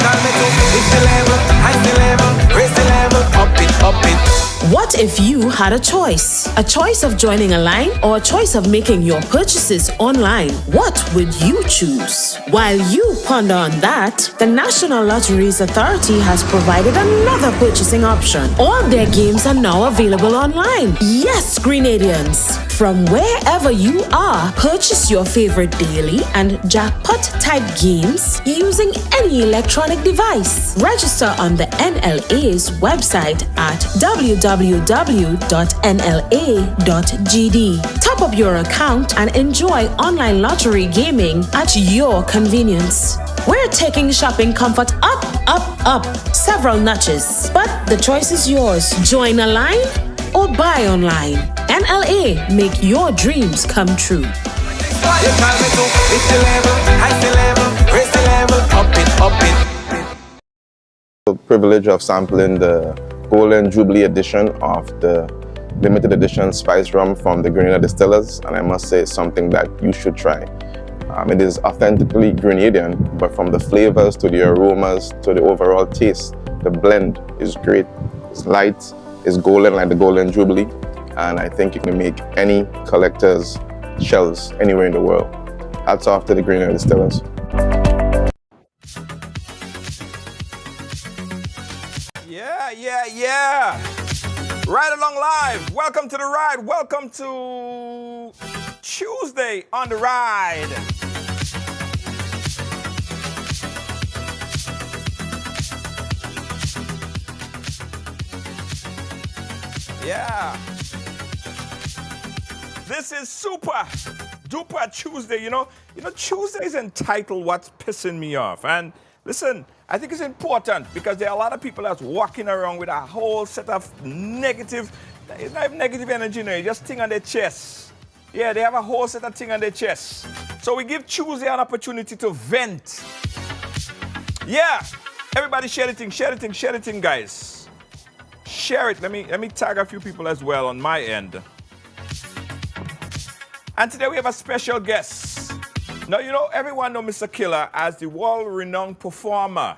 call me to lift the level, high the level, raise the level, up it, up it. What if you had a choice? A choice of joining a line or a choice of making your purchases online? What would you choose? While you ponder on that, the National Lotteries Authority has provided another purchasing option. All their games are now available online. Yes, Grenadians! From wherever you are, purchase your favorite daily and jackpot-type games using any electronic device. Register on the NLA's website at www.nla.gd. Top up your account and enjoy online lottery gaming at your convenience. We're taking shopping comfort up, up, up several notches. But the choice is yours. Join a line or buy online. NLA, make your dreams come true. You call me to lift the level, high the level, raise the level, up it, up it. The privilege of sampling the Golden Jubilee edition of the limited edition spice rum from the Grenada distillers, and I must say it's something that you should try. It is authentically Grenadian, but from the flavors to the aromas to the overall taste, the blend is great. It's light, it's golden like the Golden Jubilee, and I think you can make any collector's shelves anywhere in the world. Hats off to the Grenada distillers. Yeah. Ride Along Live. Welcome to the ride. Welcome to Tuesday on the ride. Yeah. This is super duper Tuesday. You know, Tuesday is entitled What's Pissing Me Off. And listen, I think it's important because there are a lot of people that's walking around with a whole set of negative, it's not even negative energy, just thing on their chest. Yeah, they have a whole set of thing on their chest. So we give Tuesday an opportunity to vent. Yeah, everybody share the thing, guys. Share it. Let me tag a few people as well on my end. And today we have a special guest. Now, everyone knows Mr.Killa as the world-renowned performer.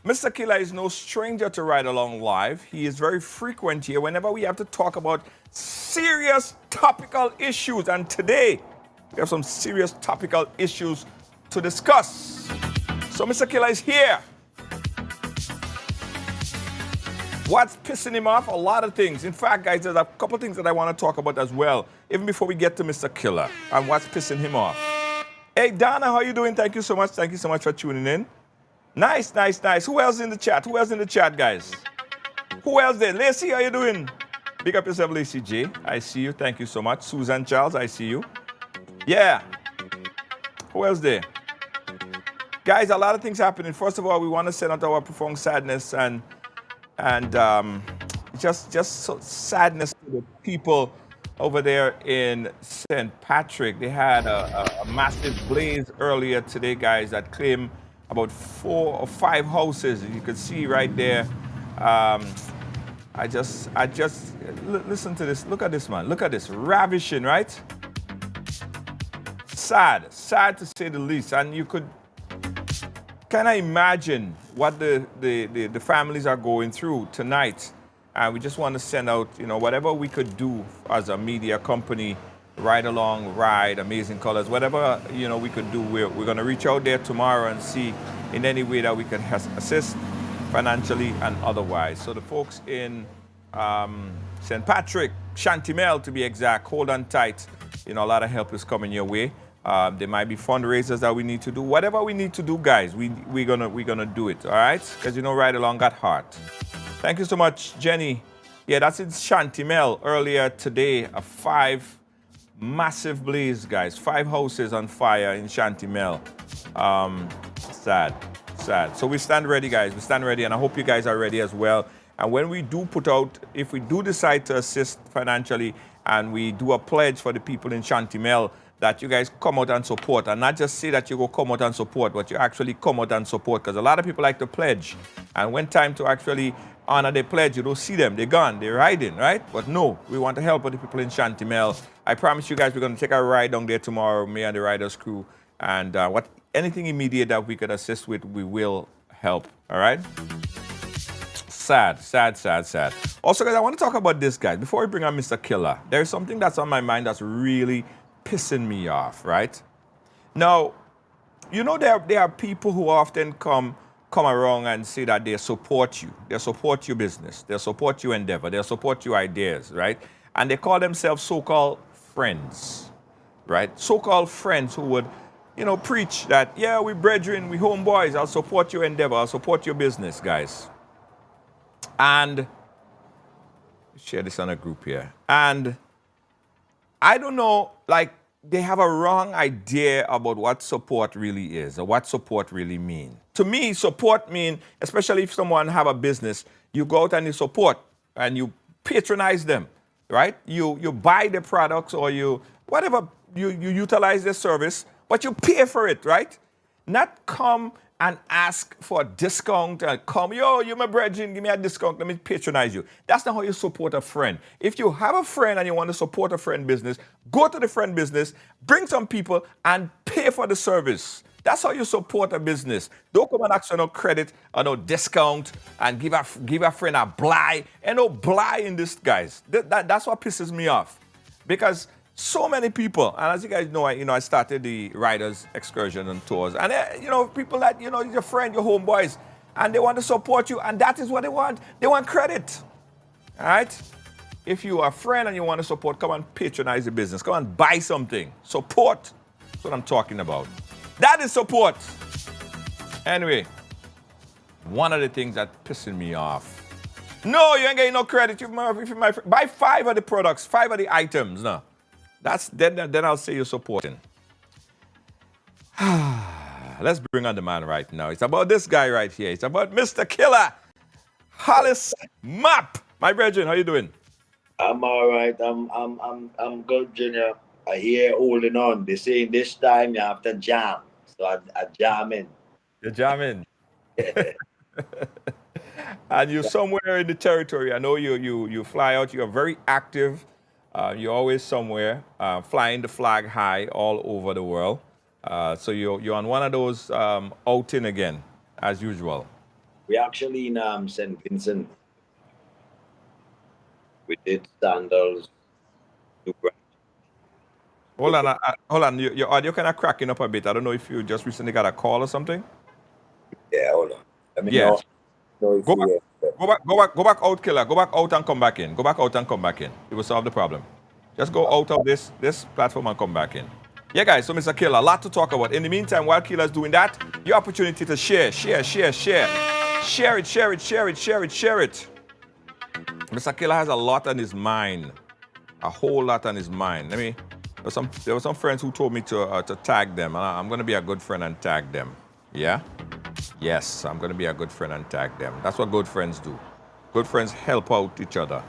Mr.Killa is no stranger to Ride Along Live. He is very frequent here whenever we have to talk about serious topical issues. And today, we have some serious topical issues to discuss. So Mr.Killa is here. What's pissing him off? A lot of things. In fact, guys, there's a couple things that I want to talk about as well, even before we get to Mr.Killa and what's pissing him off. Hey, Donna, how you doing? Thank you so much. Thank you so much for tuning in. Nice. Who else in the chat? guys? Who else there? Lacey, how you doing? Big up yourself, Lacey J. I see you. Thank you so much. Susan Charles, I see you. Yeah. Who else there? Guys, a lot of things happening. First of all, we want to send out our profound sadness and just so sadness to the people over there in St. Patrick. They had a massive blaze earlier today, guys, that claimed about 4 or 5 houses. You can see right there. I just listen to this. Look at this, man. Look at this. Ravishing, right? Sad to say the least. And you could kind of imagine what the families are going through tonight. And we just want to send out, whatever we could do as a media company, Ride Along, Ride, Amazing Colors, whatever, we could do. We're going to reach out there tomorrow and see in any way that we can assist financially and otherwise. So the folks in St. Patrick, Shantimel to be exact, hold on tight. A lot of help is coming your way. There might be fundraisers that we need to do. Whatever we need to do, guys, we're gonna do it, all right? Because Ride Along got heart. Thank you so much, Jenny. Yeah, that's in Shantimel earlier today. A 5 massive blaze, guys. 5 houses on fire in Shantimel. Sad. So we stand ready, guys. We stand ready, and I hope you guys are ready as well. And when we do put out, if we do decide to assist financially, and we do a pledge for the people in Shantimel, that you guys come out and support, and not just say that you go come out and support, but you actually come out and support, because a lot of people like to pledge, and when time to actually honor their pledge, you don't see them. They're gone. They're riding, right? But no, we want to help the people in Shantimel. I promise you guys we're going to take a ride down there tomorrow, me and the riders crew, and anything immediate that we could assist with, we will help. All right? Sad, sad, sad, sad. Also, guys, I want to talk about this, guys. Before we bring on Mr.Killa, there's something that's on my mind that's really pissing me off, right? Now, you know, there are people who often come around and say that they support you. They support your business. They support your endeavor. They support your ideas, right? And they call themselves so-called friends, right? So-called friends who would, you know, preach that, yeah, we brethren, we homeboys, I'll support your endeavor, I'll support your business, guys. And share this on a group here. And I don't know, like, they have a wrong idea about what support really is or what support really means. To me, support means, especially if someone have a business, you go out and you support and you patronize them, right? You buy the products or you utilize their service, but you pay for it, right? Not come and ask for a discount and come, yo, you my brethren, give me a discount, let me patronize you. That's not how you support a friend. If you have a friend and you want to support a friend business, go to the friend business, bring some people and pay for the service. That's how you support a business. Don't come and ask for no credit or no discount and give a friend a blight. And no blight in this, guys. That's what pisses me off. Because so many people, and as you guys know, I started the Riders Excursion and Tours, and people that your friend, your homeboys, and they want to support you, and that is what they want. They want credit. All right? If you are a friend and you want to support, come and patronize the business. Come and buy something. Support. That's what I'm talking about. That is support. Anyway, one of the things that's pissing me off. No, you ain't getting no credit. If you buy 5 of the products, 5 of the items. No. Then I'll say you're supporting. Let's bring on the man right now. It's about this guy right here. It's about Mr.Killa. Hollis Map. My brethren, how you doing? I'm all right. I'm good, Junior. I hear holding on. They say this time you have to jam. So I jam in. You're jamming. And you're somewhere in the territory. I know you fly out. You're very active. You're always somewhere, flying the flag high all over the world. So you're on one of those outing again, as usual. We actually in St. Vincent. We did sandals. Hold on. Your audio kind of cracking up a bit. I don't know if you just recently got a call or something. Yeah, hold on. Let me Yes. know if Go back out, Killa. Go back out and come back in. Go back out and come back in. It will solve the problem. Just go out of this platform and come back in. Yeah, guys, so Mr.Killa, a lot to talk about. In the meantime, while Killa's doing that, your opportunity to share. Share it. Mr.Killa has a lot on his mind. A whole lot on his mind. There were some friends who told me to tag them, and I'm going to be a good friend and tag them. Yeah? Yes, I'm going to be a good friend and tag them. That's what good friends do. Good friends help out each other.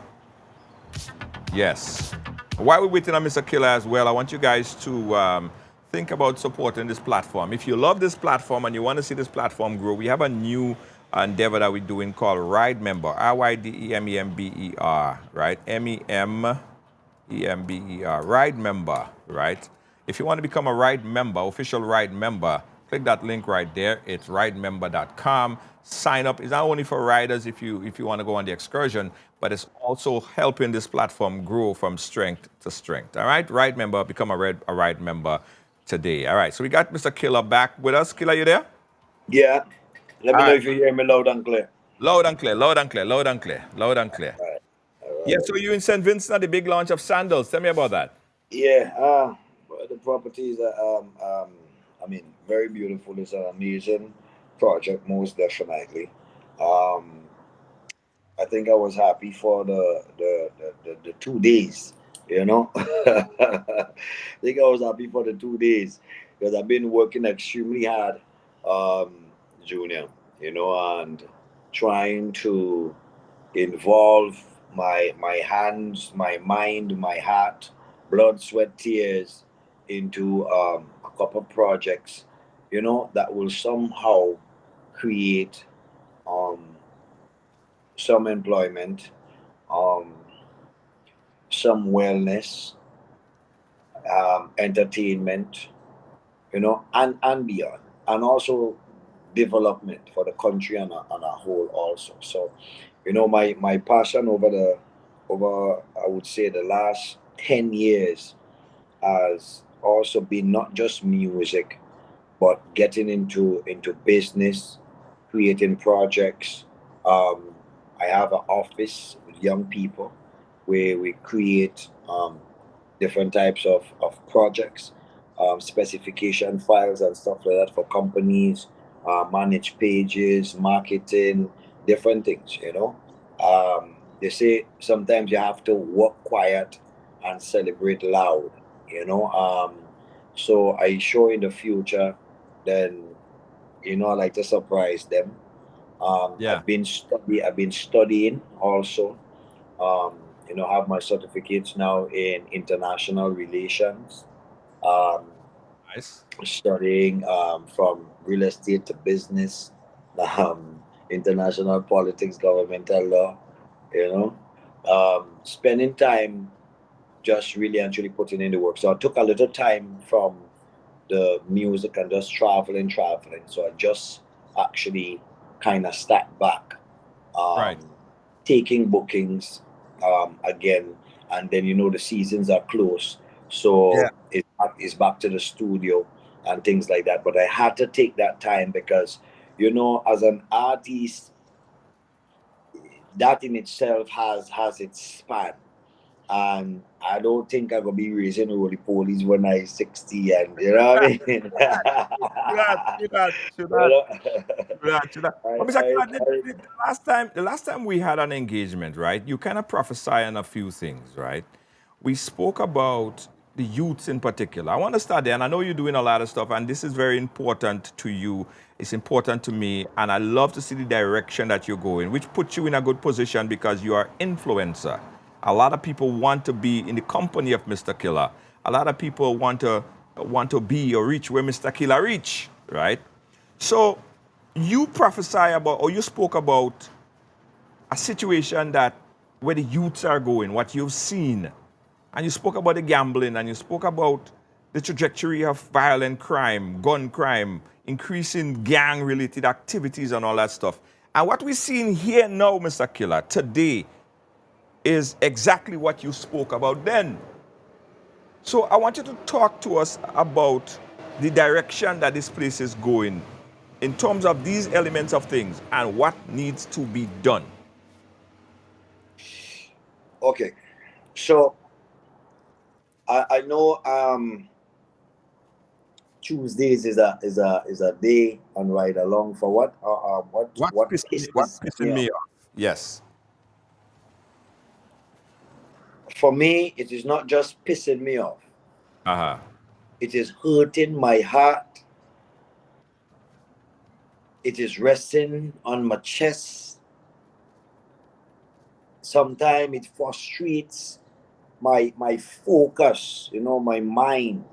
Yes. While we're waiting on Mr.Killa as well, I want you guys to think about supporting this platform. If you love this platform and you want to see this platform grow, we have a new endeavor that we're doing called Ride Member. RYDEMEMBER, right? MEMBER. Ride Member, right? If you want to become a Ride Member, official Ride Member, click that link right there. It's ridemember.com. Sign up. It's not only for riders if you want to go on the excursion, but it's also helping this platform grow from strength to strength. All right? Ride Member, become a Ride Member today. All right. So we got Mr.Killa back with us. Killa, you there? Yeah. Let me know if you hear me loud and clear. Loud and clear. All right. Yeah, so you in St. Vincent at the big launch of sandals. Tell me about that. Yeah. The properties are very beautiful. It's an amazing project, most definitely. I think I was happy for the 2 days, I think I was happy for the 2 days because I've been working extremely hard, Junior, and trying to involve my hands, my mind, my heart, blood, sweat, tears into a couple of projects, that will somehow create some employment, some wellness, entertainment, and beyond. And also development for the country on a whole also. So, my passion over I would say the last 10 years has also been not just music, but getting into business, creating projects. Um, I have an office with young people where we create different types of projects, specification files and stuff like that for companies, manage pages, marketing, different things, they say sometimes you have to work quiet and celebrate loud, so I show in the future, then, I like to surprise them. Yeah. I've been studying also, have my certificates now in international relations, um, Nice. studying from real estate to business, international politics, governmental law, spending time just really actually putting in the work. So I took a little time from the music and just traveling. So I just actually kind of stepped back, um, Right. taking bookings again, and then the seasons are close, so Yeah. it's back to the studio and things like that. But I had to take that time because, as an artist, that in itself has its span. And I don't think I'm gonna be raising roly polies when I'm 60, and you know what I mean. True that. True that. True You that. know? True that. True that. I, But Mr. I, Killa, I, the last time we had an engagement, right? You kind of prophesy on a few things, right? We spoke about the youths in particular. I want to start there, and I know you're doing a lot of stuff, and this is very important to you. It's important to me, and I love to see the direction that you're going, which puts you in a good position because you are influencer. A lot of people want to be in the company of Mr. Killa. A lot of people want to be or reach where Mr. Killa reach, right? So you prophesy about, or you spoke about a situation that where the youths are going, what you've seen, and you spoke about the gambling, and you spoke about the trajectory of violent crime, gun crime, increasing gang-related activities, and all that stuff. And what we're seeing here now, Mr. Killa, today, is exactly what you spoke about then. So I want you to talk to us about the direction that this place is going in terms of these elements of things and what needs to be done. okay. So I know Tuesdays is a day on ride along for what what What's pisses pissing me off. me off? Yes. For me, it is not just pissing me off. Uh-huh. It is hurting my heart. It is resting on my chest. Sometimes it frustrates my focus, my mind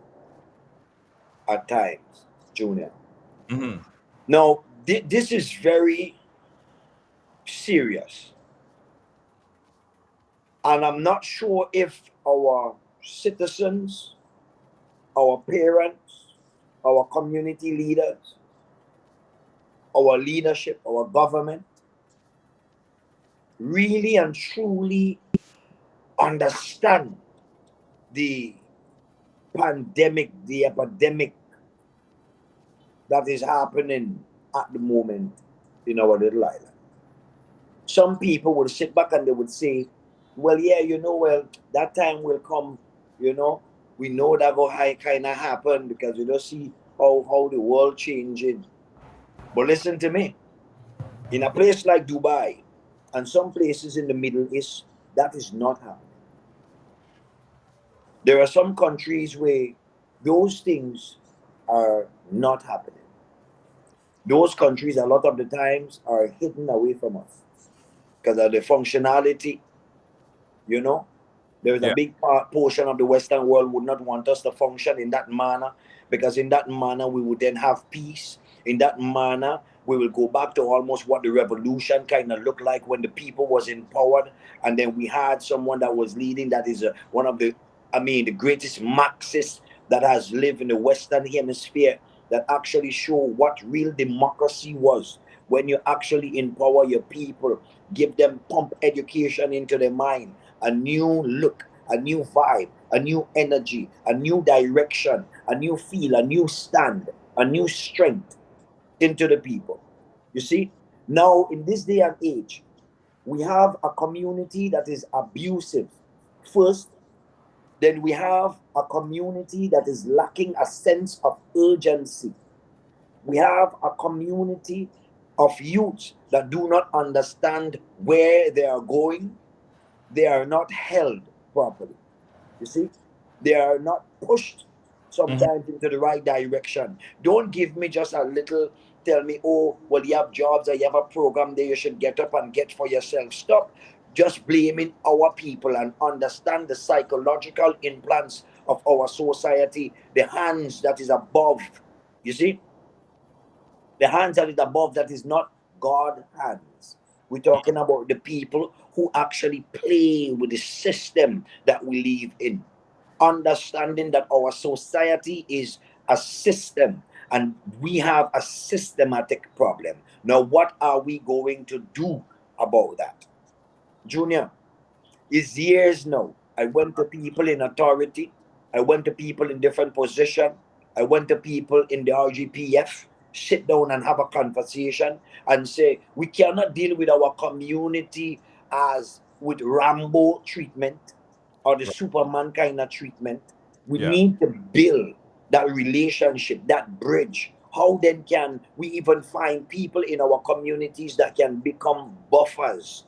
at times, Junior. Mm-hmm. Now, this is very serious, and I'm not sure if our citizens, our parents, our community leaders, our leadership, our government really and truly understand the the epidemic that is happening at the moment in our little island. Some people would sit back and they would say, well, yeah, well, that time will come, you know, we know that will kind of happen because we don't see how the world changing. But listen to me, in a place like Dubai and some places in the Middle East, that is not happening. There are some countries where those things are not happening. Those countries, a lot of the times, are hidden away from us because of the functionality. You know, there is a Yeah. big portion of the Western world would not want us to function in that manner, because in that manner we would then have peace. In that manner, we will go back to almost what the revolution kind of looked like when the people was empowered, and then we had someone that was leading that is one of the, the greatest Marxist that has lived in the Western Hemisphere. that actually show what real democracy was when you actually empower your people, give them pump education into their mind, a new look, a new vibe, a new energy, a new direction, a new feel, a new stand, a new strength into the people. You see, now in this day and age, we have a community that is abusive first, then we have a community that is lacking a sense of urgency. We have a community of youths that do not understand where they are going. They are not held properly. You see, they are not pushed sometimes into the right direction. Don't give me just a little, tell me, oh, well, you have jobs or you have a program that you should get up and get for yourself. Stop just blaming our people and understand the psychological implants of our society, the hands that is above. You see, the hands that is above, that is not God hands. We're talking about the people who actually play with the system that we live in. Understanding that our society is a system and we have a systematic problem. Now, what are we going to do about that? Junior, it's years now. I went to people in authority. I went to people in different position. I went to people in the RGPF, sit down and have a conversation and say, we cannot deal with our community as with Rambo treatment or the Superman kind of treatment. We Yeah. need to build that relationship, that bridge. How then can we even find people in our communities that can become buffers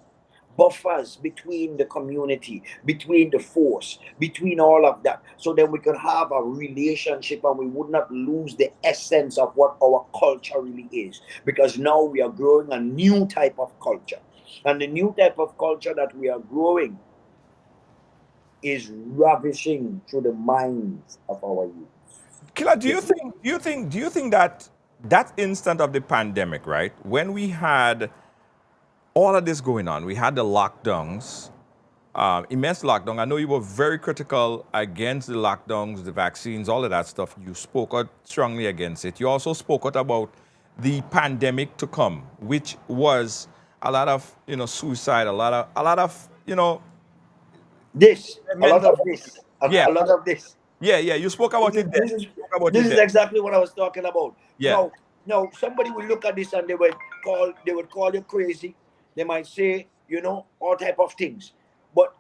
between the community, between the force, between all of that, so that we could have a relationship and we would not lose the essence of what our culture really is. Because now we are growing a new type of culture. And the new type of culture that we are growing is ravishing through the minds of our youth. Killer, You see? do you think that that instant of the pandemic, right? When we had all of this going on, we had the lockdowns, immense lockdown. I know you were very critical against the lockdowns, the vaccines, all of that stuff. You spoke out strongly against it. You also spoke out about the pandemic to come, which was a lot of suicide, a lot of This, a lot mental. of this, Yeah, a lot of this. yeah. You spoke about it there. This is You spoke about this it is there. exactly what I was talking about. Yeah, Now somebody will look at this and they would call you crazy. They might say, all type of things. But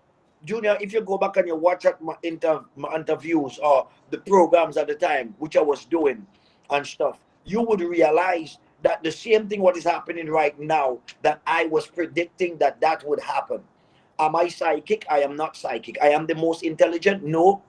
Junior, if you go back and you watch at my interviews or the programs at the time, which I was doing and stuff, you would realize that the same thing what is happening right now, that I was predicting that would happen. Am I psychic? I am not psychic. I am the most intelligent? No.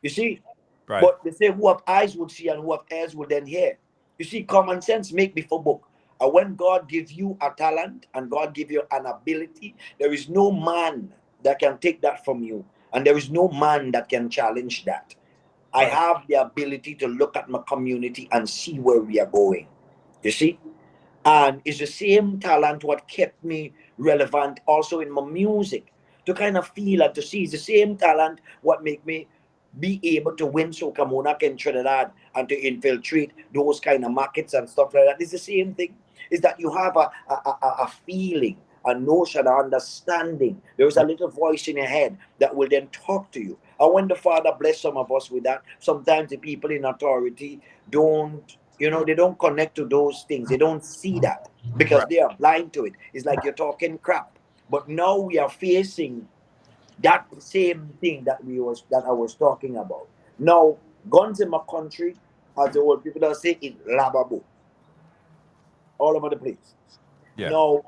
You see, right. but they say who have eyes would see and who have ears would then hear. You see, common sense make before book. And when God gives you a talent and God give you an ability, there is no man that can take that from you. And there is no man that can challenge that. I Right. have the ability to look at my community and see where we are going. You see? And it's the same talent what kept me relevant also in my music, to kind of feel and to see. It's the same talent what make me be able to win Soca Monarch in Trinidad and to infiltrate those kind of markets and stuff like that. It's the same thing. Is that you have a feeling, a notion, an understanding. There is a little voice in your head that will then talk to you. And when the Father bless some of us with that, sometimes the people in authority don't, they don't connect to those things. They don't see that because Right. they are blind to it. It's like you're talking crap. But now we are facing that same thing that I was talking about. Now, guns in my country, as the old people that say, is lababo all over the place. Yeah. Now,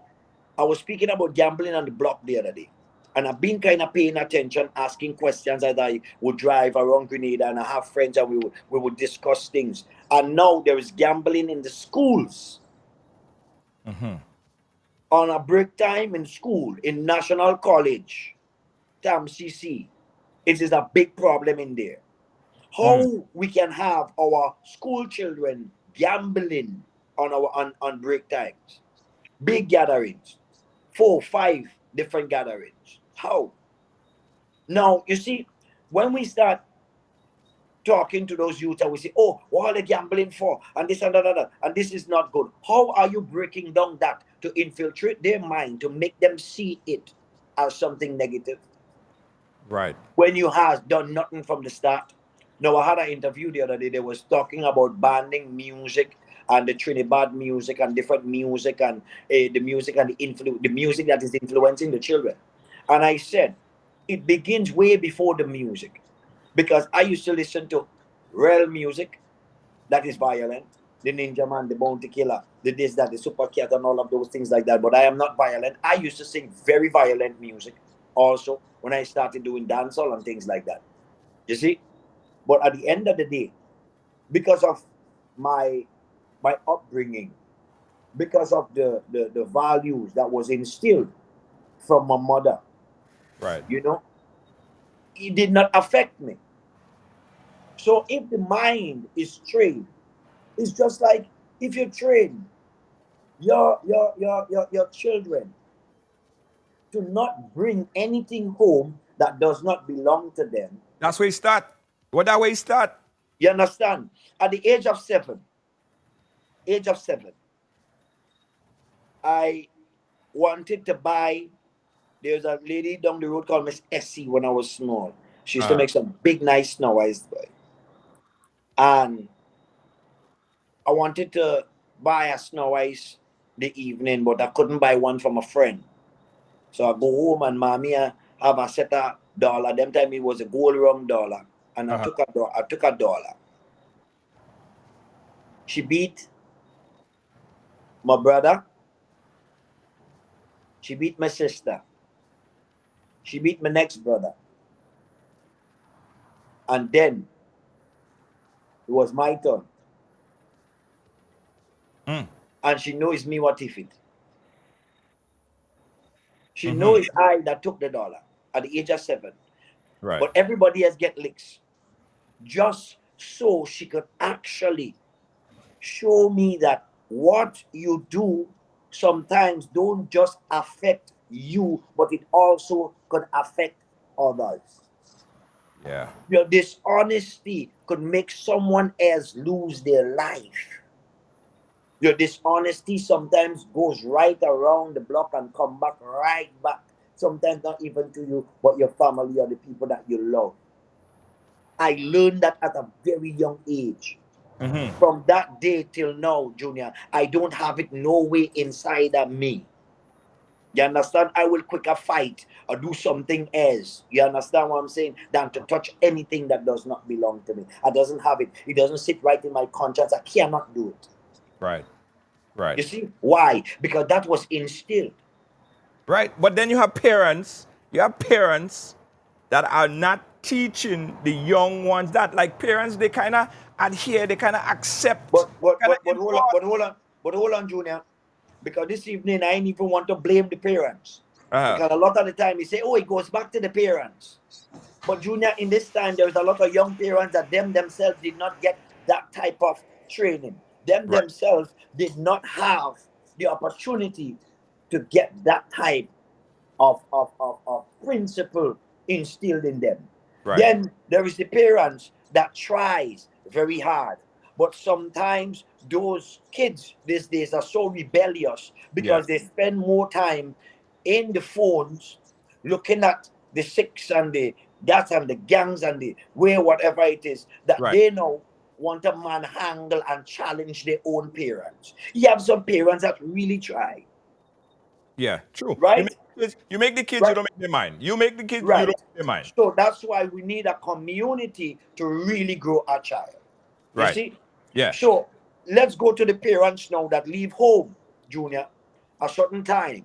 I was speaking about gambling on the block the other day. And I've been kind of paying attention, asking questions as I would drive around Grenada, and I have friends and we would discuss things. And now there is gambling in the schools. On a break time in school, in National College, TAMCC, it is a big problem in there. How we can have our school children gambling on break times, big gatherings, 4, 5 different gatherings. How? Now, you see, when we start talking to those youth and we say, oh, what are they gambling for? And this and that, and this is not good. How are you breaking down that to infiltrate their mind, to make them see it as something negative? Right. When you have done nothing from the start. Now, I had an interview the other day. They was talking about banning music and the Trinidad music and different music and the music and the music that is influencing the children. And I said, it begins way before the music, because I used to listen to real music that is violent, the Ninja Man, the Bounty Killer, the this, that, the Super Cat, and all of those things like that. But I am not violent. I used to sing very violent music also when I started doing dancehall and things like that. You see? But at the end of the day, because of my upbringing, because of the values that was instilled from my mother, Right. you know, it did not affect me. So if the mind is trained, it's just like if you train your children to not bring anything home that does not belong to them. That's where you start. What that way you start? You understand? At the age of seven, I wanted to buy. There's a lady down the road called Miss Essie when I was small. She used to make some big, nice snow ice. And I wanted to buy a snow ice the evening, but I couldn't buy one from a friend. So I go home and mommy have a set of dollar. Them time it was a gold rum dollar. And I took a dollar. She beat my brother. She beat my sister. She beat my next brother. And then it was my turn. And she knows me what if it. She knows I that took the dollar at the age of 7. Right. But everybody else get licks. Just so she could actually show me that what you do sometimes don't just affect you, but it also could affect others. Yeah. Your dishonesty could make someone else lose their life. Your dishonesty sometimes goes right around the block and come back right back. Sometimes not even to you, but your family or the people that you love. I learned that at a very young age. From that day till now, Junior, I don't have it no way inside of me. You understand? I will quicker fight or do something else. You understand what I'm saying? Than to touch anything that does not belong to me. I doesn't have it. It doesn't sit right in my conscience. I cannot do it. Right. Right. You see? Why? Because that was instilled. Right. But then you have parents that are not teaching the young ones that. Like parents, they kind of adhere, they kind of accept. But hold on, Junior. Because this evening I ain't even want to blame the parents. Because a lot of the time you say, oh, it goes back to the parents. But Junior, in this time, there's a lot of young parents that themselves did not get that type of training. Themselves did not have the opportunity to get that type of principle instilled in them. Right. Then there is the parents that tries very hard. But sometimes those kids these days are so rebellious because they spend more time in the phones looking at the six and the that and the gangs and the way whatever it is that they now want to manhandle and challenge their own parents. You have some parents that really try. Yeah, true. Right? You make the kids, you don't make their mind. You make the kids, you don't make their mind. So that's why we need a community to really grow a child. You see? Yeah. So let's go to the parents now that leave home, Junior, a certain time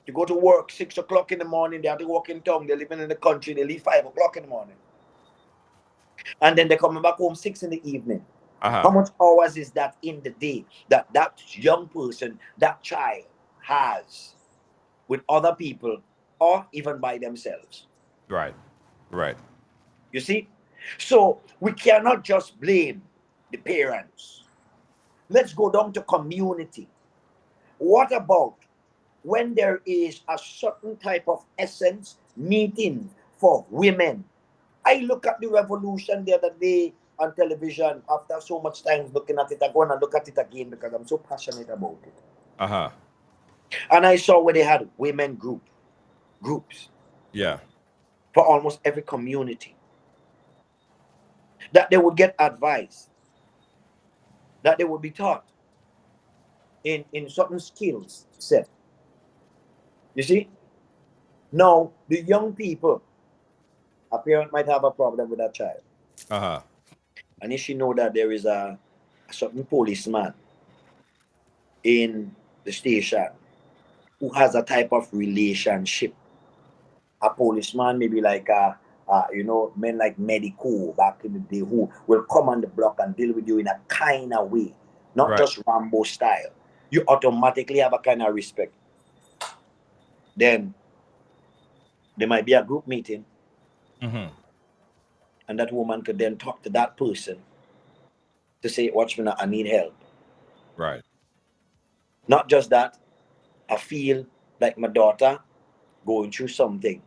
to go to work, 6 o'clock in the morning. They have to work in town. They're living in the country. They leave 5 o'clock in the morning. And then they're coming back home 6 in the evening. How much hours is that in the day that young person, that child has with other people or even by themselves? Right. You see? So we cannot just blame the parents. Let's go down to community. What about when there is a certain type of essence meeting for women? I look at the revolution the other day on television after so much time looking at it, I go and look at it again because I'm so passionate about it. Uh-huh. And I saw where they had women groups Yeah. for almost every community, that they would get advice, that they would be taught in certain skills set. You see? Now, the young people, a parent might have a problem with a child. Uh-huh. And if she know that there is a certain policeman in the station who has a type of relationship, a policeman maybe like men like Medico back in the day who will come on the block and deal with you in a kind of way, not Right. just Rambo style. You automatically have a kind of respect. Then there might be a group meeting, Mm-hmm. and that woman could then talk to that person to say, "Watchman, I need help." Right. Not just that, I feel like my daughter going through something.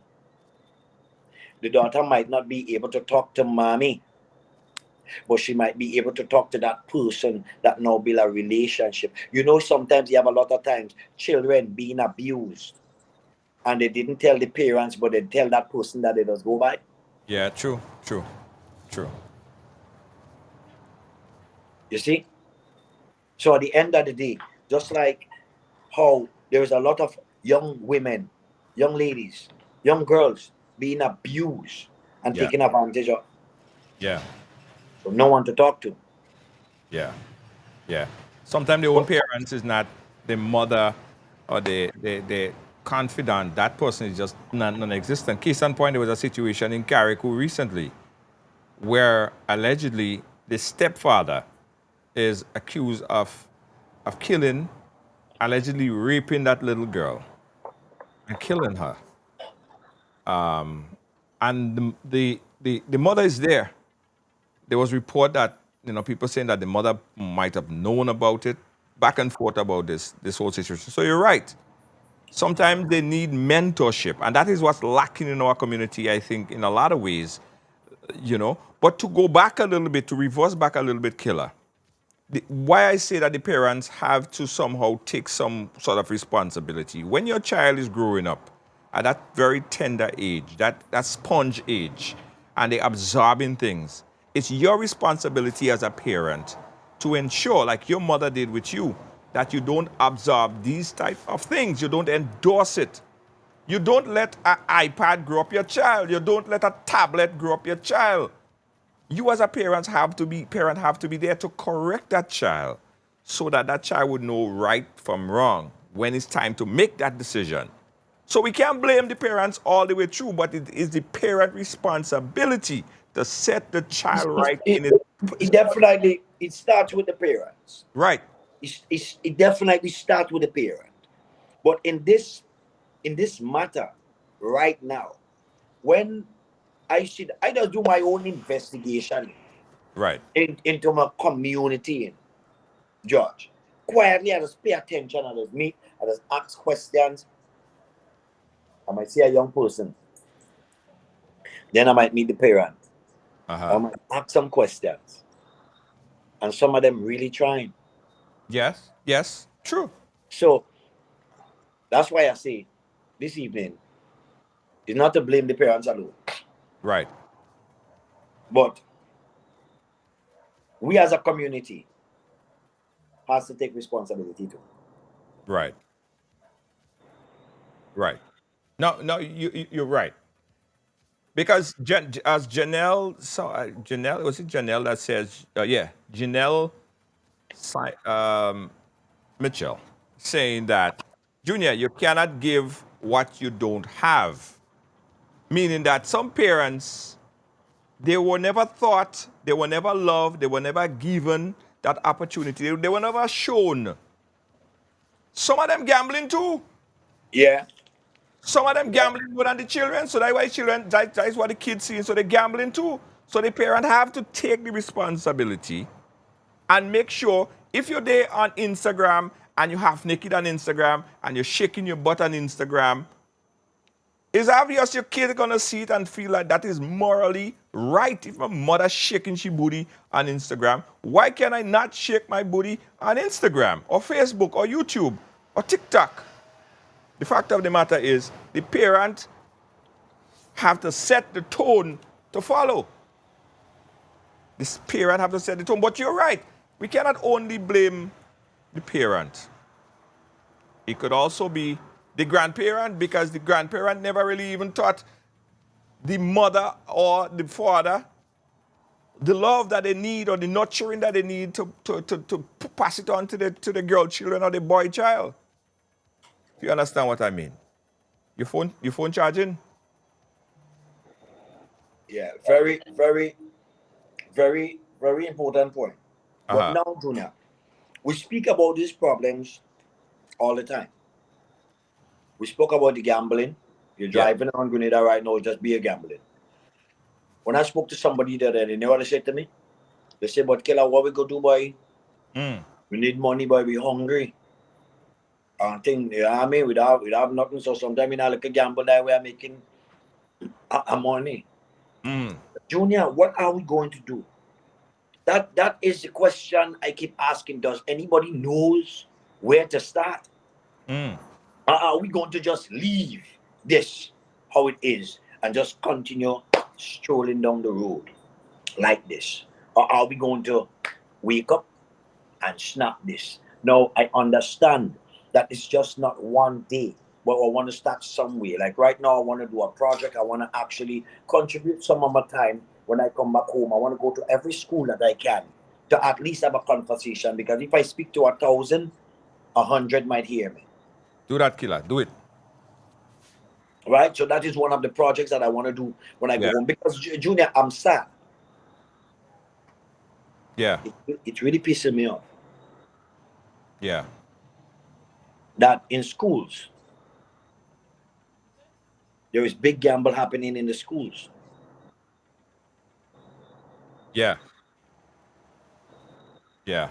The daughter might not be able to talk to mommy, but she might be able to talk to that person that now build a relationship. You know, sometimes you have a lot of times children being abused and they didn't tell the parents, but they tell that person that they just go by. Yeah, true. You see? So at the end of the day, just like how there is a lot of young women, young ladies, young girls being abused and Yeah. taken advantage of. Yeah. So no one to talk to. Yeah. Yeah. Sometimes the own parents is not the mother or the confidant. That person is just non-existent. Case in point, there was a situation in Carriacou recently where allegedly the stepfather is accused of killing, allegedly raping that little girl and killing her. And the mother is there. There was report that people saying that the mother might have known about it, back and forth about this whole situation. So you're right. Sometimes they need mentorship, and that is what's lacking in our community, I think, in a lot of ways. But to go back a little bit, to reverse back a little bit, Killa, why I say that the parents have to somehow take some sort of responsibility. When your child is growing up at that very tender age, that sponge age, and they're absorbing things, it's your responsibility as a parent to ensure, like your mother did with you, that you don't absorb these type of things. You don't endorse it. You don't let an iPad grow up your child. You don't let a tablet grow up your child. You as a parent have to be there to correct that child so that that child would know right from wrong when it's time to make that decision. So we can't blame the parents all the way through, but it is the parent responsibility to set the child right in it. It definitely, it starts with the parents. Right. It definitely starts with the parent. But in this matter right now, when I just do my own investigation Right. into my community, George. Quietly, I just pay attention, I just meet, I just ask questions. I might see a young person. Then I might meet the parent. I might ask some questions. And some of them really trying. Yes. True. So that's why I say this evening is not to blame the parents alone. Right. But we as a community has to take responsibility too. Right. No, you're right. Because as Janelle, Janelle, was it Janelle that says, Janelle Mitchell saying that, Junior, you cannot give what you don't have. Meaning that some parents, they were never thought, they were never loved, they were never given that opportunity, they were never shown. Some of them gambling too. Yeah. Some of them gambling more than the children, so that's why that is what the kids see, so they're gambling too. So the parent have to take the responsibility and make sure if you're there on Instagram and you half naked on Instagram and you're shaking your butt on Instagram, it's obvious your kid is gonna see it and feel like that is morally right? If my mother shaking she booty on Instagram, why can I not shake my booty on Instagram or Facebook or YouTube or TikTok? The fact of the matter is the parent have to set the tone to follow. This parent have to set the tone. But you're right. We cannot only blame the parent. It could also be the grandparent, because the grandparent never really even taught the mother or the father the love that they need or the nurturing that they need to pass it on to the girl children or the boy child. If you understand what I mean. Your phone charging? Yeah, very, very, very, very important point. But Uh-huh. now, Junior, we speak about these problems all the time. We spoke about the gambling. You're Yeah. driving on Grenada right now, just be a gambling. When I spoke to somebody the other day, you know what they said to me? They said, but Killa, what we go do, boy? We need money, boy, we hungry. I think, you know what I mean? Without nothing. So sometimes, you know, like a gamble that we are making money. Junior, what are we going to do? That is the question I keep asking. Does anybody knows where to start? Are we going to just leave this how it is and just continue strolling down the road like this? Or are we going to wake up and snap this? Now, I understand that it's just not one day, but I want to start somewhere. Like right now, I want to do a project. I want to actually contribute some of my time when I come back home. I want to go to every school that I can to at least have a conversation, because if I speak to 1,000, 100 might hear me. Do that, Killa. Do it. Right? So that is one of the projects that I want to do when I go Yeah. home. Because, Junior, I'm sad. Yeah. It's really pissing me off Yeah. that in schools, there is big gamble happening in the schools. Yeah. Yeah.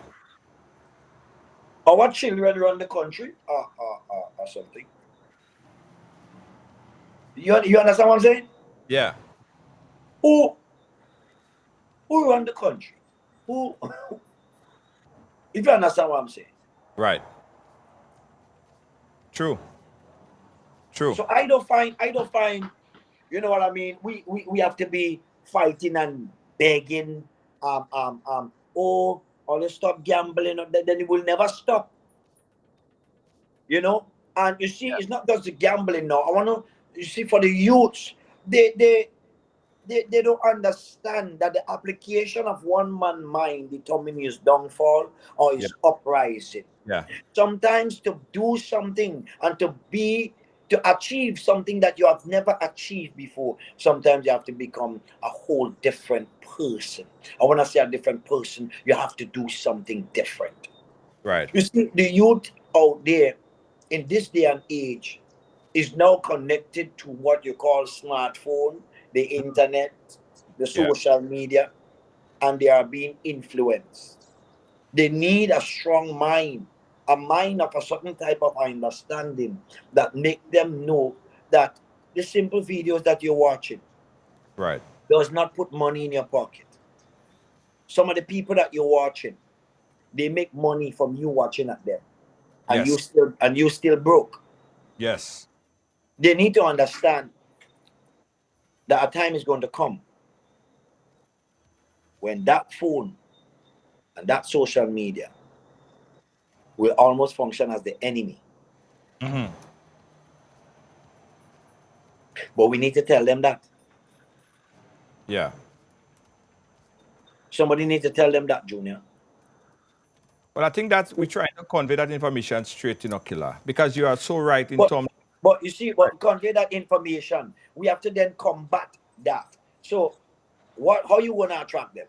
Our children run the country or something. You understand what I'm saying? Yeah. Who run the country? Who if you understand what I'm saying. Right. True. True. So I don't find, you know what I mean? We have to be fighting and begging, oh, let's stop gambling, then it will never stop. You know? And you see, it's not just the gambling now. I wanna, you see, for the youths, they don't understand that the application of one man's mind determines his downfall or his uprising. Yeah. Sometimes to do something and to achieve something that you have never achieved before, sometimes you have to become a whole different person. And when I say a different person, you have to do something different. Right. You see, the youth out there in this day and age is now connected to what you call smartphone, the internet, the social media, and they are being influenced. They need a strong mind, a mind of a certain type of understanding that make them know that the simple videos that you're watching Right. does not put money in your pocket. Some of the people that you're watching, they make money from you watching at them, and Yes. you still broke. Yes. They need to understand that a time is going to come when that phone and that social media will almost function as the enemy. But we need to tell them that. Yeah. Somebody needs to tell them that, Junior. Well, I think that we're trying to convey that information straight to Killa, because you are so right in terms. But you see, but convey that information, we have to then combat that. So, how you want to attract them?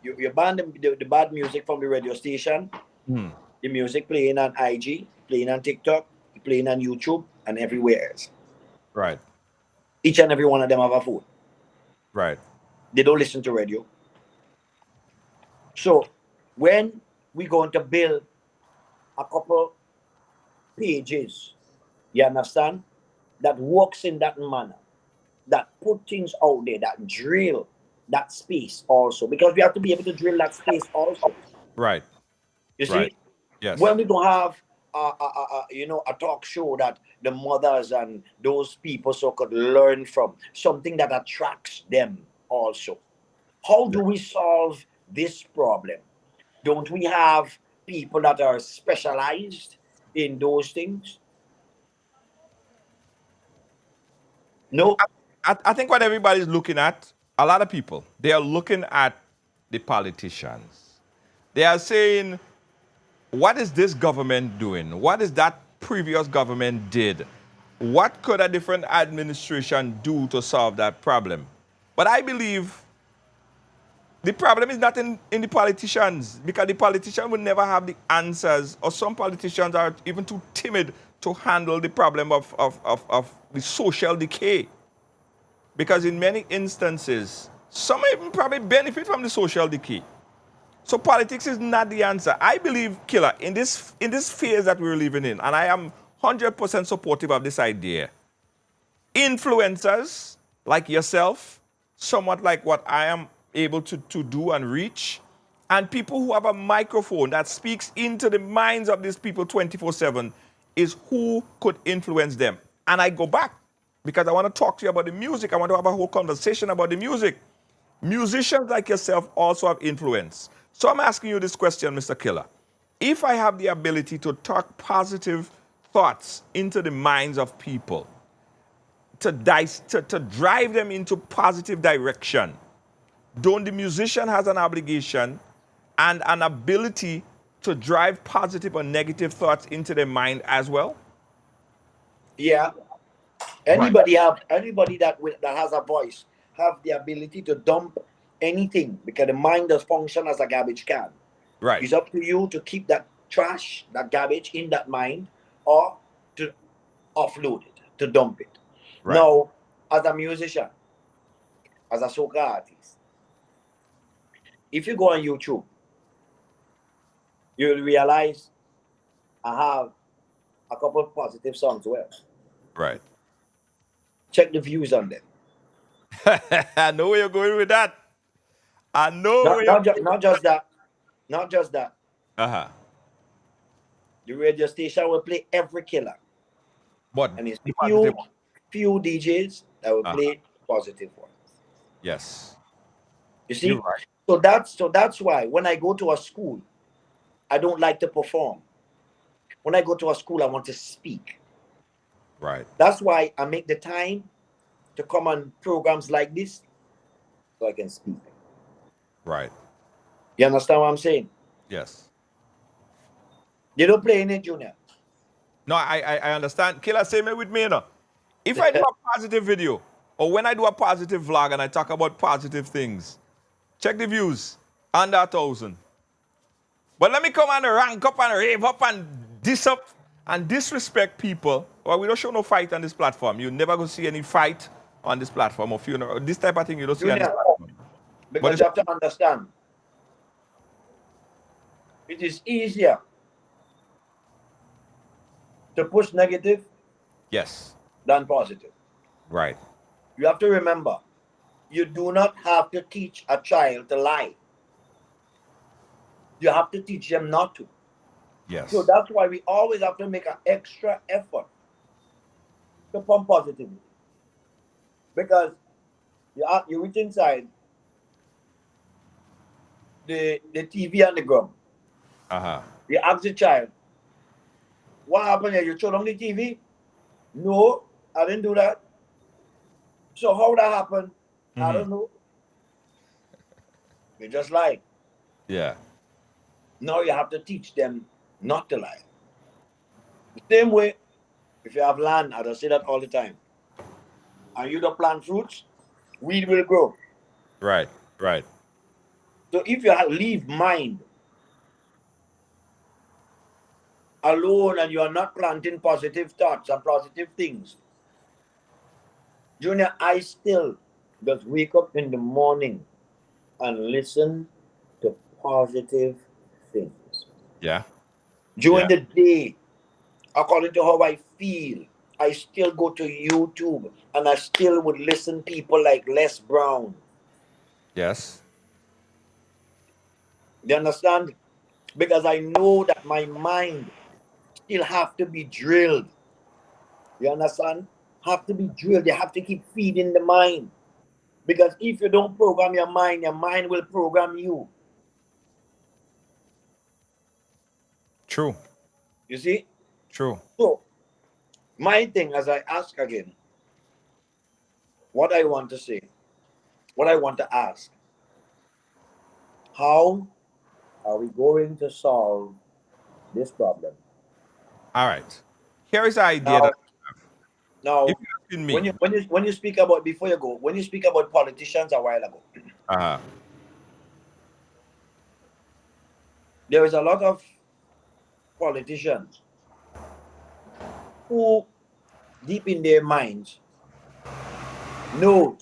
You ban the bad music from the radio station, the music playing on IG, playing on TikTok, playing on YouTube, and everywhere else. Right. Each and every one of them have a phone. Right. They don't listen to radio. So, when we're going to build a couple pages, you understand, that works in that manner, that put things out there, that drill that space also, because we have to be able to drill that space also. Right. You Right. see, Yes. when we don't have a talk show that the mothers and those people so could learn from, something that attracts them also. How do we solve this problem? Don't we have people that are specialized in those things? No. I think what everybody's looking at, a lot of people, they are looking at the politicians. They are saying, what is this government doing? What is that previous government did? What could a different administration do to solve that problem? But I believe the problem is not in the politicians, because the politicians will never have the answers, or some politicians are even too timid to handle the problem of the social decay. Because in many instances, some even probably benefit from the social decay. So politics is not the answer. I believe, Killa, in this phase that we're living in, and I am 100% supportive of this idea, influencers like yourself, somewhat like what I am able to do and reach, and people who have a microphone that speaks into the minds of these people 24/7 is who could influence them. And I go back because I want to talk to you about the music. I want to have a whole conversation about the music. Musicians like yourself also have influence. So I'm asking you this question, Mr. Killa. If I have the ability to talk positive thoughts into the minds of people, to drive them into positive direction, don't the musician has an obligation and an ability to drive positive or negative thoughts into their mind as well? Yeah. Anybody that has a voice have the ability to dump anything, because the mind does function as a garbage can. Right. It's up to you to keep that trash, that garbage in that mind, or to offload it, to dump it. Right. Now, as a musician, as a soca artist, if you go on YouTube, you'll realize I have a couple of positive songs. Well, Right. check the views on them. I know where you're going with that. I know where you're Not just that. Not just that. Uh-huh. The radio station will play every killer. But And it's the few positive. DJs that will play positive ones. Yes. You see? You're right. So that's why when I go to a school, I don't like to perform. When I go to a school, I want to speak. Right. That's why I make the time to come on programs like this so I can speak. Right. You understand what I'm saying? Yes. You don't play in it, Junior. No, I understand. Killa, same with me, you know. If I do a positive video, or when I do a positive vlog and I talk about positive things, check the views, under 1,000. But let me come and rank up and rave up and diss up and disrespect people. Well, we don't show no fight on this platform. You never go see any fight on this platform or funeral. This type of thing you don't see on this platform. Because you have to understand, it is easier to push negative Yes. than positive. Right. You have to remember, you do not have to teach a child to lie. You have to teach them not to. Yes. So that's why we always have to make an extra effort to pump positivity. Because you reach inside the TV on the ground. Uh-huh. You ask the child, what happened here? You turned on the TV? No, I didn't do that. So how that happened? I don't know. They just lie. Yeah. Now you have to teach them not to lie. The same way, if you have land, I just say that all the time, and you don't plant fruits, weed will grow. Right. Right. So if you leave mind alone and you are not planting positive thoughts and positive things, Junior, I still just wake up in the morning and listen to positive things. Yeah. During the day, according to how I feel, I still go to YouTube and I still would listen people like Les Brown. Yes. You understand? Because I know that my mind still have to be drilled. You understand? Have to be drilled. You have to keep feeding the mind. Because if you don't program your mind will program you. True. You see? True. So, my thing, as I ask again, what I want to say, what I want to ask, how are we going to solve this problem? All right. Here is the idea Now, that if now, you're asking when me, you speak about, before you go, when you speak about politicians a while ago, uh, there is a lot of politicians who, deep in their minds, know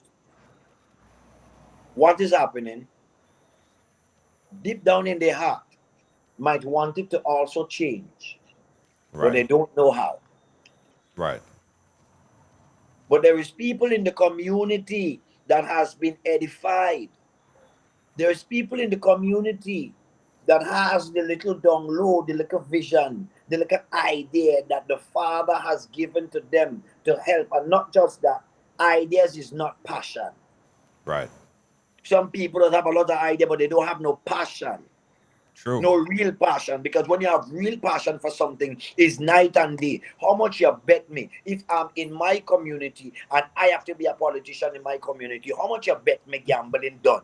what is happening, deep down in their heart, might want it to also change, but they right, don't know how. right, But there is people in the community that has been edified. There's people in the community that has the little download, the little vision, the little idea that the Father has given to them to help. And not just that, ideas is not passion. right. Some people that have a lot of idea, but they don't have no passion. True. No real passion. Because when you have real passion for something, it's night and day. How much you bet me if I'm in my community and I have to be a politician in my community? How much you bet me gambling done?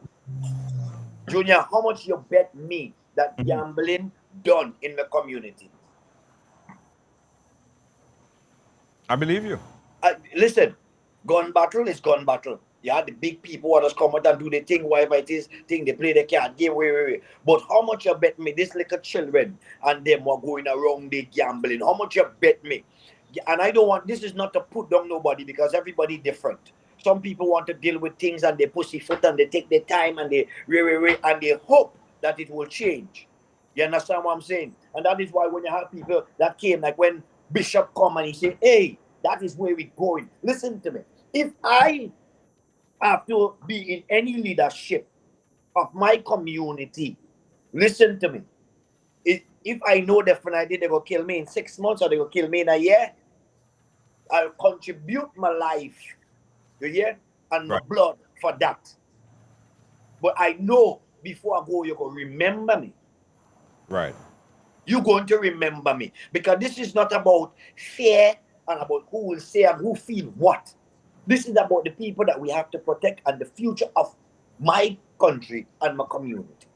Junior, how much you bet me that gambling done in the community? I believe you. Listen, gun battle is gun battle. Yeah, the big people want us come out and do the thing, whatever it is, thing they play the card game, wait. But how much you bet me this little children and them are going around the gambling? How much you bet me? And I don't want, this is not to put down nobody because everybody different. Some people want to deal with things and they pussyfoot and they take their time and they and they hope that it will change. You understand what I'm saying? And that is why when you have people that came, like when Bishop come and he said, hey, that is where we're going. Listen to me. If I have to be in any leadership of my community, listen to me. If I know definitely they're going to kill me in 6 months or they're going to kill me in a year, I'll contribute my life, you hear, and my Right. blood for that. But I know before I go, you're going to remember me. Right. You're going to remember me. Because this is not about fear and about who will say and who feel what. This is about the people that we have to protect and the future of my country and my community.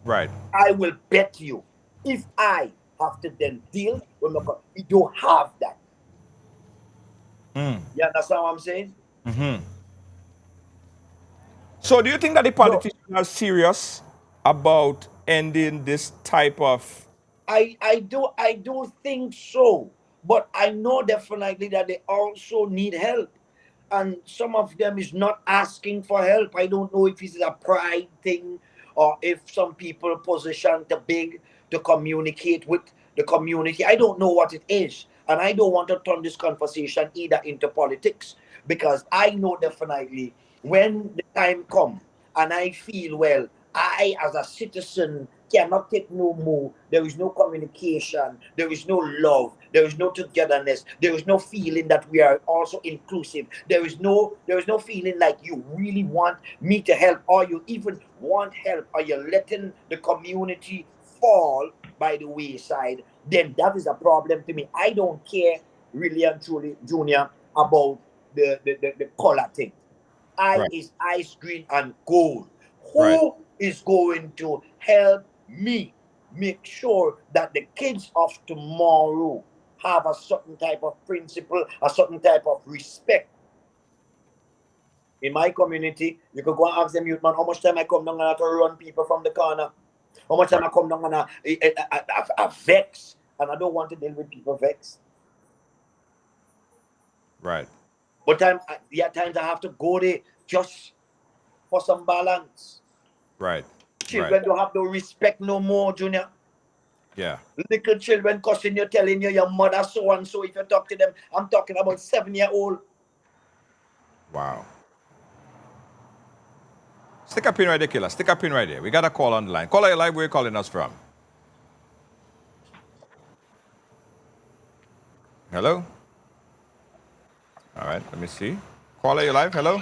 Right. I will bet you, if I have to then deal with my country, we don't have that. You understand what I'm saying? So, do you think that the So politicians are serious about ending this type of? I do think so, but I know definitely that they also need help, and some of them is not asking for help. I don't know if it's a pride thing or if some people position to big to communicate with the community. I don't know what it is, and I don't want to turn this conversation either into politics because I know definitely when the time comes and I feel well, I as a citizen cannot take no more. There is no communication. There is no love. There is no togetherness. There is no feeling that we are also inclusive. There is no feeling like you really want me to help or you even want help or you're letting the community fall by the wayside. Then that is a problem to me. I don't care really and truly, Junior, about the color thing. I Right. is ice green and gold. Right. Who is going to help me make sure that the kids of tomorrow have a certain type of principle, a certain type of respect? In my community, you could go and ask them, youth man, how much time I come down and I have to run people from the corner? How much time Right. I come down and I vex? And I don't want to deal with people vex. Right. But there are times I have to go there just for some balance. Right. Right. Children don't have no respect no more, Junior. Yeah. Little children cussing you, telling you your mother so and so. If you talk to them, I'm talking about 7-year-old. Wow. Stick a pin right there, Killa. Stick a pin right there. We got a call on the line. Caller, your live. Where you calling us from? Hello? All right, let me see. Caller, you live? Hello?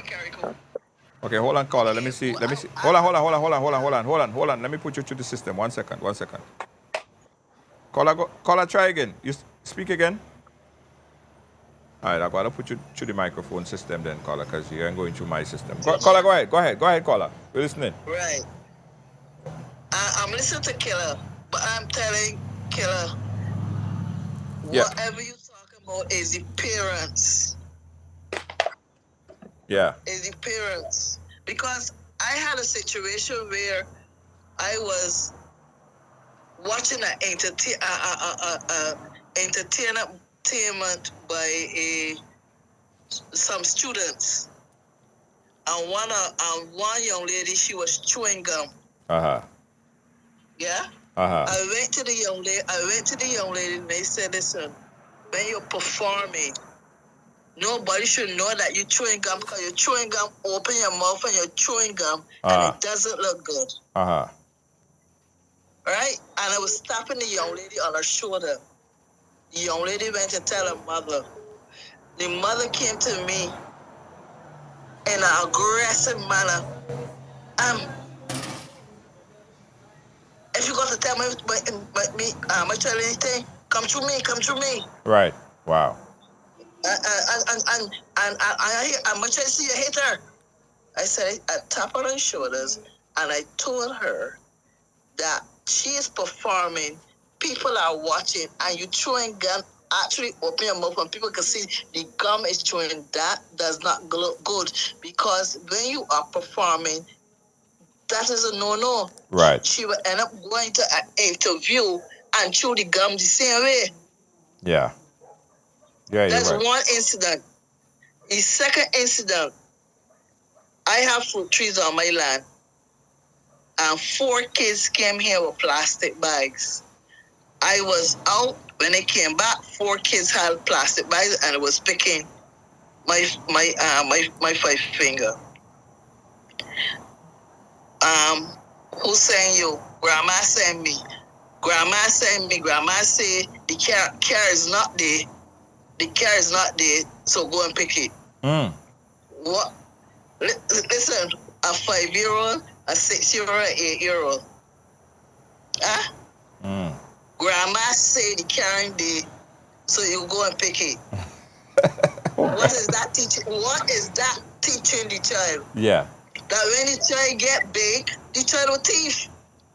Okay, hold on, caller. Let me see. Let me see. Hold on. Let me put you through the system. 1 second. Caller, try again. You speak again? All right, I've got to put you through the microphone system then, caller, because you ain't going through my system. Caller, go ahead, caller. We're listening. Right. I'm listening to Killa, but I'm telling Killa, Yeah. whatever you're talking about is the parents. Yeah. Is the parents. Because I had a situation where I was watching an entertainment by some students. And one young lady, she was chewing gum. Uh-huh. Yeah? Uh-huh. I went to the young lady and they said, listen, when you're performing, nobody should know that you're chewing gum because you're chewing gum, open your mouth and you're chewing gum and it doesn't look good. Uh-huh. Right? And I was tapping the young lady on her shoulder. The young lady went to tell her mother. The mother came to me in an aggressive manner. If you got to tell me my child anything, come to me. Right. Wow. And my child see you hate her. I said, I tapped her on the shoulders and I told her that she is performing, people are watching, and you chewing gum, actually open your mouth and people can see the gum is chewing. That does not look good because when you are performing, that is a no-no. Right. She will end up going to an interview and chew the gum the same way. Yeah. Yeah, That's you're right. one incident. The second incident, I have fruit trees on my land, and 4 kids came here with plastic bags. I was out when they came back. 4 kids had plastic bags, and I was picking my 5 finger. Who sent you? Grandma sent me. Grandma say the car is not there. The car is not there, so go and pick it. What? Listen, a 5-year-old, a 6-year-old, 8-year-old. Huh? Grandma say the car ain't there, so you go and pick it. What is that teaching? What is that teaching the child? Yeah. That when the child get big, the child will thief.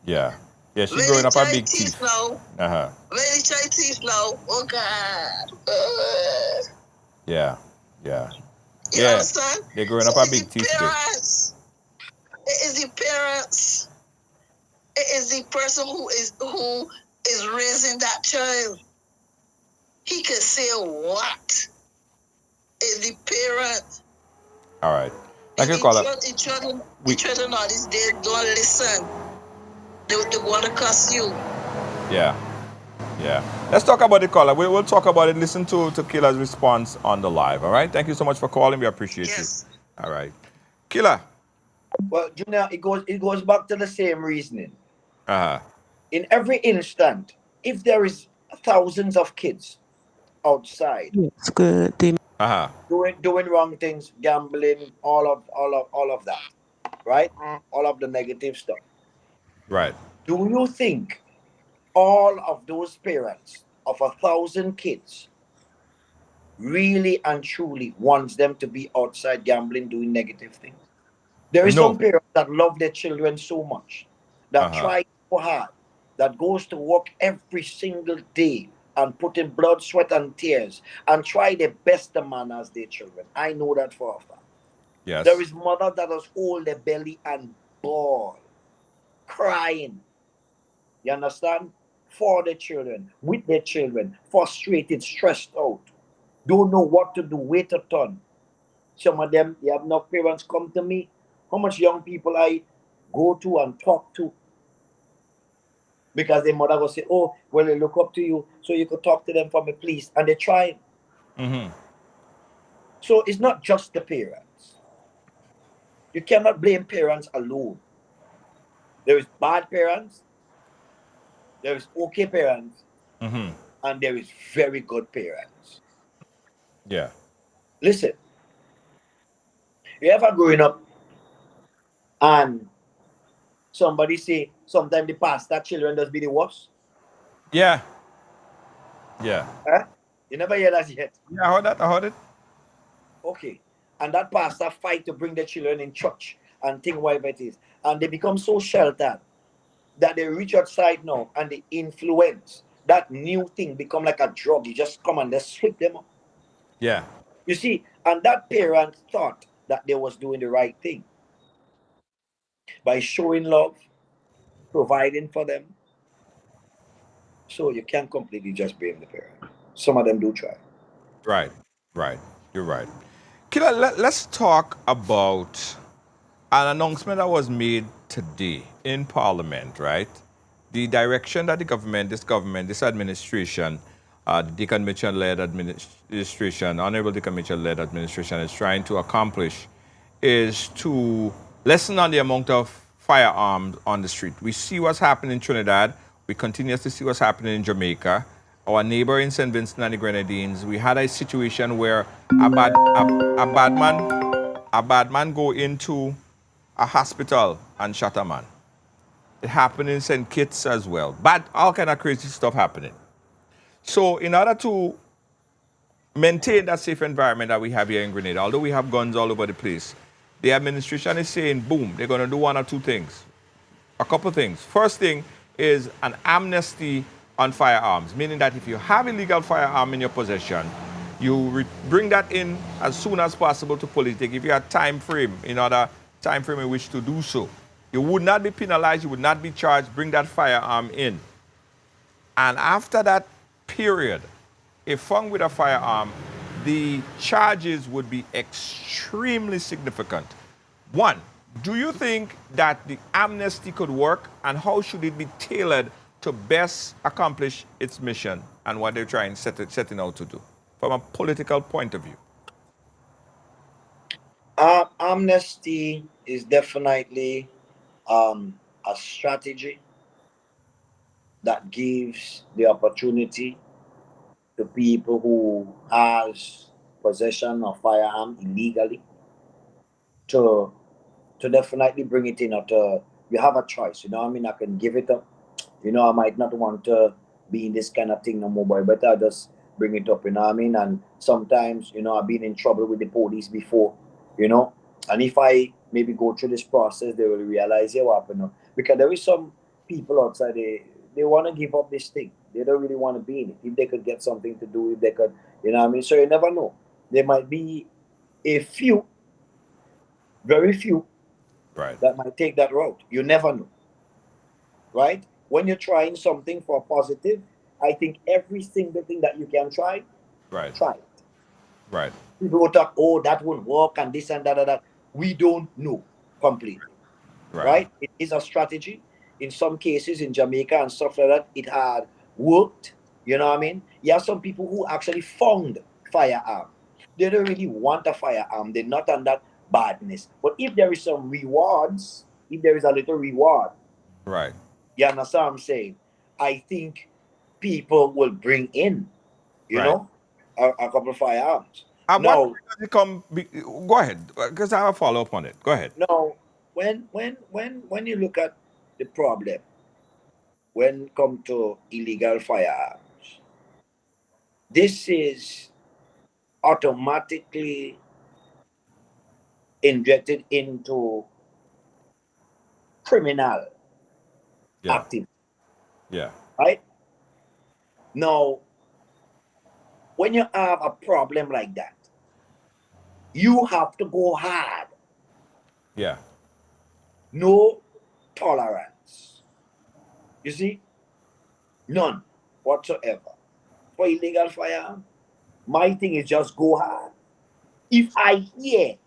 Yeah. Yeah, she's When growing the up a child big thief thief. now, Uh-huh. when the child thief now, oh God. Yeah. Yeah. You Yeah. understand? They're growing So up a it's big the thief there. parents. It is the parents. It is the person who is raising that child. He can say what? It's the parent. All right. Thank you, caller. The children on this day don't listen. They want to cuss you. Yeah. Yeah. Let's talk about the caller. We'll talk about it. Listen to Killa's response on the live. All right. Thank you so much for calling. We appreciate you. All right. Killa. Well, Junior, it goes back to the same reasoning. Uh-huh. In every instant, if there is thousands of kids outside Uh-huh. doing wrong things, gambling, all of that, right? All of the negative stuff. Right. Do you think all of those parents of 1,000 kids really and truly wants them to be outside gambling, doing negative things? There is No. some parents that love their children so much, that Uh-huh. try so hard, that goes to work every single day and put in blood, sweat, and tears and try their best to manage their children. I know that for a fact. Yes. There is mother that has hold their belly and bawl, crying. You understand? For their children, with their children, frustrated, stressed out, don't know what to do, wait a ton. Some of them, they have enough parents come to me. How much young people I go to and talk to? Because their mother will say, oh, well, they look up to you, so you could talk to them from a police, and they try. So it's not just the parents. You cannot blame parents alone. There is bad parents, there is okay parents, and there is very good parents. Yeah. Listen, you ever growing up and somebody say sometimes the pastor children does be the worst? Yeah. Yeah. Huh? You never hear that yet. Yeah, I heard that. I heard it. Okay. And that pastor fight to bring the children in church and think whatever it is. And they become so sheltered that they reach outside now and they influence. That new thing become like a drug. You just come and just sweep them up. Yeah. You see, and that parent thought that they was doing the right thing by showing love, providing for them. So you can't completely just blame the parent. Some of them do try. Right. Right. You're right. Killa, let's talk about an announcement that was made today in Parliament, right? The direction that this administration, Deacon Mitchell-led administration, Honorable Deacon Mitchell-led administration is trying to accomplish is to lessen on the amount of firearms on the street. We see what's happening in Trinidad. We continue to see what's happening in Jamaica. Our neighbor in St. Vincent and the Grenadines, we had a situation where a bad man go into a hospital and shot a man. It happened in St. Kitts as well. But all kind of crazy stuff happening. So in order to maintain that safe environment that we have here in Grenada, although we have guns all over the place, the administration is saying, boom, they're going to do one or two things. A couple things. First thing is an amnesty on firearms, meaning that if you have illegal firearm in your possession, you bring that in as soon as possible to police. They give you a time frame in which to do so. You would not be penalized, you would not be charged, bring that firearm in. And after that period, if found with a firearm, the charges would be extremely significant. One, do you think that the amnesty could work, and how should it be tailored to best accomplish its mission and what they're setting out to do from a political point of view? Amnesty is definitely a strategy that gives the opportunity to people who has possession of firearm illegally to definitely bring it in. Or to, you have a choice, you know what I mean? I can give it up. You know, I might not want to be in this kind of thing no more, but better I just bring it up, you know what I mean? And sometimes, you know, I've been in trouble with the police before, you know, and if I maybe go through this process, they will realize, yeah, what happened now. Because there is some people outside, they want to give up this thing. They don't really want to be in it. If they could get something to do, if they could, you know what I mean? So you never know. There might be a few, very few, Right. that might take that route. You never know, right? When you're trying something for positive, I think every single thing that you can try, Right. try it. Right. People will talk, oh, that won't work and this and that and that. We don't know completely, right? It is a strategy. In some cases, in Jamaica and stuff like that, it had worked. You know what I mean? You have some people who actually found firearm. They don't really want a firearm. They're not on that badness. But if there is some rewards, if there is a little reward, Right. you understand what I'm saying? I think people will bring in, you know, a couple of firearms. At Now, what point does it come? Go ahead, because I have a follow up on it. Go ahead. now, when you look at the problem, when it comes to illegal firearms, this is automatically injected into criminal activity, Yeah. right? Now, when you have a problem like that, you have to go hard. Yeah. No tolerance. You see? None whatsoever. For illegal firearm, my thing is just go hard. If I hear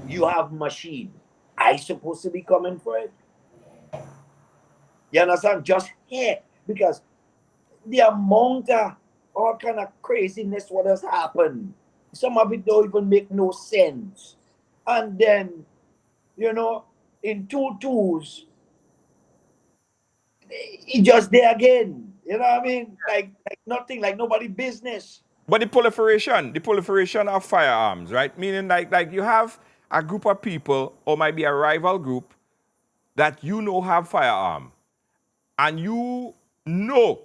you have machine, I supposed to be coming for it. You understand? Just hear. because the amount of all kind of craziness what has happened. Some of it don't even make no sense. And then, you know, in 2 2s, he just there again. You know what I mean? Like nothing, like nobody business. But the proliferation of firearms, right? Meaning like you have a group of people or might be a rival group that you know have firearm. And you know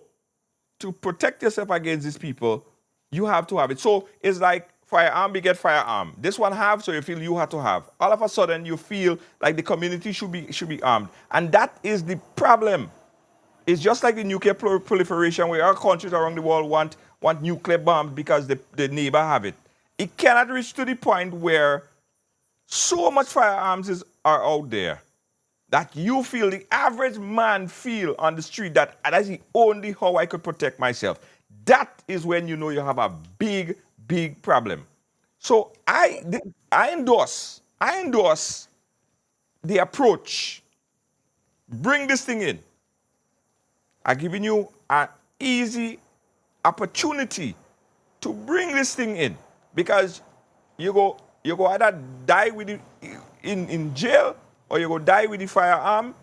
to protect yourself against these people, you have to have it. So it's like firearm beget firearm. This one have, so you feel you have to have. All of a sudden you feel like the community should be armed. And that is the problem. It's just like the nuclear proliferation where our countries around the world want nuclear bombs because the neighbor have it. It cannot reach to the point where so much firearms are out there that you feel, the average man feel on the street that that's the only how I could protect myself. That is when you know you have a big, big problem. So I endorse the approach. Bring this thing in. I'm giving you an easy opportunity to bring this thing in because you go either die with it in jail or you go die with the firearm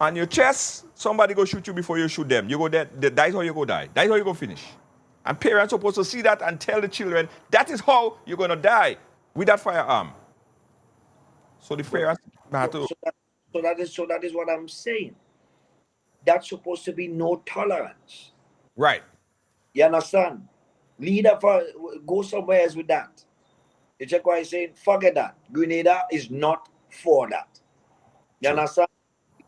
on your chest. Somebody go shoot you before you shoot them. You go there. That's how you go die. That's how you go finish. And parents are supposed to see that and tell the children that is how you're gonna die with that firearm. So the parents have to. So that is what I'm saying. That's supposed to be no tolerance. Right. You understand? Leader for go somewhere else with that. You check what I'm saying? Forget that. Grenada is not for that. You True. understand?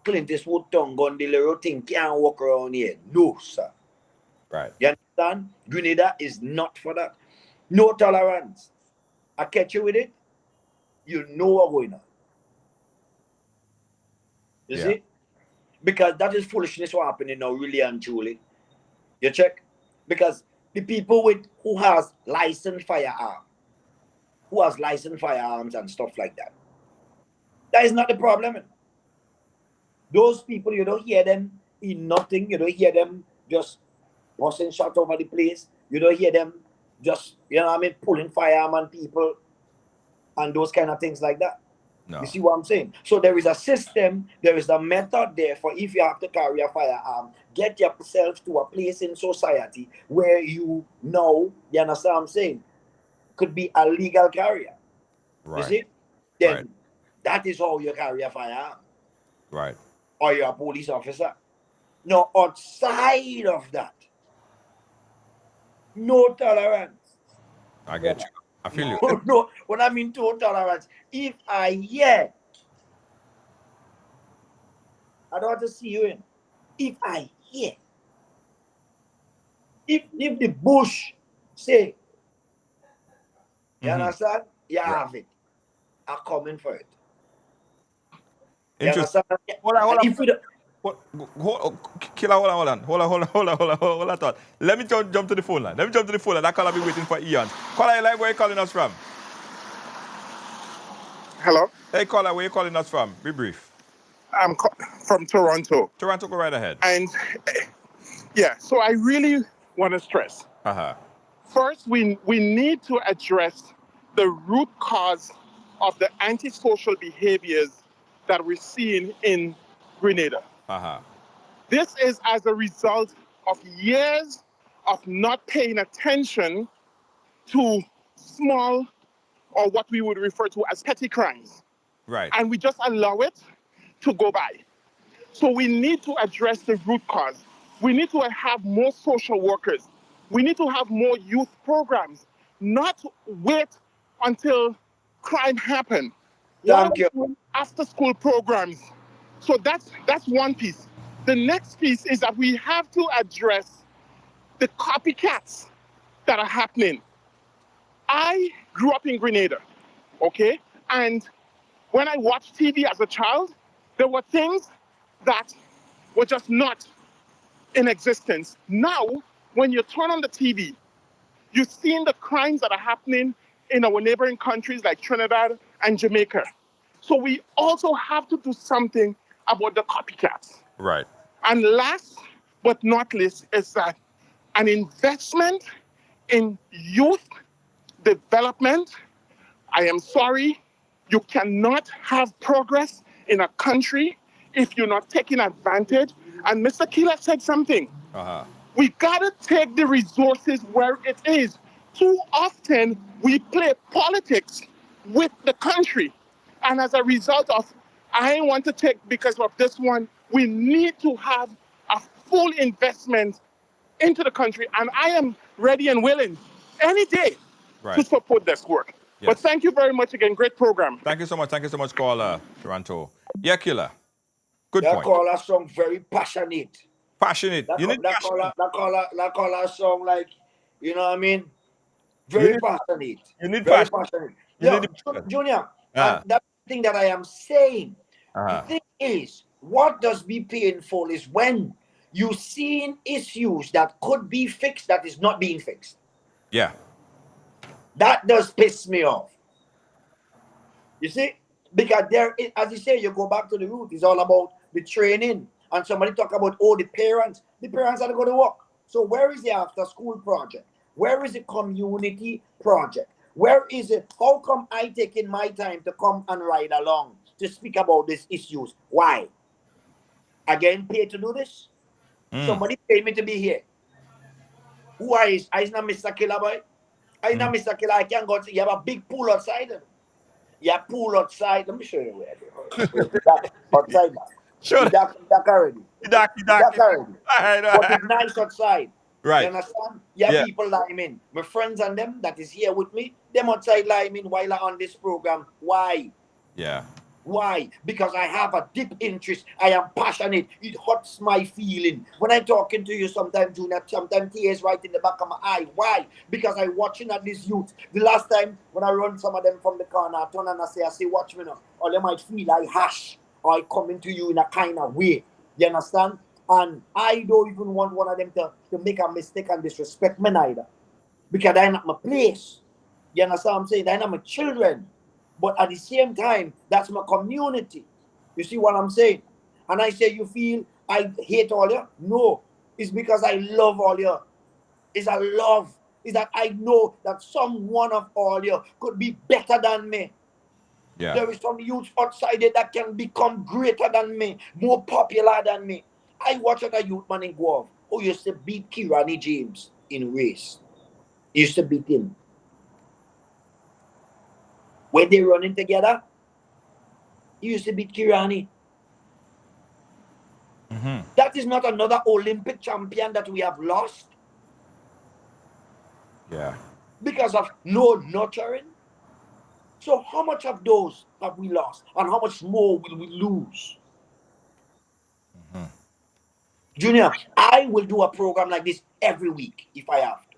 Clint Eastwood tongue gun the little thing can't walk around here. No, sir. Right. You understand? Grenada is not for that. No tolerance. I catch you with it, you know what's going on. You see? Because that is foolishness what happening now, really and truly. You check? Because the people who has licensed firearms and stuff like that, that is not the problem. Those people, you don't hear them in nothing. You don't hear them just busting shot over the place. You don't hear them just, you know what I mean, pulling firearm on people and those kind of things like that. No. You see what I'm saying? So there is a system, there is a method there for if you have to carry a firearm, get yourself to a place in society where you know, you understand what I'm saying, could be a legal carrier. Right. You see? Then Right. that is how you carry a firearm. Right. Or you're a police officer. Now, outside of that, no tolerance. I get you. I feel you. No, when I mean no tolerance, if I hear, I don't want to see you in. If I hear, if the bush say, you understand? You have it. I'm coming for it. You Interesting. understand? Hold on. If we don't, Killer, hold on. Thought. Let me jump to the phone line. That caller be waiting for Ian. Caller, like where you calling us from? Hello, Hey, caller, where you calling us from? Be brief. I'm from Toronto. Toronto, go right ahead. And yeah, so I really want to stress. First, we need to address the root cause of the antisocial behaviors that we're seeing in Grenada. This is as a result of years of not paying attention to small or what we would refer to as petty crimes. Right. And we just allow it to go by. So we need to address the root cause. We need to have more social workers. We need to have more youth programs, not wait until crime happens. Thank you. After school programs. So that's one piece. The next piece is that we have to address the copycats that are happening. I grew up in Grenada, okay? And when I watched TV as a child, there were things that were just not in existence. Now, when you turn on the TV, you're seeing the crimes that are happening in our neighboring countries like Trinidad and Jamaica. So we also have to do something about the copycats. Right. And last but not least, is that an investment in youth development. I am sorry, you cannot have progress in a country if you're not taking advantage. And Mr. Killa said something. We gotta take the resources where it is. Too often we play politics with the country. And as a result of, I want to take because of this one, we need to have a full investment into the country. And I am ready and willing any day to support this work. Yes. But thank you very much again. Great program. Thank you so much. Thank you so much, caller Toronto. Yeah, Killer. Good That point. caller song very passionate. Passionate. You need passion. That caller song, like, you know what I mean? You Very need- passionate. you need very passion. passionate. You Yeah, need passion. Junior, Ah. and that's the thing that I am saying. Uh-huh. The thing is, what does me painful is when you seeing issues that could be fixed that is not being fixed. Yeah. That does piss me off. You see? Because there is, as you say, you go back to the root. It's all about the training. And somebody talk about, oh, the parents are going to work. So where is the after school project? Where is the community project? Where is it? How come I taking my time to come and ride along to speak about these issues? Why? Again, pay to do this? Somebody pay me to be here. Who is? I not Mr.Killa, boy. I not Mr.Killa. I can go to, you have a big pool outside. You have pool outside. Let me show you where it is. Outside. Sure. Dark already. Dark already. All right. All But right. it's nice outside. Right. You understand? You have people liming. My friends and them that is here with me, them outside liming while I'm on this program. Why? Yeah. Why? Because I have a deep interest. I am passionate. It hurts my feeling. When I'm talking to you sometimes, Junior, sometimes tears right in the back of my eye. Why? Because I'm watching at this youth. The last time when I run some of them from the corner, I turn and I say, watch me now. Or they might feel I hash. Or I come into you in a kind of way. You understand? And I don't even want one of them to make a mistake and disrespect me neither. Because they're not my place. You understand what I'm saying? They're not my children. But at the same time, that's my community. You see what I'm saying? And I say, you feel I hate all you? No. It's because I love all you. It's a love. It's that I know that someone of all you could be better than me. Yeah. There is some youth outside there that can become greater than me, more popular than me. I watch at a youth man in Guelph who used to beat Kirani James in race. He used to beat him. When they running together, he used to beat Kirani. That is not another Olympic champion that we have lost. Yeah. Because of no nurturing. So how much of those have we lost? And how much more will we lose? Junior, I will do a program like this every week if I have to.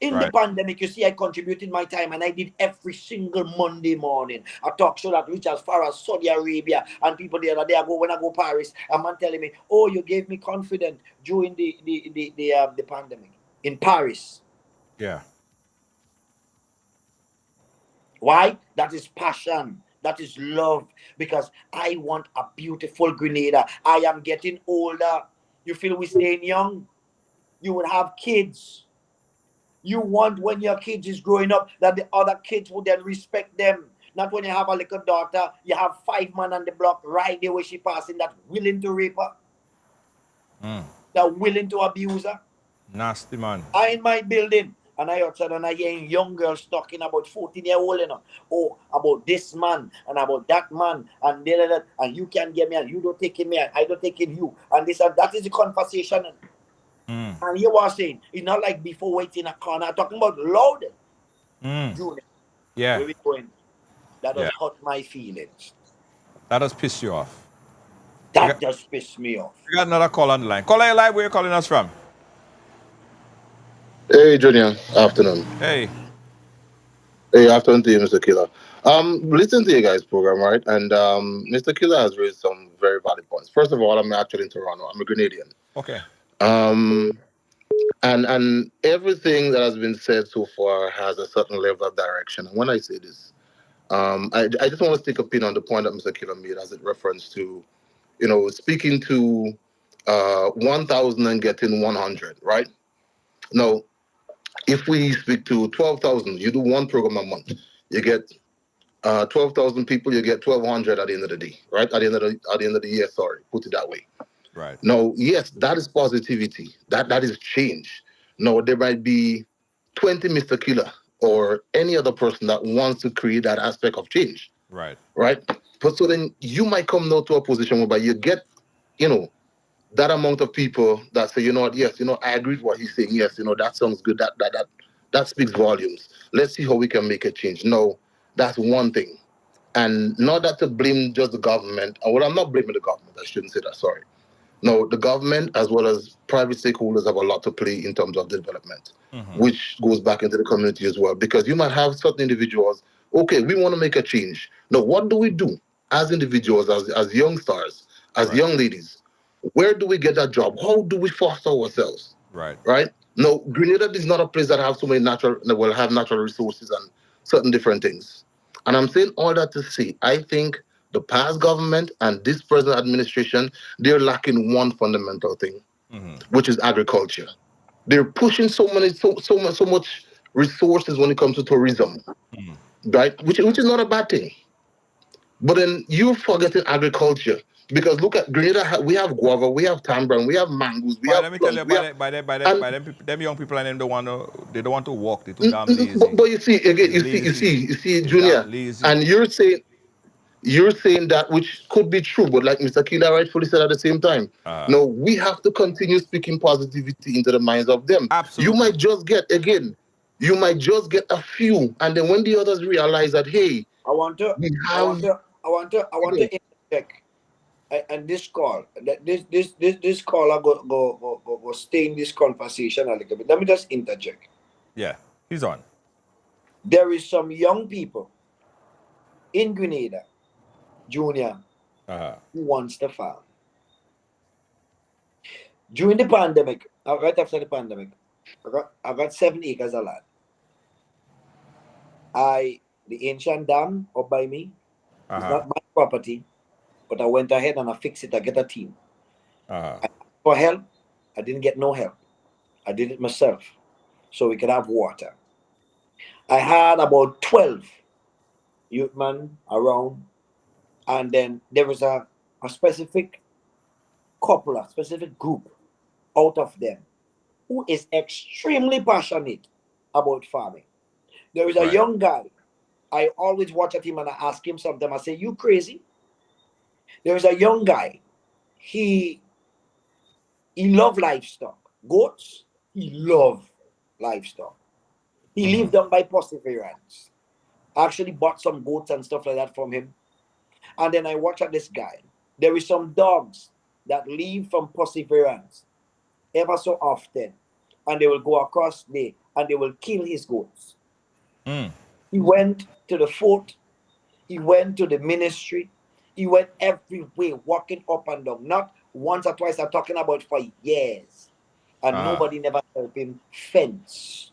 In the pandemic, you see, I contributed my time and I did every single Monday morning a talk show that reached as far as Saudi Arabia. And people the other day, when I go Paris, a man telling me, oh, you gave me confidence during the pandemic in Paris. Yeah. Why? That is passion. That is love. Because I want a beautiful Grenada. I am getting older. You feel we staying young? You will have kids. You want when your kids is growing up that the other kids would then respect them. Not when you have a little daughter, you have 5 men on the block right there where she passing that willing to rape her. That willing to abuse her. Nasty man. I in my building and I outside and I hearing young girls talking about 14-year-old, you know. Oh, about this man and about that man and that, and you can't get me and you don't take me and I don't take you. And this and that is the conversation. And you was saying, it's not like before waiting in a corner. I'm talking about loud. Junior. Yeah. Where we going? That does hurt my feelings. That does piss you off. That just pissed me off. We got another call on the line. Caller, live, where you calling us from? Hey, Junior. Afternoon. Hey. Hey, afternoon to you, Mr. Killa. Listen to you guys' program, right? And Mr. Killa has raised some very valid points. First of all, I'm actually in Toronto. I'm a Grenadian. Okay. And everything that has been said so far has a certain level of direction. And when I say this, I just want to take a pin on the point that Mr. Killa made as it reference to, speaking to 1,000 and getting 100, right? Now, if we speak to 12,000, you do one program a month, you get 12,000 people, you get 1,200 at the end of the day, right? At the end of the year, sorry, put it that way. Right. Now, yes, that is positivity. That is change. Now, there might be 20 Mr. Killa or any other person that wants to create that aspect of change. Right. Right. But so then you might come now to a position whereby you get, that amount of people that say, you know what, yes, I agree with what he's saying. Yes, that sounds good. That speaks volumes. Let's see how we can make a change. No, that's one thing. And not that to blame just the government. Well, I'm not blaming the government. I shouldn't say that. Sorry. No, the government as well as private stakeholders have a lot to play in terms of development, which goes back into the community as well. Because you might have certain individuals, okay, we want to make a change. Now, what do we do as individuals, as young stars, as young ladies? Where do we get that job? How do we foster ourselves? Right. Right? No, Grenada is not a place that have so many natural resources and certain different things. And I'm saying all that to say, I think the past government and this present administration, they're lacking one fundamental thing, which is agriculture. They're pushing so much resources when it comes to tourism, right? Which is not a bad thing. But then you're forgetting agriculture. Because look at Grenada, we have guava, we have tamarind, we have mangoes, we But have let me tell you, plums, them young people and them they don't want to walk. They're too damn lazy. but you see again, They're you see, They're Junior, damn lazy. and you're saying that, which could be true, but like Mr. Killa rightfully said at the same time, no, we have to continue speaking positivity into the minds of them. Absolutely. You might just get a few, and then when the others realize that, hey, I want to interject. And this call, this caller go stay in this conversation a little bit. Let me just interject. Yeah, he's on. There is some young people in Grenada, Junior, who wants to farm. During the pandemic, right after the pandemic, I got 7 acres of land. The ancient dam up by me, it's not my property, but I went ahead and I fixed it. I get a team. I asked for help. I didn't get no help. I did it myself so we could have water. I had about 12 youth men around, and then there was a specific couple, a specific group out of them who is extremely passionate about farming. There is a young guy. I always watch at him and I ask him sometimes. I say, "You crazy?" There is a young guy. He loved livestock. Goats. He loved livestock. He lived down by Perseverance. I actually bought some goats and stuff like that from him. And then I watch at this guy. There is some dogs that leave from Perseverance ever so often. And they will go across there and they will kill his goats. He went to the fort. He went to the ministry. He went everywhere, walking up and down. Not once or twice, I'm talking about for years. And nobody never helped him fence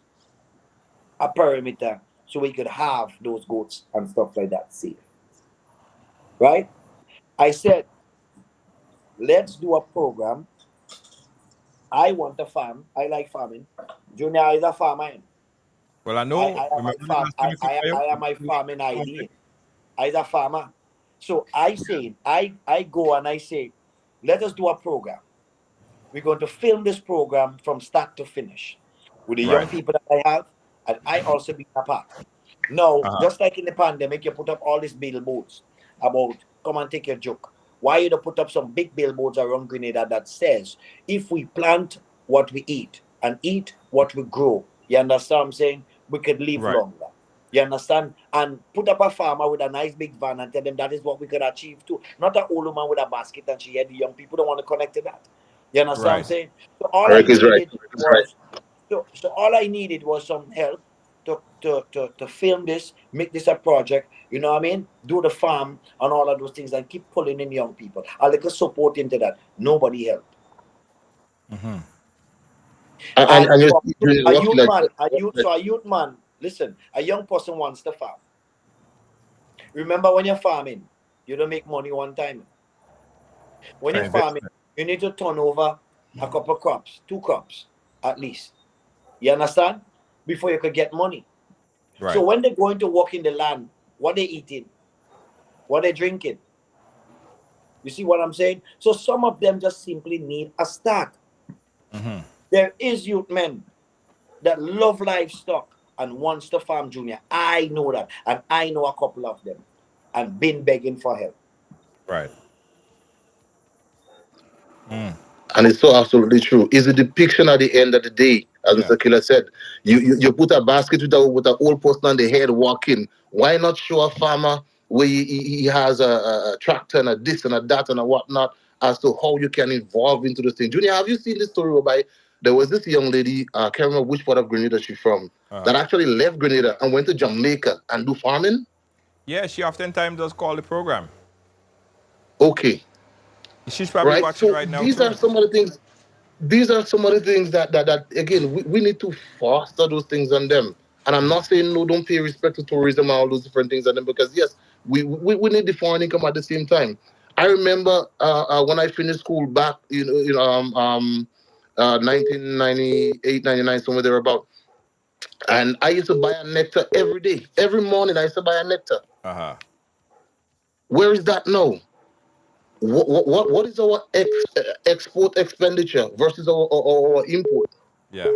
a perimeter so we could have those goats and stuff like that safe. Right? I said, let's do a program. I want to farm. I like farming. Junior is a farmer. Well, I know. I am my farming idea. As a farmer. So I go and I say, let us do a program. We're going to film this program from start to finish with the young people that I have, and I also be a part. Now, just like in the pandemic, you put up all these billboards about come and take your joke. Why you don't put up some big billboards around Grenada that says, if we plant what we eat and eat what we grow, you understand what I'm saying? We could live longer. You understand? And put up a farmer with a nice big van and tell them that is what we could achieve too. Not an old woman with a basket and she had the young people don't want to connect to that. You understand what I'm saying? So all I needed was some help to film this, make this a project, you know what I mean? Do the farm and all of those things and keep pulling in young people. I like a support into that. Nobody helped. A youth man, listen, a young person wants to farm. Remember when you're farming, you don't make money one time. When you're farming, You need to turn over a couple crops, 2 crops at least. You understand? Before you could get money. Right. So when they're going to work in the land, what they eating? What they drinking? You see what I'm saying? So some of them just simply need a start. There is youth men that love livestock and wants to farm, Junior. I know that. And I know a couple of them. And been begging for help. Right. And it's so absolutely true. It's a depiction at the end of the day, as Yeah. Mr. Killa said. You put a basket with an old person on the head walking. Why not show a farmer where he has a tractor and a this and a that and a whatnot as to how you can evolve into this thing? Junior, have you seen this story whereby there was this young lady, I can't remember which part of Grenada she's from, that actually left Grenada and went to Jamaica and do farming? Yeah, she oftentimes does call the program. Okay. She's probably Right? watching So right now these too. are some of the things. These are some of the things that again, we need to foster those things on them. And I'm not saying no, don't pay respect to tourism and all those different things on them, because yes, we need the foreign income at the same time. I remember when I finished school back, 1998, 99, somewhere thereabout, and I used to buy a nectar every day, every morning. I used to buy a nectar. Where is that now? What is our export expenditure versus our import? Yeah.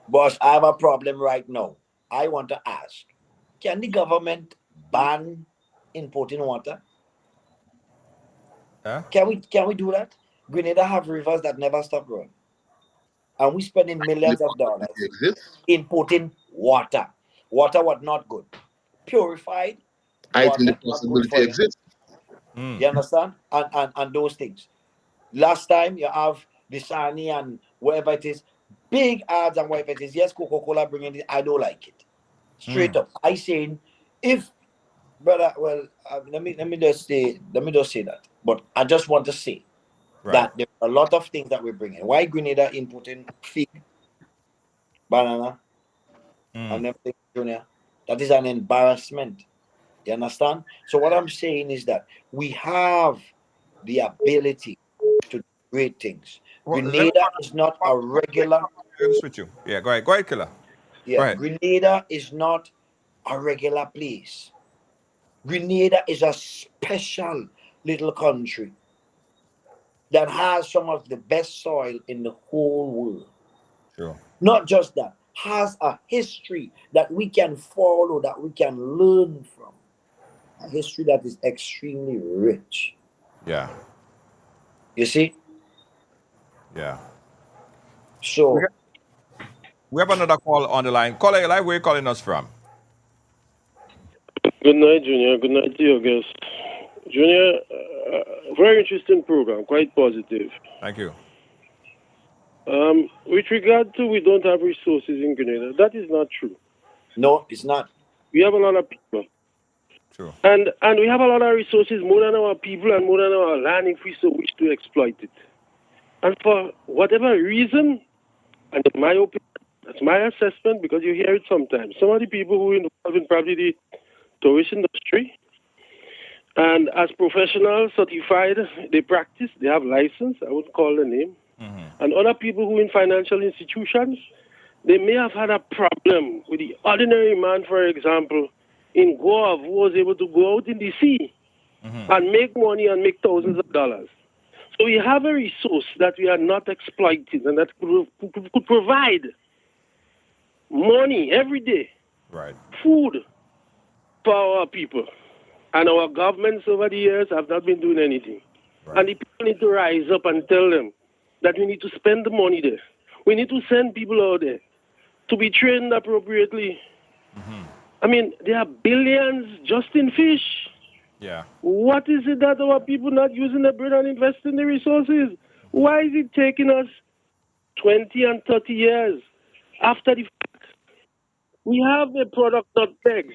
Boss, I have a problem right now. I want to ask, can the government ban importing water? Huh? Can we do that? Grenada have rivers that never stop growing. And we spending millions of dollars importing water. Water was not good. Purified I think water the not good possibility for you. exists. You understand? And those things. Last time you have Bisani and whatever it is, big ads and whatever it is. Yes, Coca-Cola bringing it. I don't like it. Straight up. I saying, if brother, well, let me just say that. But I just want to say that there are a lot of things that we're bringing. Why Grenada importing fig, banana, and everything, Junior? That is an embarrassment. You understand? So what I'm saying is that we have the ability to do great things. Well, Grenada is not a regular. With you. Yeah, go ahead. Go ahead, Killer. Yeah, Go ahead. Grenada is not a regular place. Grenada is a special little country that has some of the best soil in the whole world. Sure. Not just that, has a history that we can follow, that we can learn from. A history that is extremely rich. Yeah. You see? Yeah. So we have another call on the line. Caller, your live, where are you calling us from? Good night, Junior. Good night to your guest. Junior, very interesting program, quite positive. Thank you. With regard to we don't have resources in Grenada, that is not true. No, it's not. We have a lot of people. True. And we have a lot of resources, more than our people and more than our land, if we so wish to exploit it. And for whatever reason, and in my opinion, that's my assessment, because you hear it sometimes, some of the people who are involved in probably the tourist industry, and as professionals, certified, they practice, they have license, I wouldn't call the name. And other people who in financial institutions, they may have had a problem with the ordinary man, for example, in Goa, who was able to go out in the sea and make money and make thousands of dollars. So we have a resource that we are not exploiting and that could provide money every day, food for our people. And our governments over the years have not been doing anything. And the people need to rise up and tell them that we need to spend the money there. We need to send people out there to be trained appropriately. I mean, there are billions just in fish. Yeah. What is it that our people not using the brain and investing the resources? Why is it taking us 20 and 30 years after the fact? We have a product, nutmegs.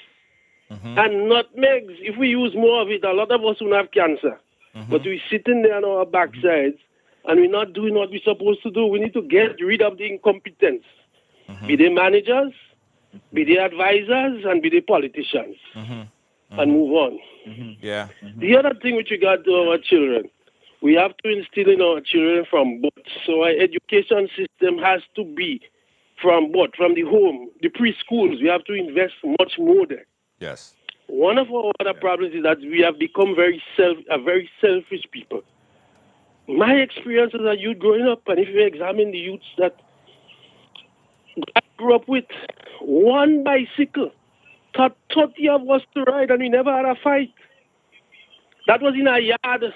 And nutmegs, if we use more of it, a lot of us will have cancer. But we're sitting there on our backsides and we're not doing what we're supposed to do. We need to get rid of the incompetence. Be they managers, be they advisors, and be they politicians. And move on. Yeah. The other thing with regard to our children, We have to instill in our children from birth. So our education system has to be from birth, from the home, the preschools. We have to invest much more there. Yes. One of our other problems is that we have become very selfish people. My experience as a youth growing up, and if you examine the youths that I grew up with, one bicycle, 30 of us to ride, and we never had a fight. That was in a yard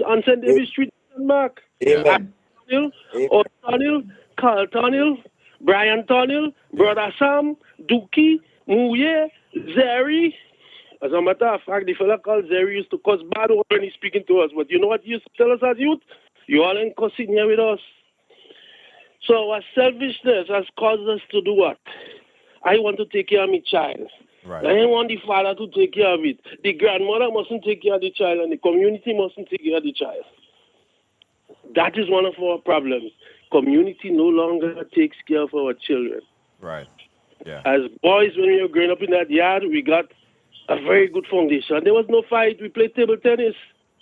on St. David Street, Mark. Amen. O'Tonnell, Carl Tonnell, Brian Tonnell, Brother Sam, Dookie, Mouye, Zeri. As a matter of fact, the fella called Zeri used to cuss bad when he's speaking to us. But you know what he used to tell us as youth? You all ain't cussing here with us. So our selfishness has caused us to do what? I want to take care of my child. Right. I want the father to take care of it. The grandmother mustn't take care of the child, and the community mustn't take care of the child. That is one of our problems. Community no longer takes care of our children. Right. Yeah. As boys, when we were growing up in that yard, we got a very good foundation. There was no fight. We played table tennis.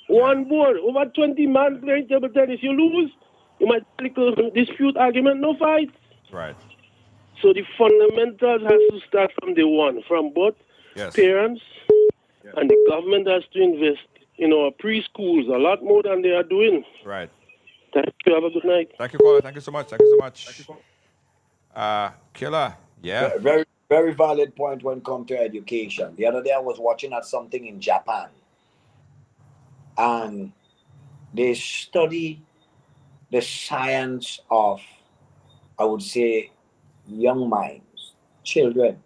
One board, over 20 men playing table tennis. You lose, you might little dispute, argument, no fight. Right. So the fundamentals has to start from the one, from both parents and the government has to invest in our preschools a lot more than they are doing. Right. Thank you. Have a good night. Thank you, caller. Thank you so much. Thank you so much. Killer. Yeah. Very, very valid point when it comes to education. The other day I was watching at something in Japan, and they study the science of, I would say, young minds, children,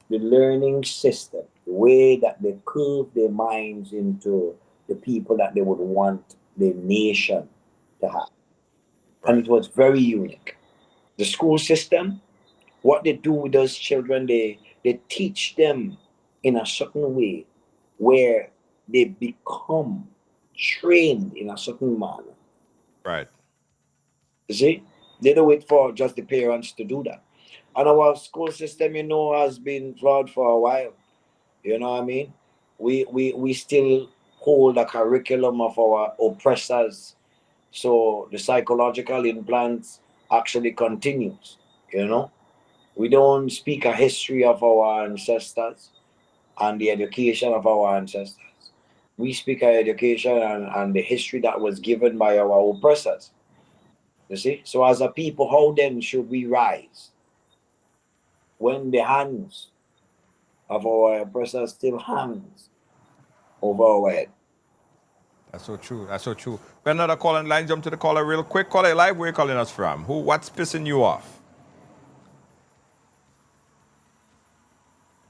the learning system, the way that they curve their minds into the people that they would want the nation to have. And it was very unique. The school system, what they do with those children, they teach them in a certain way where they become trained in a certain manner. Right. You see? They don't wait for just the parents to do that. And our school system, has been flawed for a while. You know what I mean? We still hold a curriculum of our oppressors. So the psychological implants actually continues, We don't speak a history of our ancestors and the education of our ancestors. We speak our education and the history that was given by our oppressors. You see? So as a people, how then should we rise when the hands of our oppressors still hangs over our head? That's so true. That's so true. We have another call in line. Jump to the caller real quick. Caller live. Where are you calling us from? What's pissing you off?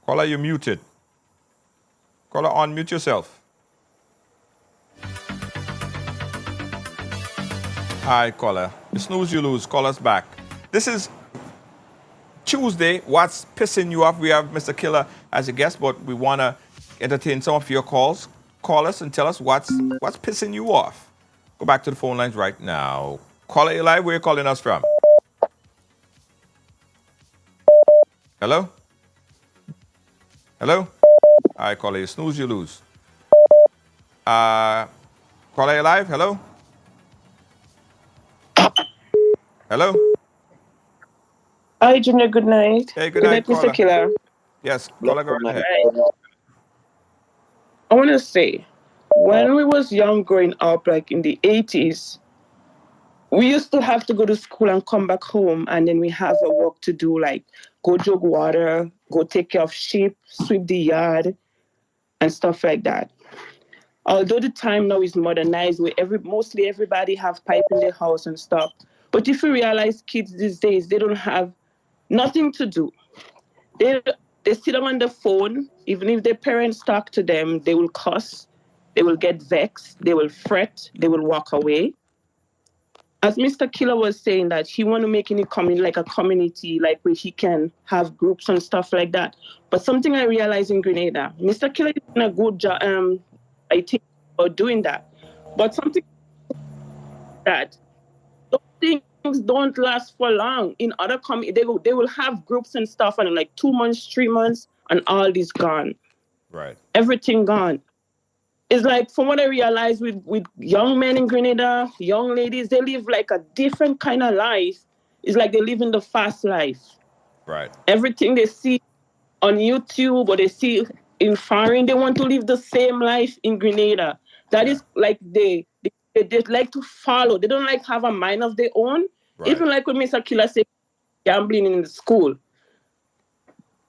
Caller, you muted. Caller, unmute yourself. Hi, caller. You snooze, you lose. Call us back. This is Tuesday. What's pissing you off? We have Mr.Killa as a guest, but we want to entertain some of your calls. Call us and tell us what's pissing you off. Go back to the phone lines right now. Caller, you live. Where are you calling us from? Hello? Hello? All right, caller, you snooze, you lose. Caller, you live? Hello? Hello? Hi, Junior. Good night. Hey, good night, Mr. Killa. Yes, caller, go ahead. I want to say, when we was young growing up, like in the 80s, we used to have to go to school and come back home, and then we have a work to do, like go jug water, go take care of sheep, sweep the yard, and stuff like that. Although the time now is modernized, where mostly everybody have pipe in their house and stuff. But if you realize kids these days, they don't have nothing to do. They sit on the phone. Even if their parents talk to them, they will cuss, they will get vexed, they will fret, they will walk away. As Mr. Killa was saying that he want to make any like a community, like where he can have groups and stuff like that. But something I realized in Grenada, Mr. Killa is doing a good job, I think, about doing that. But something that those things don't last for long. In other communities, they will have groups and stuff, and in like 2 months, 3 months, and all is gone. Right. Everything gone. it's like from what I realized with young men in Grenada, young ladies, they live like a different kind of life. It's like they live in the fast life. Right. Everything they see on YouTube or they see in foreign, they want to live the same life in Grenada. That Yeah. is like they like to follow. They don't like have a mind of their own. Right. Even like when Mr.Killa said gambling in the school.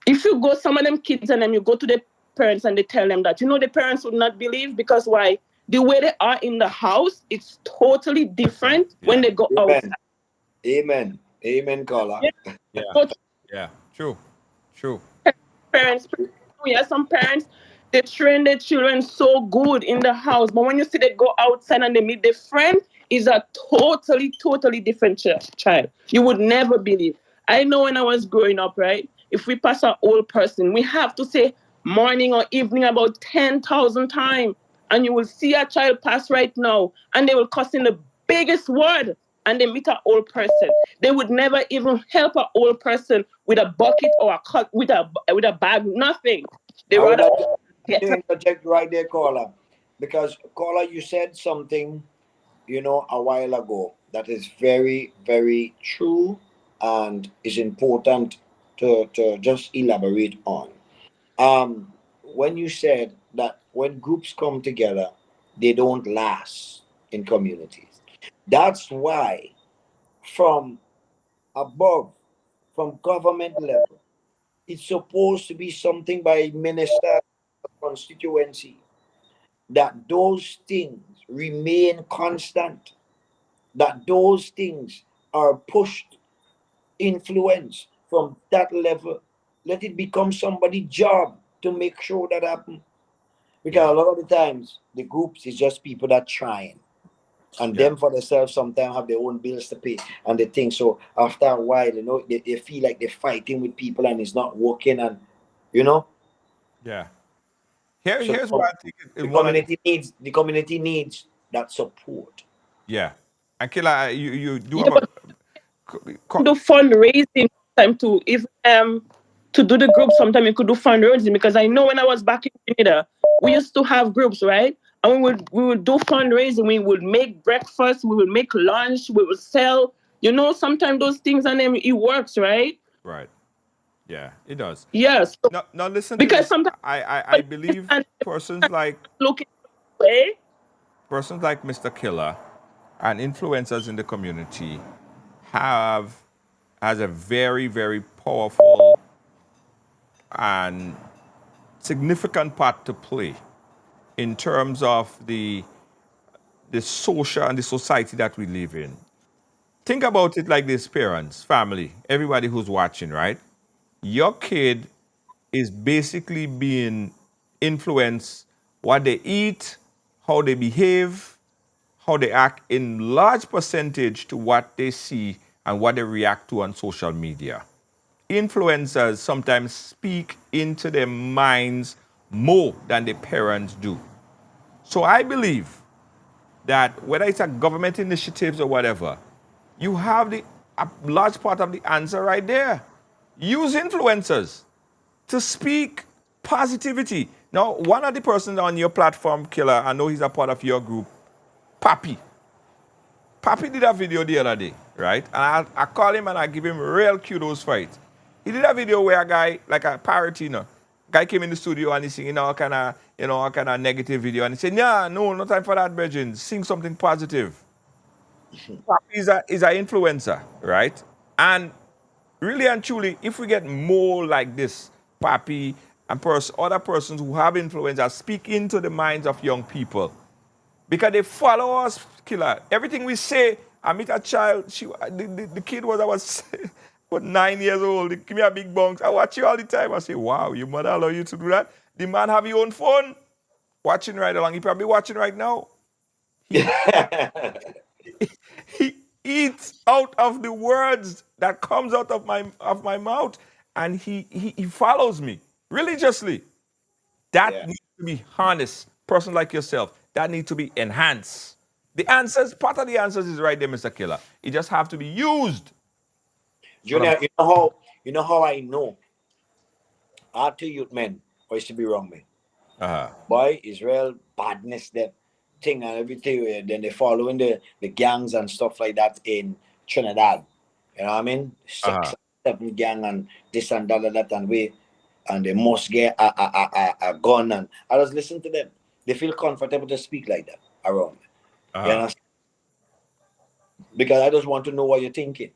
If you go, some of them kids and then you go to the parents and they tell them that, the parents would not believe because why? The way they are in the house, it's totally different when Yeah. they go Amen. outside. Amen. Amen, caller. Yeah. Yeah. Totally Yeah. True. True. parents, yeah, some parents, they train their children so good in the house, but when you see they go outside and they meet their friend, is a totally different child. You would never believe. I know when I was growing up, right? If we pass an old person, we have to say morning or evening about 10,000 times. And you will see a child pass right now, and they will cuss in the biggest word, and they meet an old person. They would never even help an old person with a bucket or a cut with a bag, nothing. They I would rather like get to interject right there, caller, because caller, you said something, a while ago that is very, very true and is important to just elaborate on. When you said that when groups come together, they don't last in communities. That's why from above, from government level, it's supposed to be something by minister constituency that those things remain constant, that those things are pushed, influenced from that level. Let it become somebody's job to make sure that happen. Because Yeah. a lot of the times the groups is just people that trying. And Yeah. them for themselves sometimes have their own bills to pay and they think so after a while, they feel like they're fighting with people and it's not working and you know. Yeah. So Here's what I think is the one of the community needs that support. yeah. And Killa, you do yeah, have a but do fundraising time to if to do the group sometime you could do fundraising because I know when I was back in Canada, we used to have groups, right? And we would do fundraising, we would make breakfast, we would make lunch, we would sell, sometimes those things and then it works, right? right. Yeah, it does. Yes. So, Now listen to because this. sometimes I believe and persons like looking way. Mr. Killa and influencers in the community have has a very, very powerful and significant part to play in terms of the social and the society that we live in. Think about it like this, parents, family, everybody who's watching, right? Your kid is basically being influenced what they eat, how they behave, how they act in large percentage to what they see and what they react to on social media. Influencers sometimes speak into their minds more than the parents do. So I believe that whether it's a government initiatives or whatever, you have a large part of the answer right there. Use influencers to speak positivity. Now, one of the persons on your platform, Killer, I know he's a part of your group, Papi. Papi did a video the other day, right? And I call him and I give him real kudos for it. He did a video where a guy, like a parody, guy came in the studio and he's singing all kind of, all kind of negative video. And he said, yeah, no time for that, Bridget. Sing something positive. Papi is an influencer, right? And really and truly, if we get more like this, Papi and other persons who have influence that speak into the minds of young people, because they follow us, Killer. Everything we say, I meet a child, the kid was 9 years old, they give me a big bounce. I watch you all the time. I say, wow, your mother allow you to do that? The man have your own phone, watching right along. He probably watching right now. He he eats out of the words that comes out of my mouth, and he follows me religiously. That Yeah. needs to be harnessed. Person like yourself, that needs to be enhanced. The answers, part of the answers is right there, Mr. Killer. It just have to be used. That's what I'm Junior, you know how I know our two youth men, or it should be wrong me. Boy, Israel badness them thing and everything. Then they following the gangs and stuff like that in Trinidad. You know what I mean? 6, 7 gang and this and that and we and they must get a gun and I just listen to them. They feel comfortable to speak like that around me. You understand? Because I just want to know what you're thinking.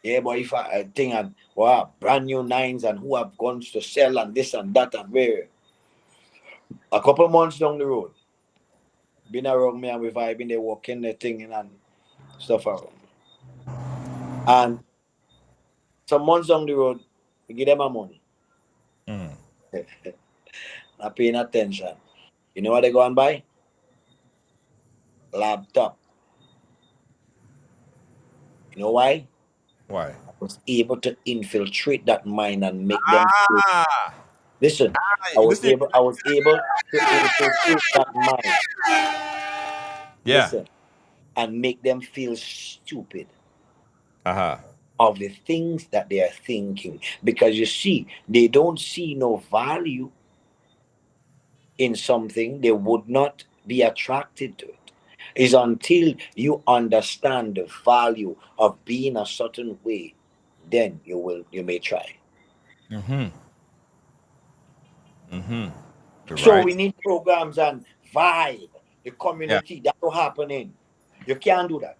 Yeah, but if I think and wow, brand new nines and who have guns to sell and this and that and where a couple months down the road, been around me and we vibing, they walking the thing and stuff around. And some months down the road, we give them my money. Not paying attention. You know what they go and buy? Laptop. You know why? Why? I was able to infiltrate that mind and make them feel. Listen, I was able to infiltrate that mind. Yeah. Listen, and make them feel stupid Uh-huh. of the things that they are thinking. Because you see, they don't see no value in something, they would not be attracted to it. It's until you understand the value of being a certain way, then you may try. So Right. we need programs and vibe, the Yeah. community that will happening. You can't do that.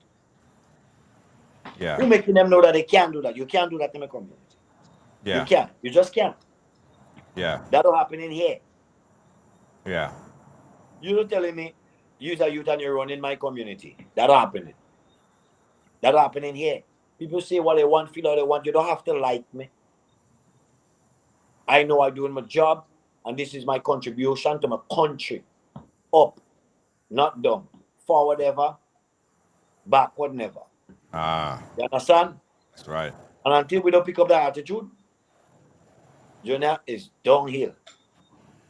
Yeah. Who making them know that they can't do that? You can't do that in the community. You Yeah. can't. You just can't. Yeah. That'll happen in here. Yeah. You're telling me you're a youth and you're running my community. That'll happen. That'll happen in here. People say what they want, feel how they want. You don't have to like me. I know I'm doing my job, and this is my contribution to my country. Up, not down. Forward ever, backward never. You understand? That's right. And until we don't pick up that attitude, Junior is downhill.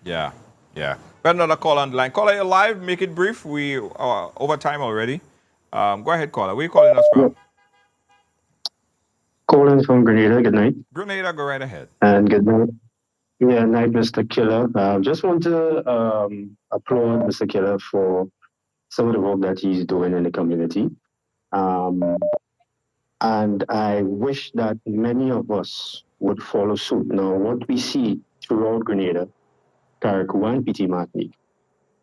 Yeah. Yeah. Got another call on the line. Caller, you're live. Make it brief. We are over time already. Go ahead, caller. Where are you calling us from? Calling from Grenada. Good night. Grenada, go right ahead. And good night. Yeah, night, Mr. Killa. Just want to applaud Mr. Killa for some of the work that he's doing in the community. And I wish that many of us would follow suit. Now, what we see throughout Grenada, Carriacou, and PT Martinique,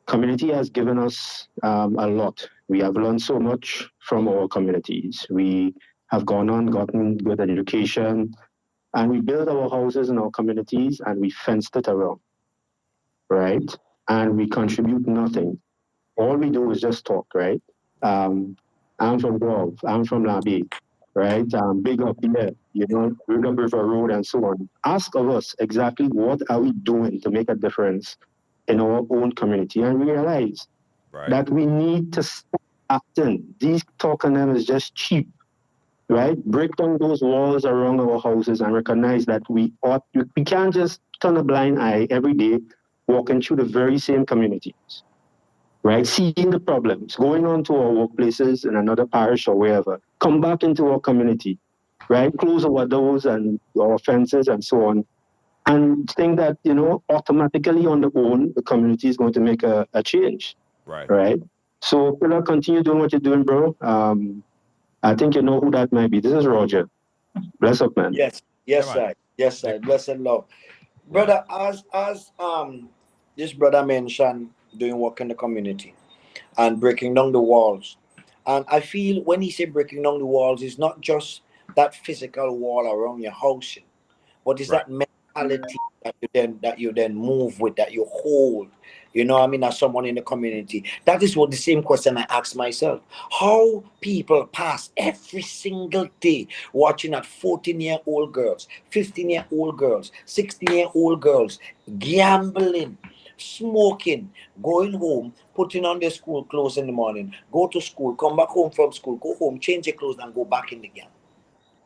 community has given us a lot. We have learned so much from our communities. We have gone on, gotten good education, and we build our houses in our communities and we fenced it around, right? And we contribute nothing. All we do is just talk, right? I'm from Grove, I'm from Labie, right? Big up here, big up River Road and so on. Ask of us exactly what are we doing to make a difference in our own community and realize that we need to stop acting. These talking them is just cheap, right? Break down those walls around our houses and recognize that we can't just turn a blind eye every day walking through the very same communities, right? Seeing the problems, going on to our workplaces in another parish or wherever, come back into our community, right? Close our doors and our fences and so on, and think that, automatically on the own, the community is going to make a change, right? So, Killa, continue doing what you're doing, bro. I think you know who that might be. This is Roger. Bless up, man. Yes, sir. Yes, sir. Blessed love. Brother, as this brother mentioned doing work in the community and breaking down the walls. And I feel when he said breaking down the walls, it's not just that physical wall around your house, but it's that mentality that you then move with, that you hold. You know what I mean, as someone in the community. That is what the same question I ask myself. How people pass every single day watching at 14-year-old girls, 15-year-old girls, 16-year-old girls, gambling, smoking, going home, putting on their school clothes in the morning, go to school, come back home from school, go home, change your clothes and go back in the gang.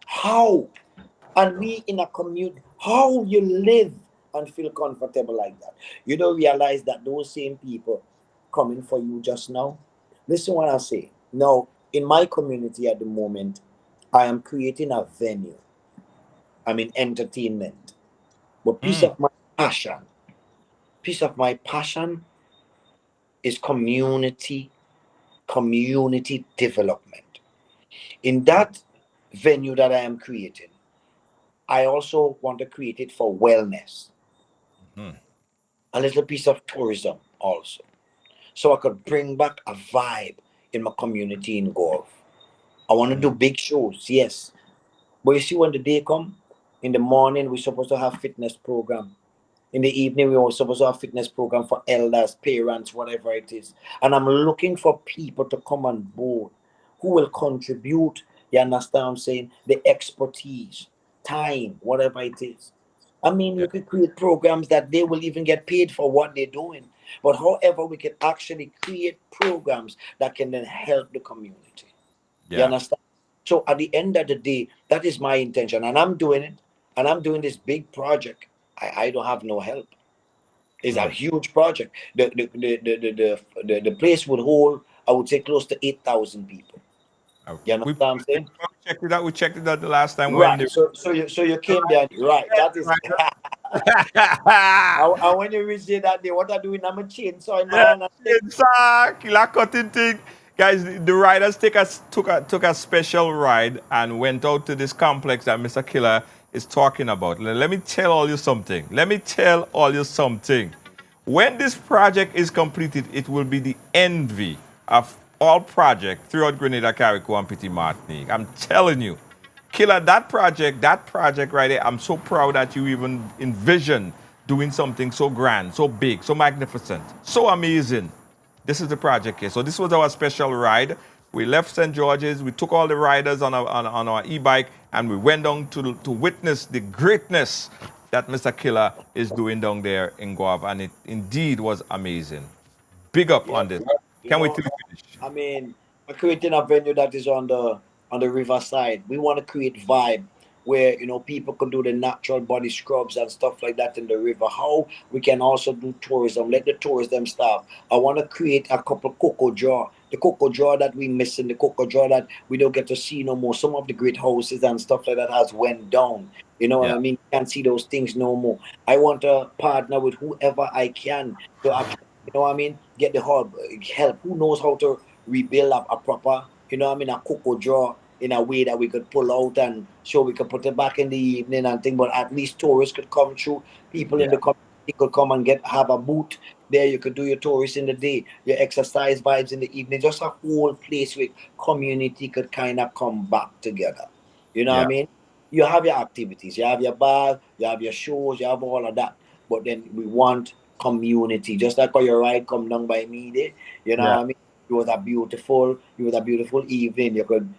How? And we in a community, how you live and feel comfortable like that. You don't realize that those same people coming for you just now. Listen what I say. Now, in my community at the moment, I am creating a venue. I'm in entertainment. But piece of my passion piece of my passion is community development. In that venue that I am creating, I also want to create it for wellness, a little piece of tourism also, so I could bring back a vibe in my community in Gulf. I want to do big shows, yes, but you see, when the day come, in the morning we're supposed to have fitness program. In the evening, we were supposed to have fitness program for elders, parents, whatever it is. And I'm looking for people to come on board who will contribute, you understand what I'm saying, the expertise, time, whatever it is. I mean, you could create programs that they will even get paid for what they're doing. But however, we can actually create programs that can then help the community. You understand? So at the end of the day, that is my intention. And I'm doing it. And I'm doing this big project. I don't have no help. It's a huge project. The place would hold, I would say, close to 8,000 people. You understand what I'm saying? We checked it out. We checked it out the last time when Right. they. So you came there, right? That is. And when you reach there that day, what I do in a chainsaw in my Yeah, hand, chainsaw, killer cutting thing. Guys, the riders took a special ride and went out to this complex that Mr. Killa is talking about. Let me tell all you something. Let me tell all you something. When this project is completed, it will be the envy of all projects throughout Grenada, Carriacou, and Petit Martinique. I'm telling you. Killer, that project right there, I'm so proud that you even envisioned doing something so grand, so big, so magnificent, so amazing. This is the project here. So this was our special ride. We left St. George's, we took all the riders on our e-bike, and we went down to witness the greatness that Mr. Killa is doing down there in Guava, and it indeed was amazing. Big up yeah, on this. you Can't wait know, till you finish. I mean, we're creating a venue that is on the riverside. We want to create vibe where people can do the natural body scrubs and stuff like that in the river. How we can also do tourism. Let the tourism start. I want to create a couple cocoa draw. The cocoa draw that we missing, the cocoa draw that we don't get to see no more. Some of the great houses and stuff like that has went down. You know what Yeah. I mean? Can't see those things no more. I want to partner with whoever I can to actually, what I mean, get the help. Who knows how to rebuild a proper, a cocoa draw in a way that we could pull out and so we could put it back in the evening and thing. But at least tourists could come through. People in the community could come and have a booth there. You could do your tourists in the day, your exercise vibes in the evening. Just a whole place where community could kind of come back together. You know what I Yeah. mean? You have your activities, you have your bar, you have your shows, you have all of that. But then we want community. Just like how your ride come down by me there, you know Yeah. what I mean? It was a beautiful evening. You could,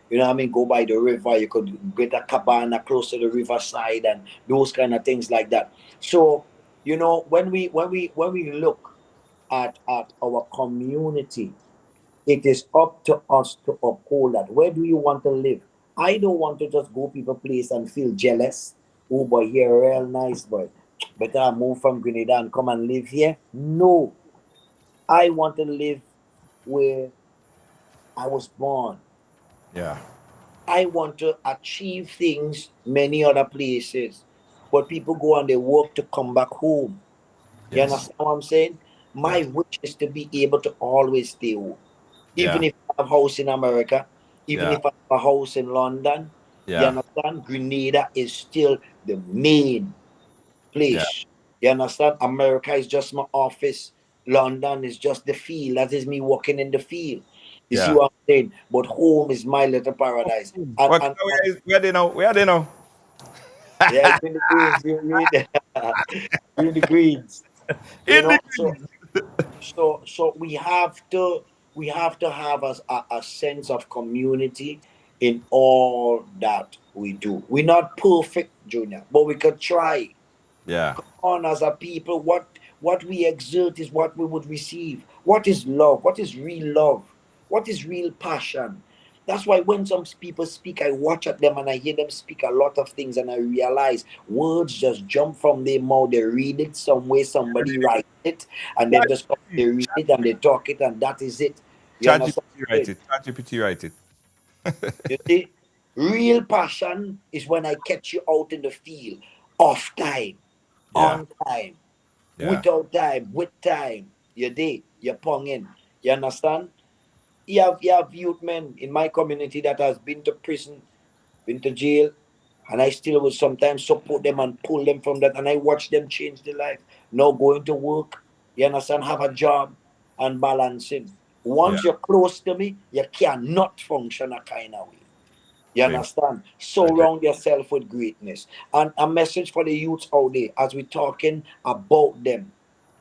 go by the river. You could get a cabana close to the riverside and those kind of things like that. So, when we look at our community, it is up to us to uphold that. Where do you want to live? I don't want to just go people place and feel jealous. Oh boy, here real nice boy. Better I move from Grenada and come and live here. No, I want to live where I was born. Yeah. I want to achieve things many other places. But people go and they work to come back home. You Yes. understand what I'm saying? Yes. My wish is to be able to always stay home. Yeah. Even if I have a house in America, even Yeah. if I have a house in London, you Yeah. understand? Grenada is still the main Yeah. place. You understand? America is just my office. London is just the field. That is me walking in the field. You see Yeah. what I'm saying? But home is my little paradise. And, What and, where, and where they know? Where they know? yeah, you're in the greens. You're in you're in the greens. You In the know, so we have to have a sense of community in all that we do. We're not perfect, Junior, but we could try Yeah. on as a people. What we exert is what we would receive. What is love? What is real love? What is real passion? That's why when some people speak, I watch at them and I hear them speak a lot of things, and I realize words just jump from their mouth. They read it some way, somebody write it, and then just come, they read it and they talk it, and that is it. You understand? ChatGPT write it. ChatGPT write it. You see, real passion is when I catch you out in the field, off time, Yeah. on time. Yeah. Without time, with time, you did, you're ponging. You understand? You have youth men in my community that has been to prison, been to jail, and I still will sometimes support them and pull them from that, and I watch them change their life. Now going to work, you understand, have a job and balancing. Once Yeah. you're close to me, you cannot function a kind of way. You Same. understand? Agree. Surround yourself with greatness. And a message for the youths out there, as we're talking about them,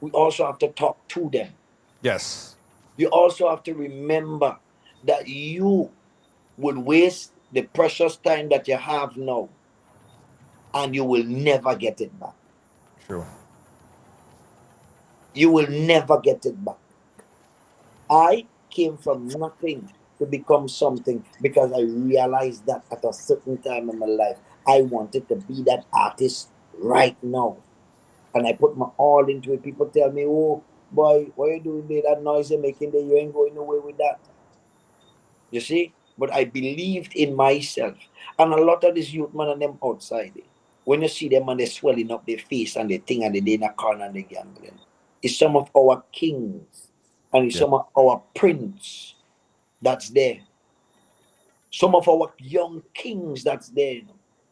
we also have to talk to them. Yes. You also have to remember that you will waste the precious time that you have now, and you will never get it back. True. You will never get it back. I came from nothing to become something because I realized that at a certain time in my life, I wanted to be that artist right now. And I put my all into it. People tell me, oh, boy, what are you doing there? That noise you're making there, you ain't going nowhere with that. You see? But I believed in myself. And a lot of these youth man and them outside, when you see them and they're swelling up their face and they think and they're in a corner and they're gambling, it's some of our kings and it's Yeah. some of our prince that's there. Some of our young kings that's there,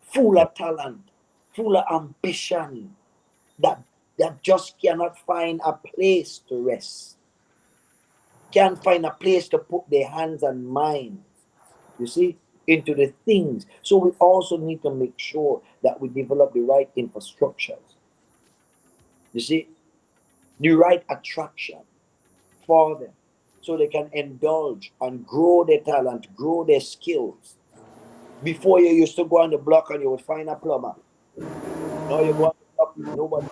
full Yeah. of talent, full of ambition, that just cannot find a place to rest, can't find a place to put their hands and minds, you see, into the things. So we also need to make sure that we develop the right infrastructures, you see, the right attraction for them so they can indulge and grow their talent, grow their skills. Before you used to go on the block and you would find a plumber. Now you go on the block, nobody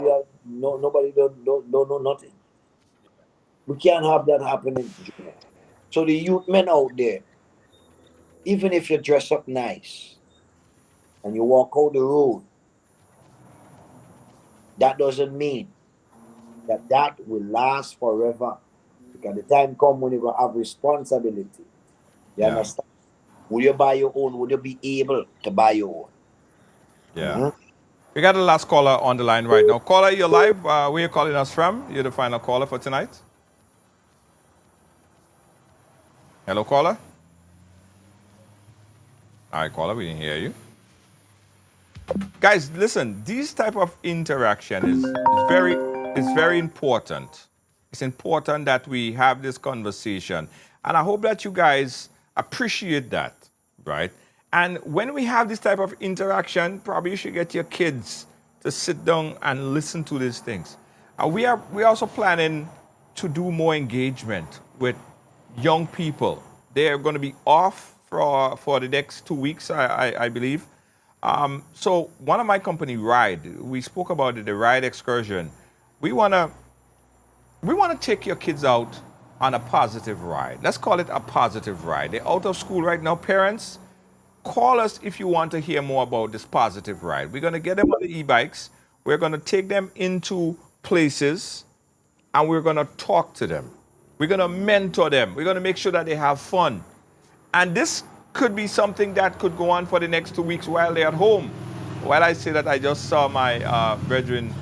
done, nobody don't know nothing. We can't have that happening, Junior. So the youth men out there, even if you dress up nice and you walk out the road, that doesn't mean that that will last forever. Because the time come when you're going to have responsibility. You Yeah. understand? Will you buy your own? Will you be able to buy your own? Yeah. We got the last caller on the line right now. Caller, you're live. Where you calling us from? You're the final caller for tonight. Hello, caller. All right, caller, we didn't hear you. Guys, listen. This type of interaction is very important. It's important that we have this conversation, and I hope that you guys appreciate that, right? And when we have this type of interaction, probably you should get your kids to sit down and listen to these things. We're also planning to do more engagement with young people. They're going to be off for the next 2 weeks, I believe. So one of my company, Ride, we spoke about it, the Ride excursion. We want to take your kids out on a positive ride. Let's call it a positive ride. They're out of school right now. Parents, call us if you want to hear more about this positive ride. We're going to get them on the e-bikes. We're going to take them into places and we're going to talk to them. We're going to mentor them. We're going to make sure that they have fun. And this could be something that could go on for the next 2 weeks while they're at home. While I say that, I just saw my brethren,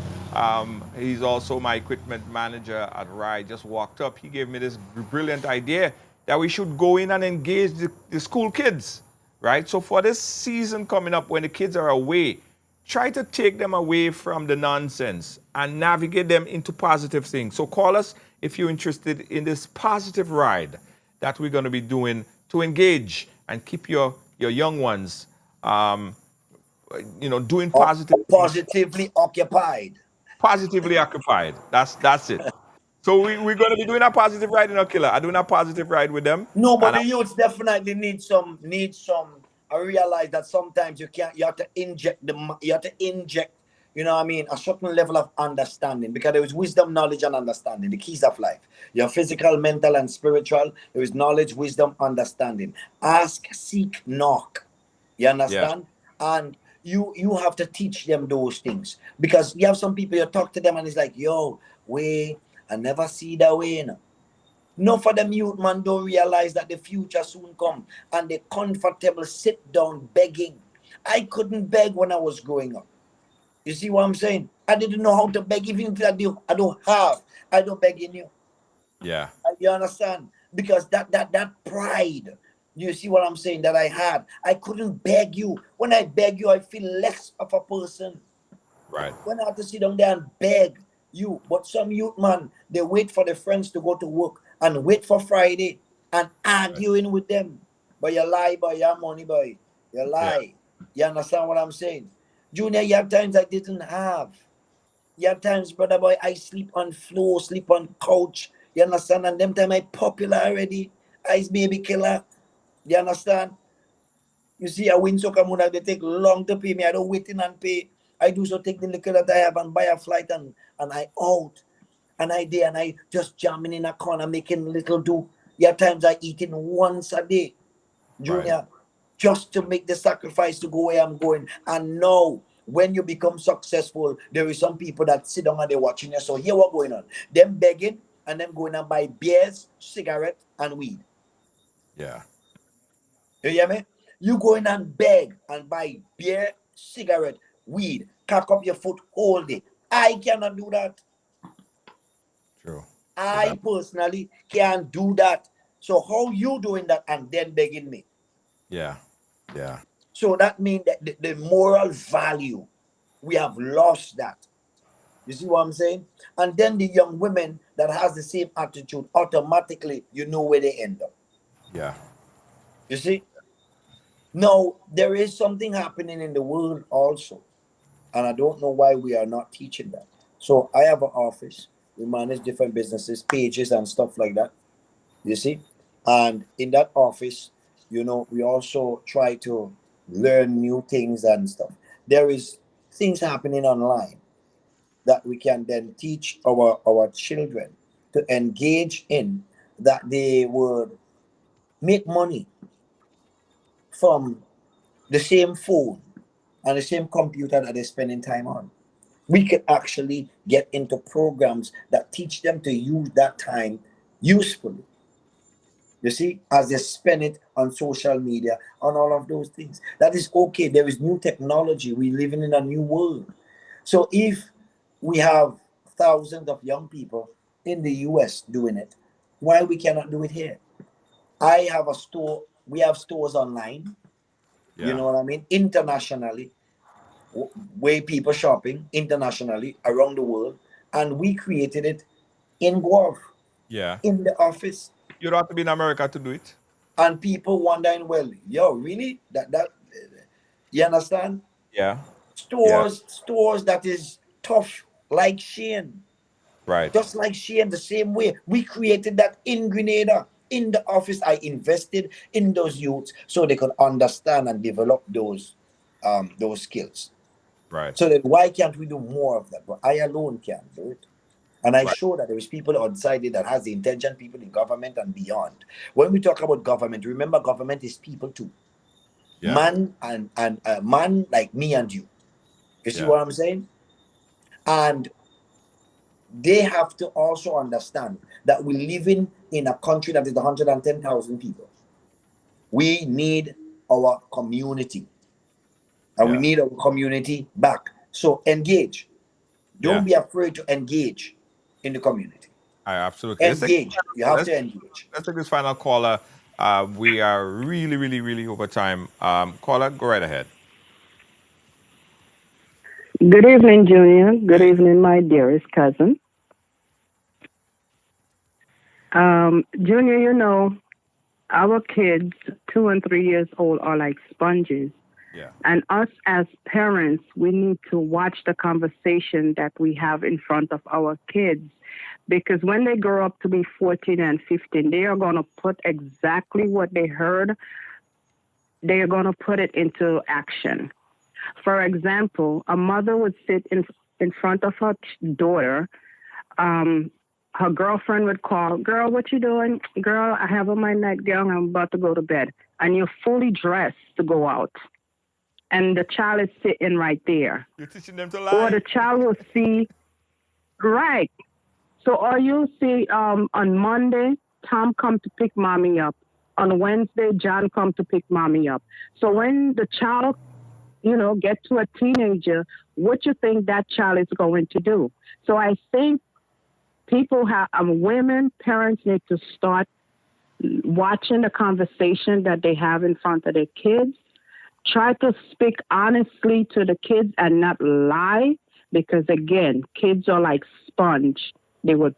he's also my equipment manager at Ride, just walked up. He gave me this brilliant idea that we should go in and engage the school kids, right? So for this season coming up, when the kids are away, try to take them away from the nonsense and navigate them into positive things. So call us if you're interested in this positive ride that we're going to be doing to engage and keep your young ones, doing positive things, Positively occupied. positively occupied. That's it. So we're going to be doing a positive ride in Killer. I'm doing a positive ride with them. No, but And the youths definitely need some. I realize that sometimes you have to inject you know what I mean, a certain level of understanding, because there is wisdom, knowledge, and understanding, the keys of life. Your physical, mental, and spiritual. There is knowledge, wisdom, understanding. Ask, seek, knock. You yes, understand? And you have to teach them those things, because you have some people, you talk to them and it's like, yo, way, I never see that way, you know. No, for them youth man don't realize that the future soon come and they comfortable sit down begging. I couldn't beg when I was growing up. You see what I'm saying? I didn't know how to beg, even if I don't have. I don't beg in you. Yeah. You understand? Because that pride, you see what I'm saying, that I had. I couldn't beg you. When I beg you, I feel less of a person. Right. When I have to sit down there and beg you. But some youth, man, they wait for their friends to go to work and wait for Friday and arguing with them. But you lie, boy, you have money, boy. You lie. You understand what I'm saying? Junior, you have times I didn't have. You have times, brother boy, I sleep on floor, sleep on couch. You understand? And them time I popular already. Ice baby killer. You understand? You see, I win soccer moon, they take long to pay me. I don't wait in and pay. I do so take the liquor that I have and buy a flight and I out. And I just jamming in a corner, making little do. Yeah, times I eating once a day, Junior, just to make the sacrifice to go where I'm going. And now, when you become successful, there is some people that sit down and they're watching you. So here what going on? Them begging and them going and buy beers, cigarette, and weed. Yeah. You hear me? You go in and beg and buy beer, cigarette, weed, cock up your foot all day. I cannot do that. True. I personally can't do that. So how you doing that and then begging me? Yeah. Yeah. So that means that the moral value, we have lost that. You see what I'm saying? And then the young women that has the same attitude, automatically, you know where they end up. Yeah. You see? Now, there is something happening in the world also. And I don't know why we are not teaching that. So I have an office. We manage different businesses, pages and stuff like that. You see? And in that office, we also try to learn new things and stuff. There is things happening online that we can then teach our children to engage in, that they would make money from the same phone and the same computer that they're spending time on. We could actually get into programs that teach them to use that time usefully. You see, as they spend it on social media, on all of those things. That is okay. There is new technology. We're living in a new world. So if we have thousands of young people in the US doing it, why we cannot do it here? I have a store. We have stores online. You know what I mean? Internationally, where people shopping internationally around the world, and we created it in Guelph, Yeah. in the office. You don't have to be in America to do it. And people wondering, well, yo, really? That you understand? Yeah. Stores that is tough like Shane. Right. Just like Shane, the same way. We created that in Grenada. In the office, I invested in those youths so they could understand and develop those skills. Right. So then why can't we do more of that? But I alone can't do it. And I show that there is people outside it that has the intention, people in government and beyond. When we talk about government, remember government is people too. Yeah. Man and man like me and you. You see what I'm saying? And they have to also understand that we're living in a country that is 110,000 people. We need our community. And we need our community back. So engage. Don't be afraid to engage in the community. Absolutely. Engage. You have to engage. Let's take this final caller. We are really, really, really over time. Caller, go right ahead. Good evening, Junior. Good evening, my dearest cousin. Junior, our kids, 2 and 3 years old, are like sponges. Yeah. And us as parents, we need to watch the conversation that we have in front of our kids. Because when they grow up to be 14 and 15, they are going to put exactly what they heard, they are going to put it into action. For example, a mother would sit in front of her daughter. Her girlfriend would call, "Girl, what you doing? Girl, I have on my nightgown. I'm about to go to bed." And you're fully dressed to go out. And the child is sitting right there. You're teaching them to lie. Or the child will see, right. So, or you see on Monday, Tom come to pick mommy up. On Wednesday, John come to pick mommy up. So when the child get to a teenager, what you think that child is going to do? So I think women, parents need to start watching the conversation that they have in front of their kids. Try to speak honestly to the kids and not lie, because again, kids are like sponge. They would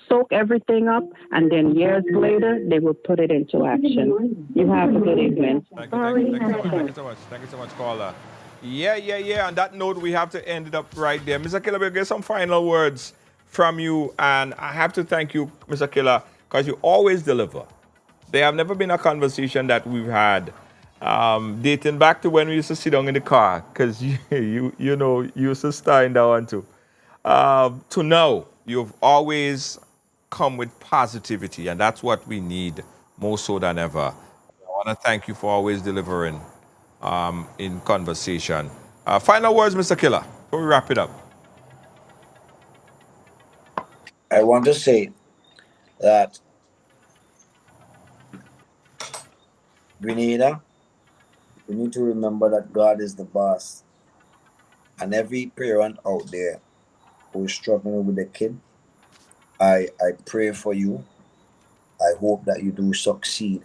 soak everything up, and then years later, they will put it into action. You have a good evening. Thank you so much, caller. Yeah. On that note, we have to end it up right there. Mr. Killa, we'll get some final words from you, and I have to thank you, Mr. Killa, because you always deliver. There have never been a conversation that we've had dating back to when we used to sit down in the car, because you used to start in that one too. To now, you've always come with positivity, and that's what we need more so than ever. I want to thank you for always delivering in conversation. Final words, Mr. Killa, before we wrap it up. I want to say that Grenada, we need to remember that God is the boss. And every parent out there who is struggling with a kid, I pray for you. I hope that you do succeed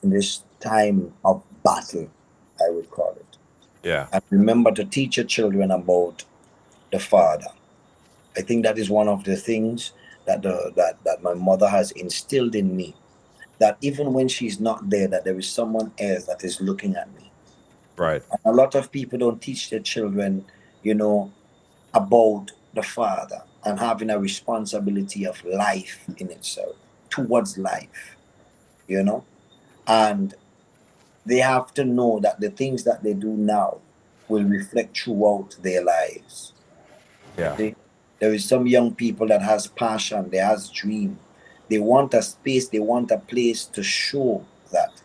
in this time of battle, I would call it. Yeah. And remember to teach your children about the Father. I think that is one of the things that that my mother has instilled in me. That even when she's not there, that there is someone else that is looking at me. Right. And a lot of people don't teach their children, about the Father and having a responsibility of life in itself, towards life, and they have to know that the things that they do now will reflect throughout their lives. Yeah. See? There is some young people that has passion, they has dream. They want a space, they want a place to show that.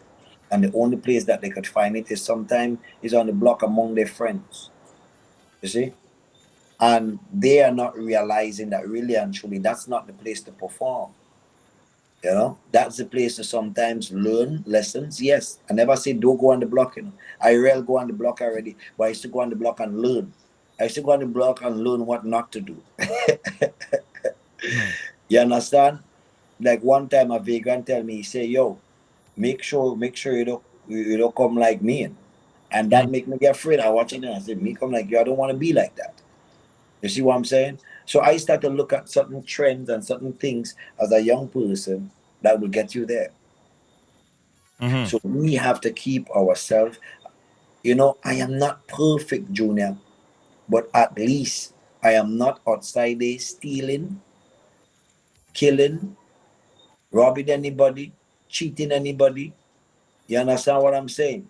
And the only place that they could find it is sometimes is on the block among their friends. You see? And they are not realizing that really and truly that's not the place to perform. That's the place to sometimes learn lessons. Yes, I never say don't go on the block. I rarely go on the block already, but I used to go on the block and learn. I used to go on the block and learn what not to do. You understand? Like one time a vagrant tell me, he say, "Yo, make sure you don't come like me," and that make me get afraid. I watch it and I say, "Me come like you? I don't want to be like that." You see what I'm saying? So I start to look at certain trends and certain things as a young person that will get you there. So we have to keep ourselves. I am not perfect, Junior, but at least I am not outside there stealing, killing, robbing anybody, cheating anybody. You understand what I'm saying?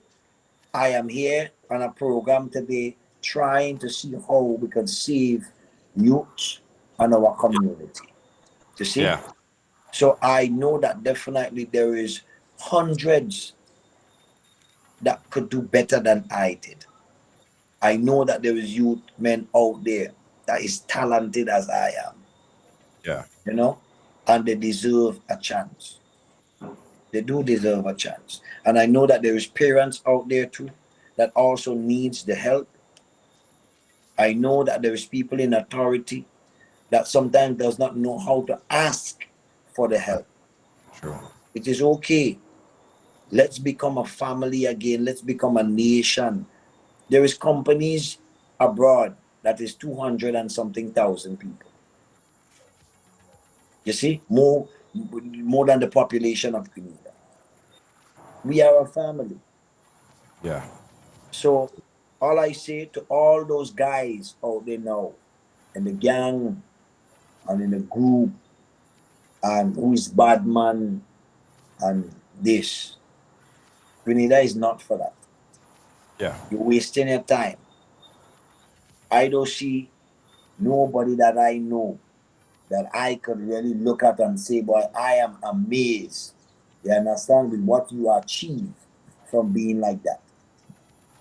I am here on a program today trying to see how we can save youth and our community. You see? Yeah. So I know that definitely there is hundreds that could do better than I did. I know that there is youth men out there that is talented as I am. Yeah. And they deserve a chance. They do deserve a chance. And I know that there is parents out there too that also needs the help. I know that there is people in authority that sometimes does not know how to ask for the help. True. It is okay. Let's become a family again. Let's become a nation. There is companies abroad that is 200 and something thousand people. You see, more than the population of Grenada. We are a family. Yeah. So all I say to all those guys out there now in the gang and in the group and who is bad man and this, Grenada is not for that. Yeah. You're wasting your time. I don't see nobody that I know that I could really look at and say, boy, I am amazed. You understand with what you achieve from being like that.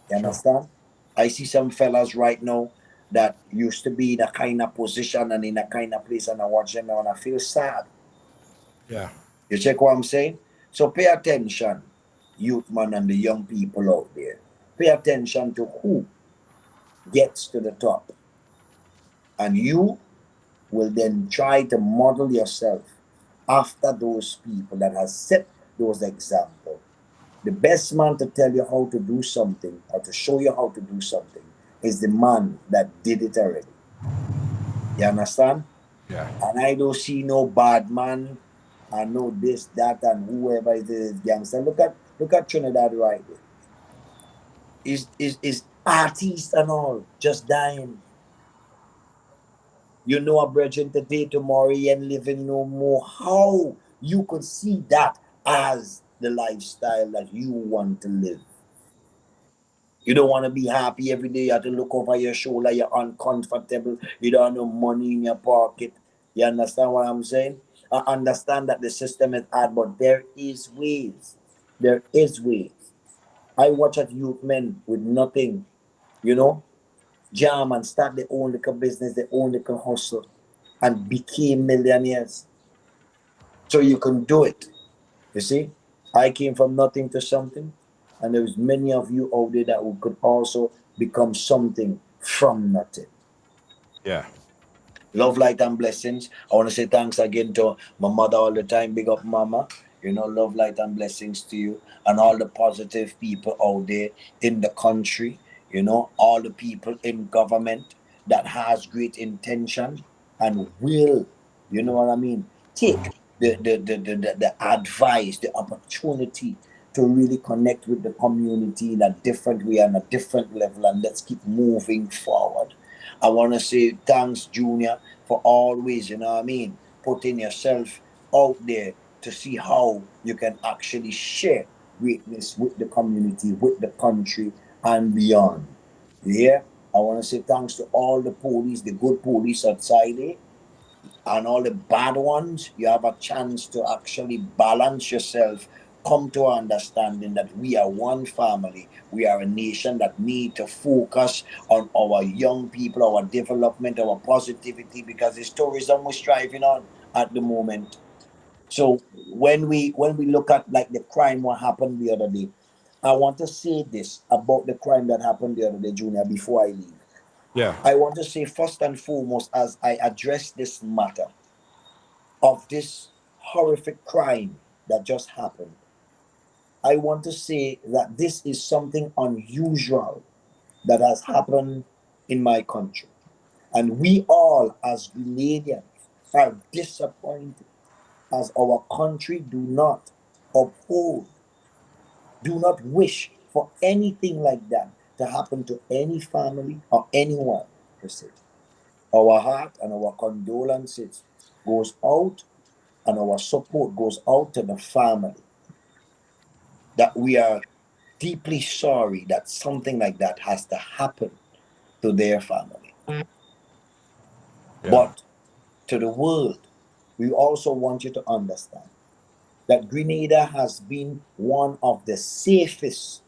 You understand? I see some fellas right now that used to be in a kind of position and in a kind of place, and I watch them and I feel sad. Yeah. You check what I'm saying? So pay attention, youth man and the young people out there. Pay attention to who gets to the top. And you will then try to model yourself after those people that has set those examples. The best man to tell you how to do something or to show you how to do something is the man that did it already. You understand? Yeah. And I don't see no bad man. I know this, that, and whoever it is gangster. Look at Trinidad right there. Is artists and all just dying. You know a brethren today, tomorrow, and living no more. How you could see that as the lifestyle that you want to live. You don't want to be happy every day. You have to look over your shoulder. You're uncomfortable. You don't have no money in your pocket. You understand what I'm saying? I understand that the system is hard, but there is ways. There is ways. I watch at youth men with nothing, you know, jam and start their own little business, their own little hustle, and became millionaires. So you can do it. You see, I came from nothing to something, and there's many of you out there that could also become something from nothing. Yeah. Love, light, and blessings. I want to say thanks again to my mother all the time. Big up, mama. You know, love, light, and blessings to you and all the positive people out there in the country. You know, all the people in government that has great intention and will, you know what I mean, take the advice, the opportunity to really connect with the community in a different way and a different level, and let's keep moving forward. I want to say thanks, Junior, for always, you know what I mean, putting yourself out there to see how you can actually share greatness with the community, with the country, and beyond. Yeah, I want to say thanks to all the police, the good police outside there, and all the bad ones. You have a chance to actually balance yourself, come to an understanding that we are one family. We are a nation that need to focus on our young people, our development, our positivity, because it's tourism we're striving on at the moment. So when we look at like the crime what happened the other day, I want to say this about the crime that happened the other day, Junior, before I leave. Yeah. I want to say first and foremost, as I address this matter of this horrific crime that just happened, I want to say that this is something unusual that has happened in my country. And we all, as Grenadians, are disappointed as our country do not uphold, do not wish for anything like that to happen to any family or anyone per se. Our heart and our condolences goes out, and our support goes out to the family. That we are deeply sorry that something like that has to happen to their family. Yeah. But to the world, we also want you to understand that Grenada has been one of the safest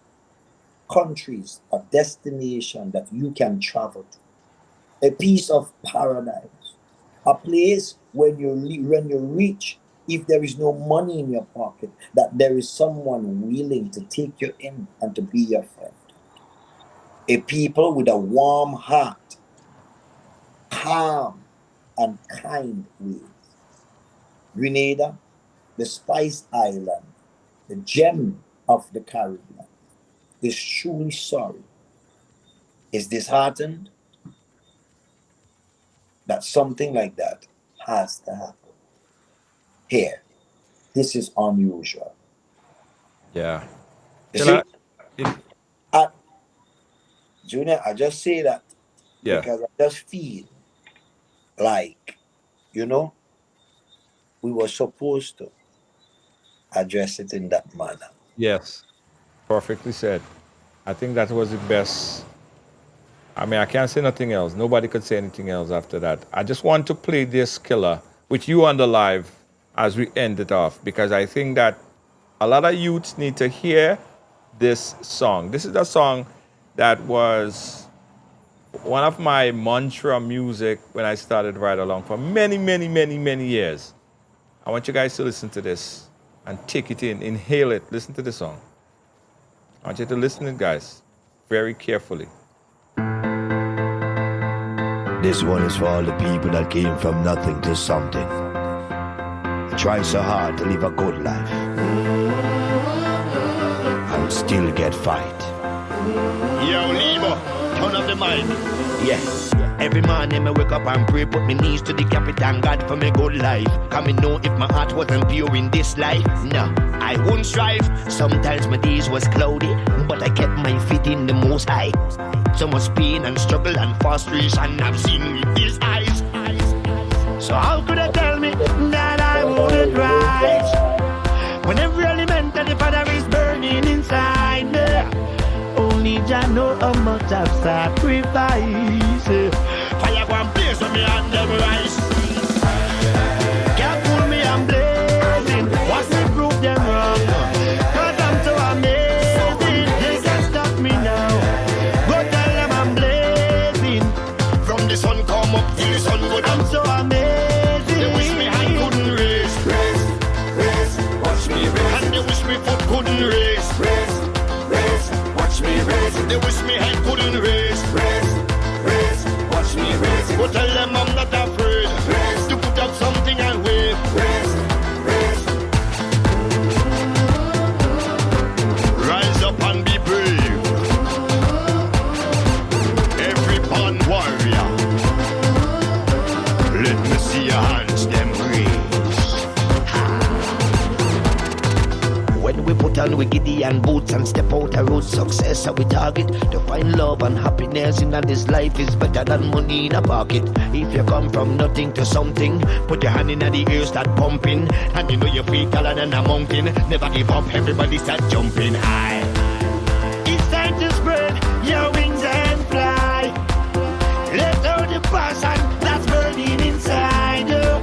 countries or destination that you can travel to. A piece of paradise, a place when you reach, if there is no money in your pocket, that there is someone willing to take you in and to be your friend. A people with a warm heart, calm and kind ways. Grenada, the Spice Island, the gem of the Caribbean, is truly sorry, is disheartened that something like that has to happen here. This is unusual. Yeah. You Killer, see, I, Junior, I just say that yeah. because I just feel like, you know, we were supposed to address it in that manner. Yes. Perfectly said. I think that was the best. I mean, I can't say nothing else. Nobody could say anything else after that. I just want to play this Killer with you on the live as we end it off, because I think that a lot of youths need to hear this song. This is a song that was one of my mantra music when I started Ride Along for many, many, many, many years. I want you guys to listen to this and take it in, inhale it. Listen to the song. I want you to listen to it, guys. very carefully. This one is for all the people that came from nothing to something. Try so hard to live a good life and still get fight. Yo, Lebo, turn up the mic. Yeah. Every morning I wake up and pray, put my knees to the cap, thank God for my good life. Come and know if my heart wasn't pure in this life, no, I wouldn't strive. Sometimes my days was cloudy, but I kept my feet in the most high. So much pain and struggle and frustration I've seen with these eyes. So how could I tell me that I wouldn't rise when every element of the Father is burning inside me? Only Jah know how much I've sacrificed. Fire go and blaze on me and them rise. Can't fool me, I'm blazing. Watch me prove them wrong, 'cause I'm so amazing. They can't stop me now. Go tell them I'm blazing. From the sun come up till the sun go down. I'm so amazing. They wish me hand couldn't raise. Watch me raise. And they wish me foot couldn't raise. Watch me raise. They wish me head couldn't raise. Watch me raise. Go tell them I'm not afraid to put up something and wave. Rise up and be brave. Every born warrior, let me see your hands them raise. When we put on we Gideon boots and step out the road, success we target. To find love and happiness in this life is better than money in a pocket. If you come from nothing to something, put your hand in the air, start pumping, and you know you feel taller than a mountain. Never give up, everybody start jumping high. It's time to spread your wings and fly. Let out the passion that's burning inside you.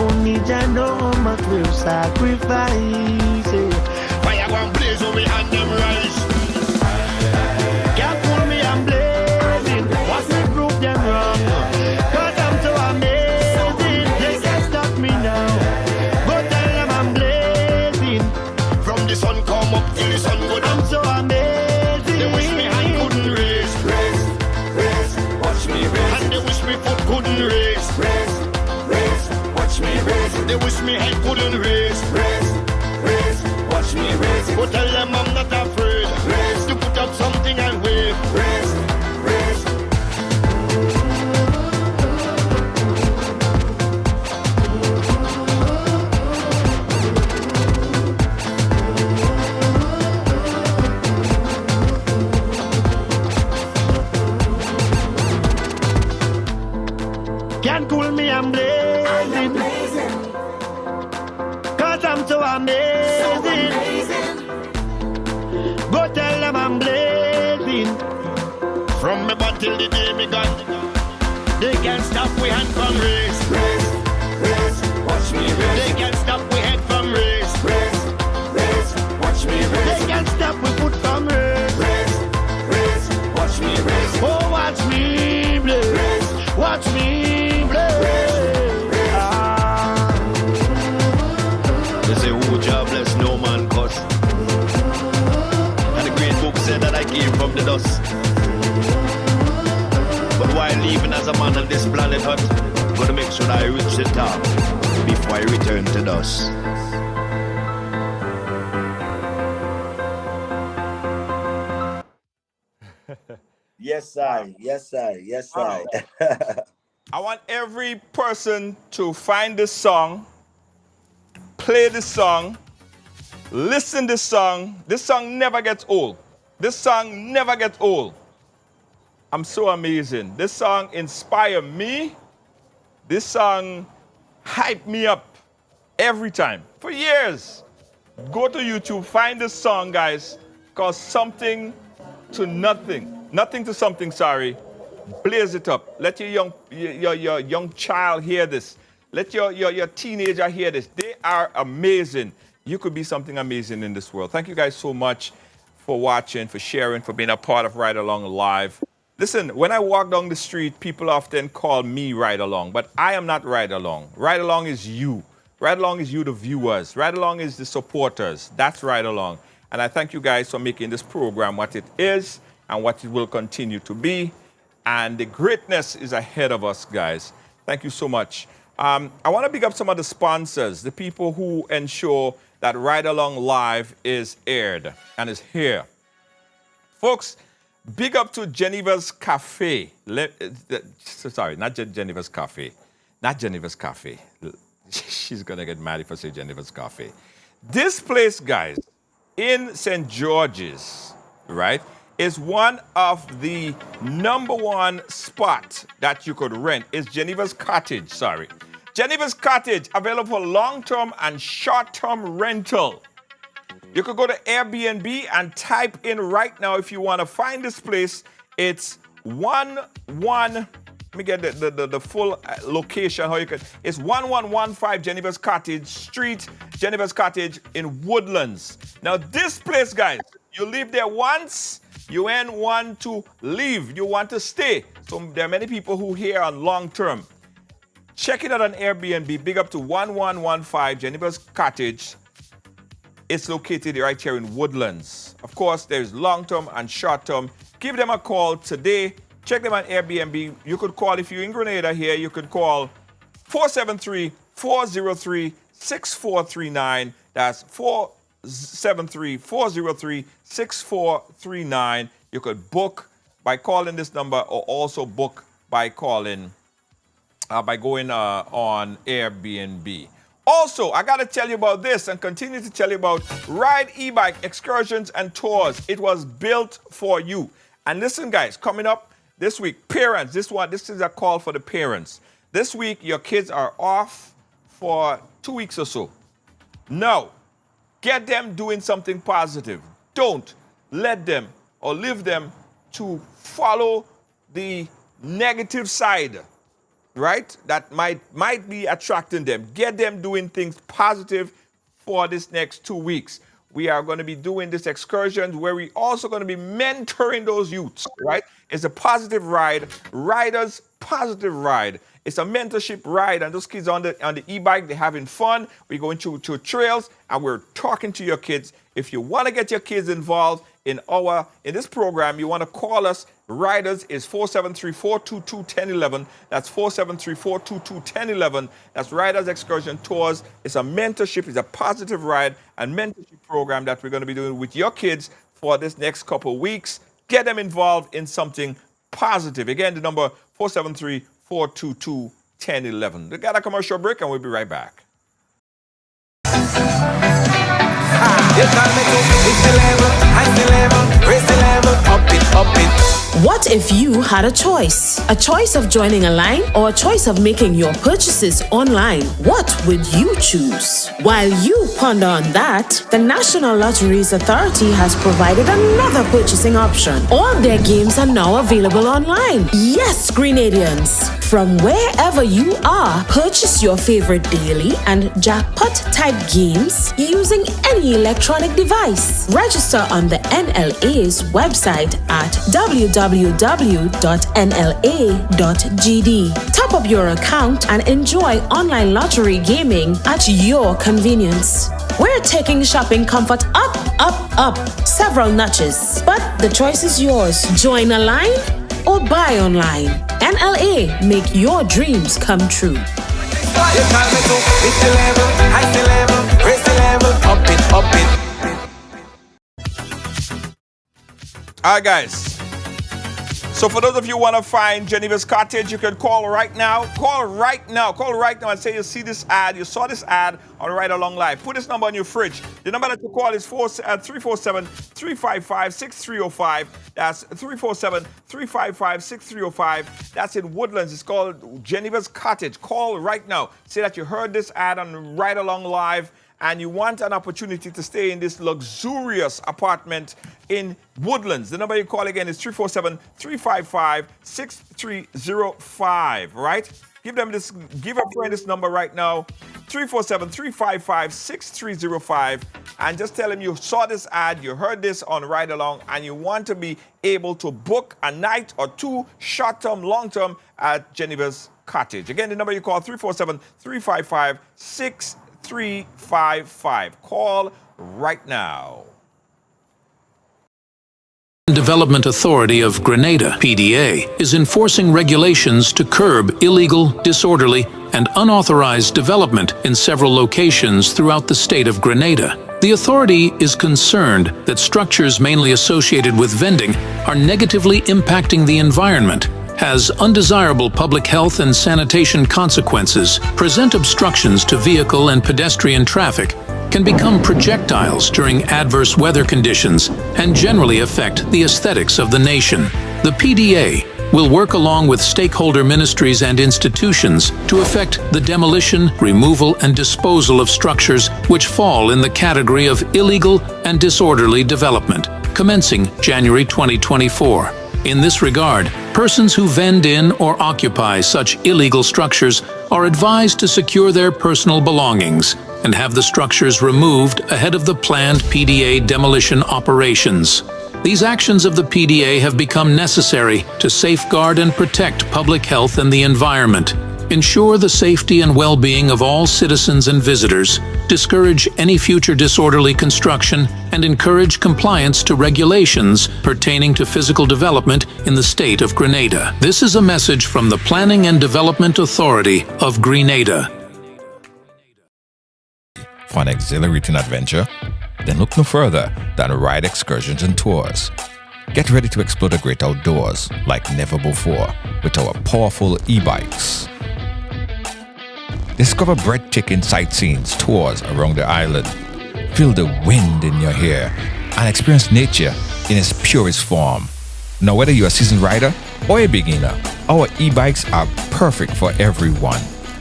Only Jah know how much we've sacrificed. Fire go and blaze on me and them rise. Can't fool me, I'm blazing. Watch me prove them wrong, 'cause I'm so amazing. They can't stop me now. Go tell them I'm blazing. From the sun come up till the sun go down. I'm so amazing. They wish me hand couldn't raise. Watch me raise. And they wish me foot couldn't raise. Watch me raise. They wish me head couldn't raise. Watch me raise. Go tell them I'm not afraid to put up something and wave. Can't cool me, I'm blazing. 'Cause I'm so amazing. Go tell them I'm blazing. From me body till the day me gone, They can't stop we hand from race. Watch me raise. they can't stop we head from race. Watch me They raise. can't stop we foot from race. Watch me raise. Oh, watch me blaze. Watch me blaze. They say who Jah bless no man curse. And the great book said that I came from the dust. But while living as a man on this planet Earth, gonna make sure I reach the top before I return to dust. Yes, I. Yes, I. Yes, I. I want every person to find this song, play this song, listen this song. This song never gets old. This song never gets old. I'm so amazing. This song inspired me. This song hyped me up every time for years. Go to YouTube, find this song, guys, called Something to Nothing. Nothing to Something, sorry. Blaze it up. Let your young child hear this. Let your teenager hear this. They are amazing. You could be something amazing in this world. Thank you guys so much for watching, for sharing, for being a part of Ride Along Live. Listen, when I walk down the street, people often call me Ride Along, but I am not Ride Along. Ride Along is you. Ride Along is you, the viewers. Ride Along is the supporters. That's Ride Along. And I thank you guys for making this program what it is. and what it will continue to be. And the greatness is ahead of us, guys. Thank you so much. I want to big up some of the sponsors, the people who ensure that Ride Along Live is aired and is here. Folks, big up to Geneva's Cafe. Sorry, not Geneva's Cafe. Not Geneva's Cafe. She's going to get mad if I say Geneva's Cafe. This place, guys, in St. George's, right, is one of the #1 spot that you could rent. It's Geneva's Cottage, sorry. Geneva's Cottage, available for long-term and short-term rental. You could go to Airbnb and type in right now if you want to find this place. It's let me get the full location. How you could? It's 1115 Geneva's Cottage Street, Geneva's Cottage in Woodlands. Now this place, guys, you live there once, you ain't want to leave. You want to stay. So there are many people who here on long term. Check it out on Airbnb. Big up to 1115 Geneva's Cottage. It's located right here in Woodlands. Of course, there's long-term and short-term. Give them a call today. Check them on Airbnb. You could call, if you're in Grenada here, you could call 473-403-6439. That's 473-403-6439. You could book by calling this number or also book by calling, by going on Airbnb. Also, I got to tell you about this and continue to tell you about Ride E-Bike Excursions and Tours. It was built for you. And listen, guys, coming up this week, parents, this is a call for the parents. This week, your kids are off for 2 weeks or so. No, get them doing something positive. Don't let them or leave them to follow the negative side, right? That might be attracting them. Get them doing things positive for this next 2 weeks. We are going to be doing this excursion where we also going to be mentoring those youths, right? It's a positive ride, riders positive ride. It's a mentorship ride, and those kids on the e-bike, they're having fun. We're going to trails, and we're talking to your kids. If you want to get your kids involved in this program, you want to call us. Riders is 473-422-1011. That's 473-422-1011. That's Riders Excursion Tours. It's a mentorship. It's a positive ride and mentorship program that we're going to be doing with your kids for this next couple of weeks. Get them involved in something positive. Again, the number 473-422-1011. We got a commercial break, and we'll be right back. What if you had a choice? A choice of joining a line or a choice of making your purchases online? What would you choose? While you ponder on that, the National Lotteries Authority has provided another purchasing option. All their games are now available online. Yes, Grenadians! From wherever you are, purchase your favorite daily and jackpot-type games using any electronic device. Register on the NLA's website at www.nla.gd. Top up your account and enjoy online lottery gaming at your convenience. We're taking shopping comfort up, several notches. But the choice is yours. Join a line or buy online. NLA, make your dreams come true. All right, guys. So for those of you who want to find Geneva's Cottage, you can call right now. Call right now and say you see this ad. You saw this ad on Ride Along Live. Put this number on your fridge. The number that you call is 347-355-6305. That's 347-355-6305. That's in Woodlands. It's called Geneva's Cottage. Call right now. Say that you heard this ad on Ride Along Live, and you want an opportunity to stay in this luxurious apartment in Woodlands. The number you call again is 347-355-6305, right? Give a friend this number right now, 347-355-6305, and just tell him you saw this ad, you heard this on Ride Along, and you want to be able to book a night or two, short-term, long-term, at Geneva's Cottage. Again, the number you call, 347-355-6355. Call right now. Development Authority of Grenada, PDA, is enforcing regulations to curb illegal, disorderly, and unauthorized development in several locations throughout the state of Grenada. The authority is concerned that structures mainly associated with vending are negatively impacting the environment, has undesirable public health and sanitation consequences, present obstructions to vehicle and pedestrian traffic, can become projectiles during adverse weather conditions, and generally affect the aesthetics of the nation. The PDA will work along with stakeholder ministries and institutions to effect the demolition, removal, and disposal of structures which fall in the category of illegal and disorderly development, commencing January 2024. In this regard, persons who vend in or occupy such illegal structures are advised to secure their personal belongings and have the structures removed ahead of the planned PDA demolition operations. These actions of the PDA have become necessary to safeguard and protect public health and the environment, ensure the safety and well-being of all citizens and visitors, discourage any future disorderly construction, and encourage compliance to regulations pertaining to physical development in the state of Grenada. This is a message from the Planning and Development Authority of Grenada. For an exhilarating adventure? Then look no further than Ride Excursions and Tours. Get ready to explore the great outdoors like never before with our powerful e-bikes. Discover breathtaking sightseeing tours around the island. Feel the wind in your hair and experience nature in its purest form. Now, whether you're a seasoned rider or a beginner, our e-bikes are perfect for everyone.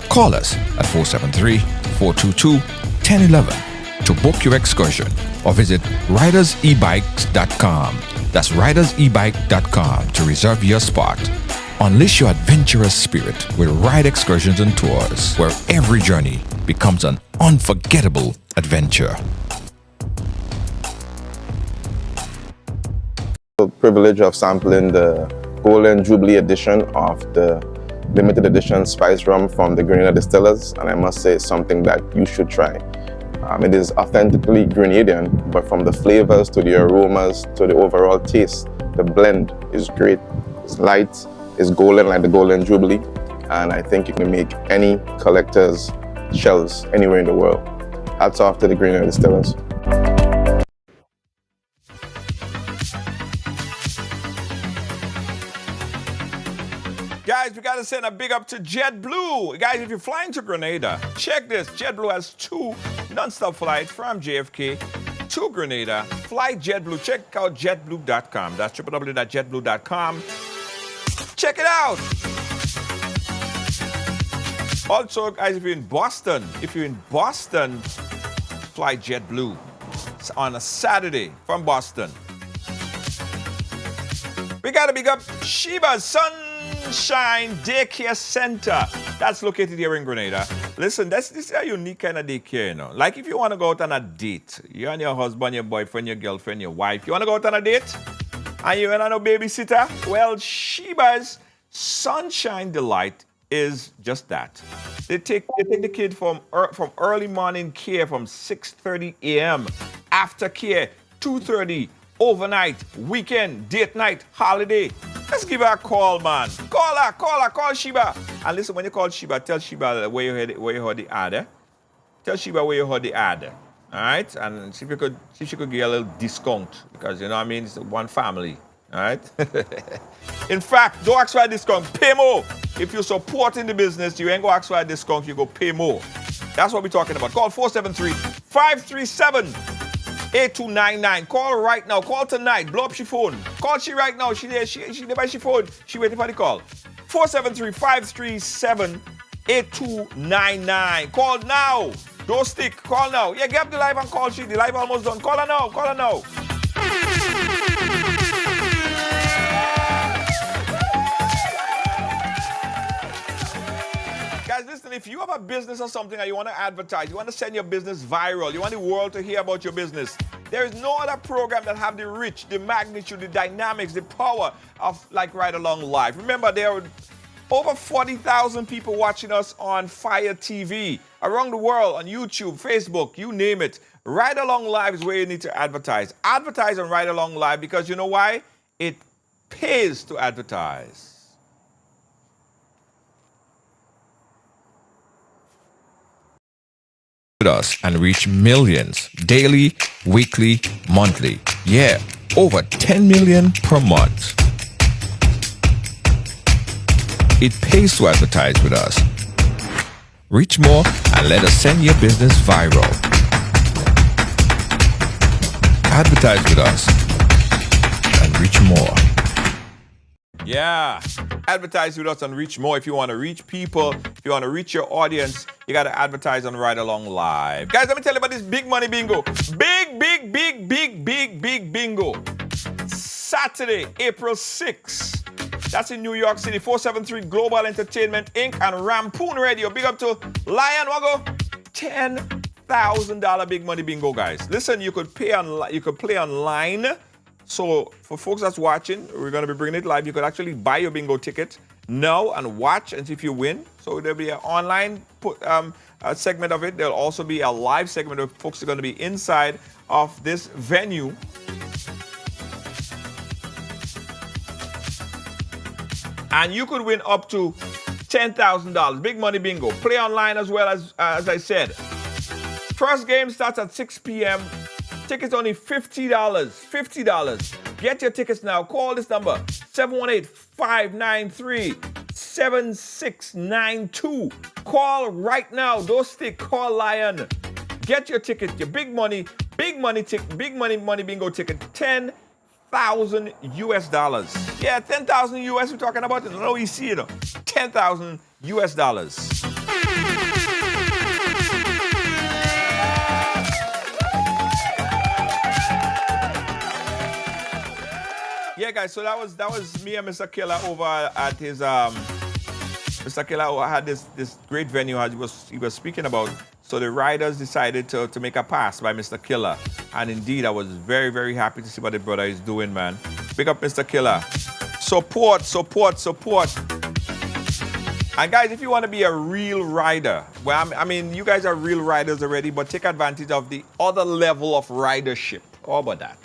Call us at 473-422-1011 to book your excursion or visit ridersebikes.com. That's ridersebike.com to reserve your spot. Unleash your adventurous spirit with Ride Excursions and Tours, where every journey becomes an unforgettable adventure. The privilege of sampling the Golden Jubilee edition of the limited edition spice rum from the Grenada distillers, and I must say it's something that you should try. It is authentically Grenadian, but from the flavors to the aromas to the overall taste, the blend is great. It's light, it's golden like the Golden Jubilee, and I think you can make any collector's shelves anywhere in the world. Hats off to the Grenada distillers. Guys, we gotta send a big up to JetBlue. Guys, if you're flying to Grenada, check this. JetBlue has 2 non-stop flights from JFK to Grenada. Fly JetBlue. Check out jetblue.com. That's www.jetblue.com. Check it out. Also, guys, if you're in Boston, fly JetBlue. It's on a Saturday from Boston. We gotta big up Sheba's Sunshine Daycare Center. That's located here in Grenada. Listen, this is a unique kind of daycare, you know. Like if you want to go out on a date, you and your husband, your boyfriend, your girlfriend, your wife, you want to go out on a date and you ain't no babysitter? Well, Sheba's Sunshine Delight is just that. They take the kid from early morning care from 6:30 a.m. after care 2:30 overnight, weekend, date night, holiday. Let's give her a call, man. Call Sheba. And listen, when you call Sheba, tell Sheba where you heard the ad. Tell Sheba where you heard the ad. All right? And see if she could get a little discount, because you know what I mean, it's one family. All right? In fact, don't ask for a discount, pay more. If you're supporting the business, you ain't go ask for a discount, you go pay more. That's what we're talking about. Call 473-537-8299. Call right now. Call tonight. Blow up your phone. Call she right now. She there by she phone. She waiting for the call. 473-537-8299. Call now. Don't stick. Call now. Yeah, get up the live and call she. The live almost done. Call her now. Call her now. Guys, listen, if you have a business or something and you want to advertise, you want to send your business viral, you want the world to hear about your business, there is no other program that have the reach, the magnitude, the dynamics, the power of like Ride Along Live. Remember, there are over 40,000 people watching us on Fire TV, around the world, on YouTube, Facebook, you name it. Ride Along Live is where you need to advertise. Advertise on Ride Along Live because you know why? it pays to advertise. With us and reach millions daily, weekly, monthly. Yeah, over 10 million per month. It pays to advertise with us. Reach more and let us send your business viral. Advertise with us and reach more. Yeah, advertise with us and reach more. If you want to reach people, if you want to reach your audience, you got to advertise on Ride Along Live. Guys, let me tell you about this big money bingo. Big bingo. Saturday, April 6th. That's in New York City. 473 Global Entertainment Inc. and Rampoon Radio. Big up to Lion Wago. $10,000 big money bingo, guys. Listen, you could play online. So for folks that's watching, we're going to be bringing it live. You could actually buy your bingo ticket now and watch and see if you win. So there'll be an online segment of it. There'll also be a live segment where folks are going to be inside of this venue. And you could win up to $10,000. Big money bingo. Play online as well, as I said. First game starts at 6 p.m. Tickets only $50. $50. Get your tickets now. Call this number, 718-593-7692. Call right now. Don't stick. Call Lion. Get your ticket. Your big money bingo ticket. $10,000 US. Yeah, 10,000 US we're talking about. It's no easy, you know. $10,000 US. Yeah, guys, so that was me and Mr.Killa over at his Mr.Killa had this great venue as he was speaking about. So the riders decided to make a pass by Mr.Killa. And indeed, I was very, very happy to see what the brother is doing, man. Big up Mr.Killa. Support. And guys, if you want to be a real rider, well, I mean, you guys are real riders already, but take advantage of the other level of ridership. How about that?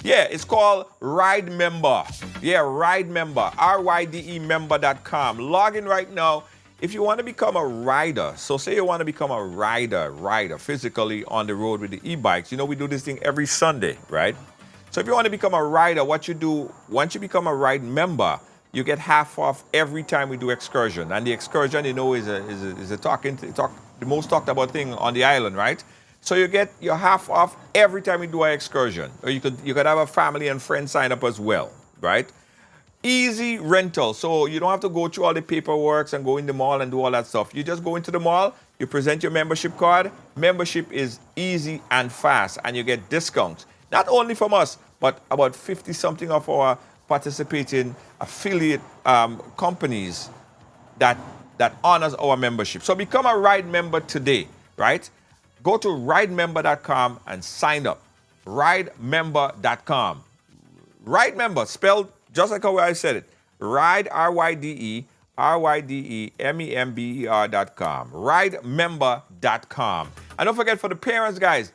Yeah, it's called Ride Member. Yeah, Ride Member. RYDE member.com. Log in right now. If you want to become a rider, so say you want to become a rider physically on the road with the e-bikes. You know, we do this thing every Sunday, right? So if you want to become a rider, what you do, once you become a Ride Member, you get half off every time we do excursion. And the excursion, you know, is the most talked about thing on the island, right? So you get your half off every time we do our excursion. Or you could have a family and friends sign up as well, right? Easy rental. So you don't have to go through all the paperwork and go in the mall and do all that stuff. You just go into the mall, you present your membership card. Membership is easy and fast, and you get discounts. Not only from us, but about 50-something of our participating affiliate companies that honors our membership. So become a Ride Member today, right? Go to ridemember.com and sign up. Ridemember.com. Ride Member, spelled just like how I said it. Ride, RYDE member.com. Ridemember.com. And don't forget, for the parents, guys,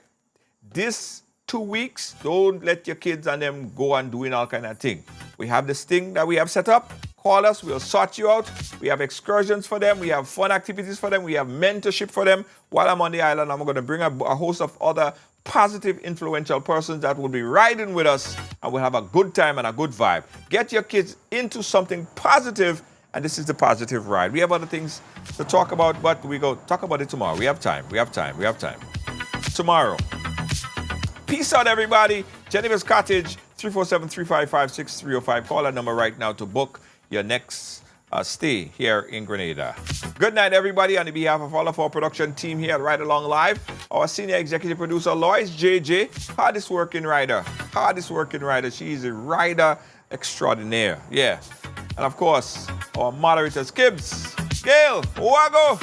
this 2 weeks, don't let your kids and them go and doing all kind of thing. We have this thing that we have set up. Call us, we'll sort you out. We have excursions for them. We have fun activities for them. We have mentorship for them. While I'm on the island, I'm going to bring a host of other positive, influential persons that will be riding with us, and we'll have a good time and a good vibe. Get your kids into something positive, and this is the positive ride. We have other things to talk about, but we go talk about it tomorrow. We have time. Tomorrow. Peace out, everybody. Jennifer's Cottage, 347-355-6305. Call that number right now to book your next stay here in Grenada. Good night, everybody. On behalf of all of our production team here at Ride Along Live, our senior executive producer, Lois JJ, hardest working rider. She is a rider extraordinaire. Yeah. And of course, our moderators, Gibbs, Gail, Wago.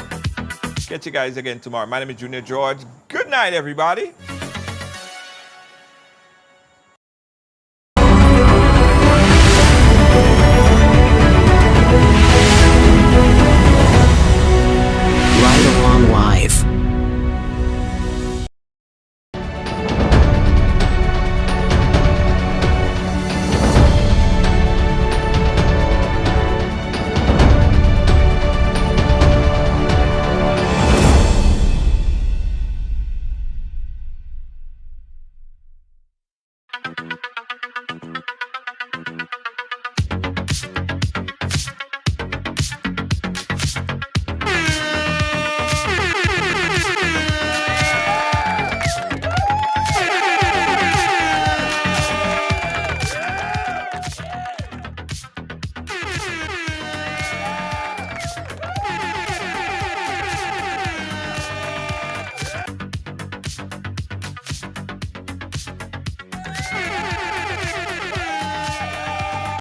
Catch you guys again tomorrow. My name is Junior George. Good night, everybody.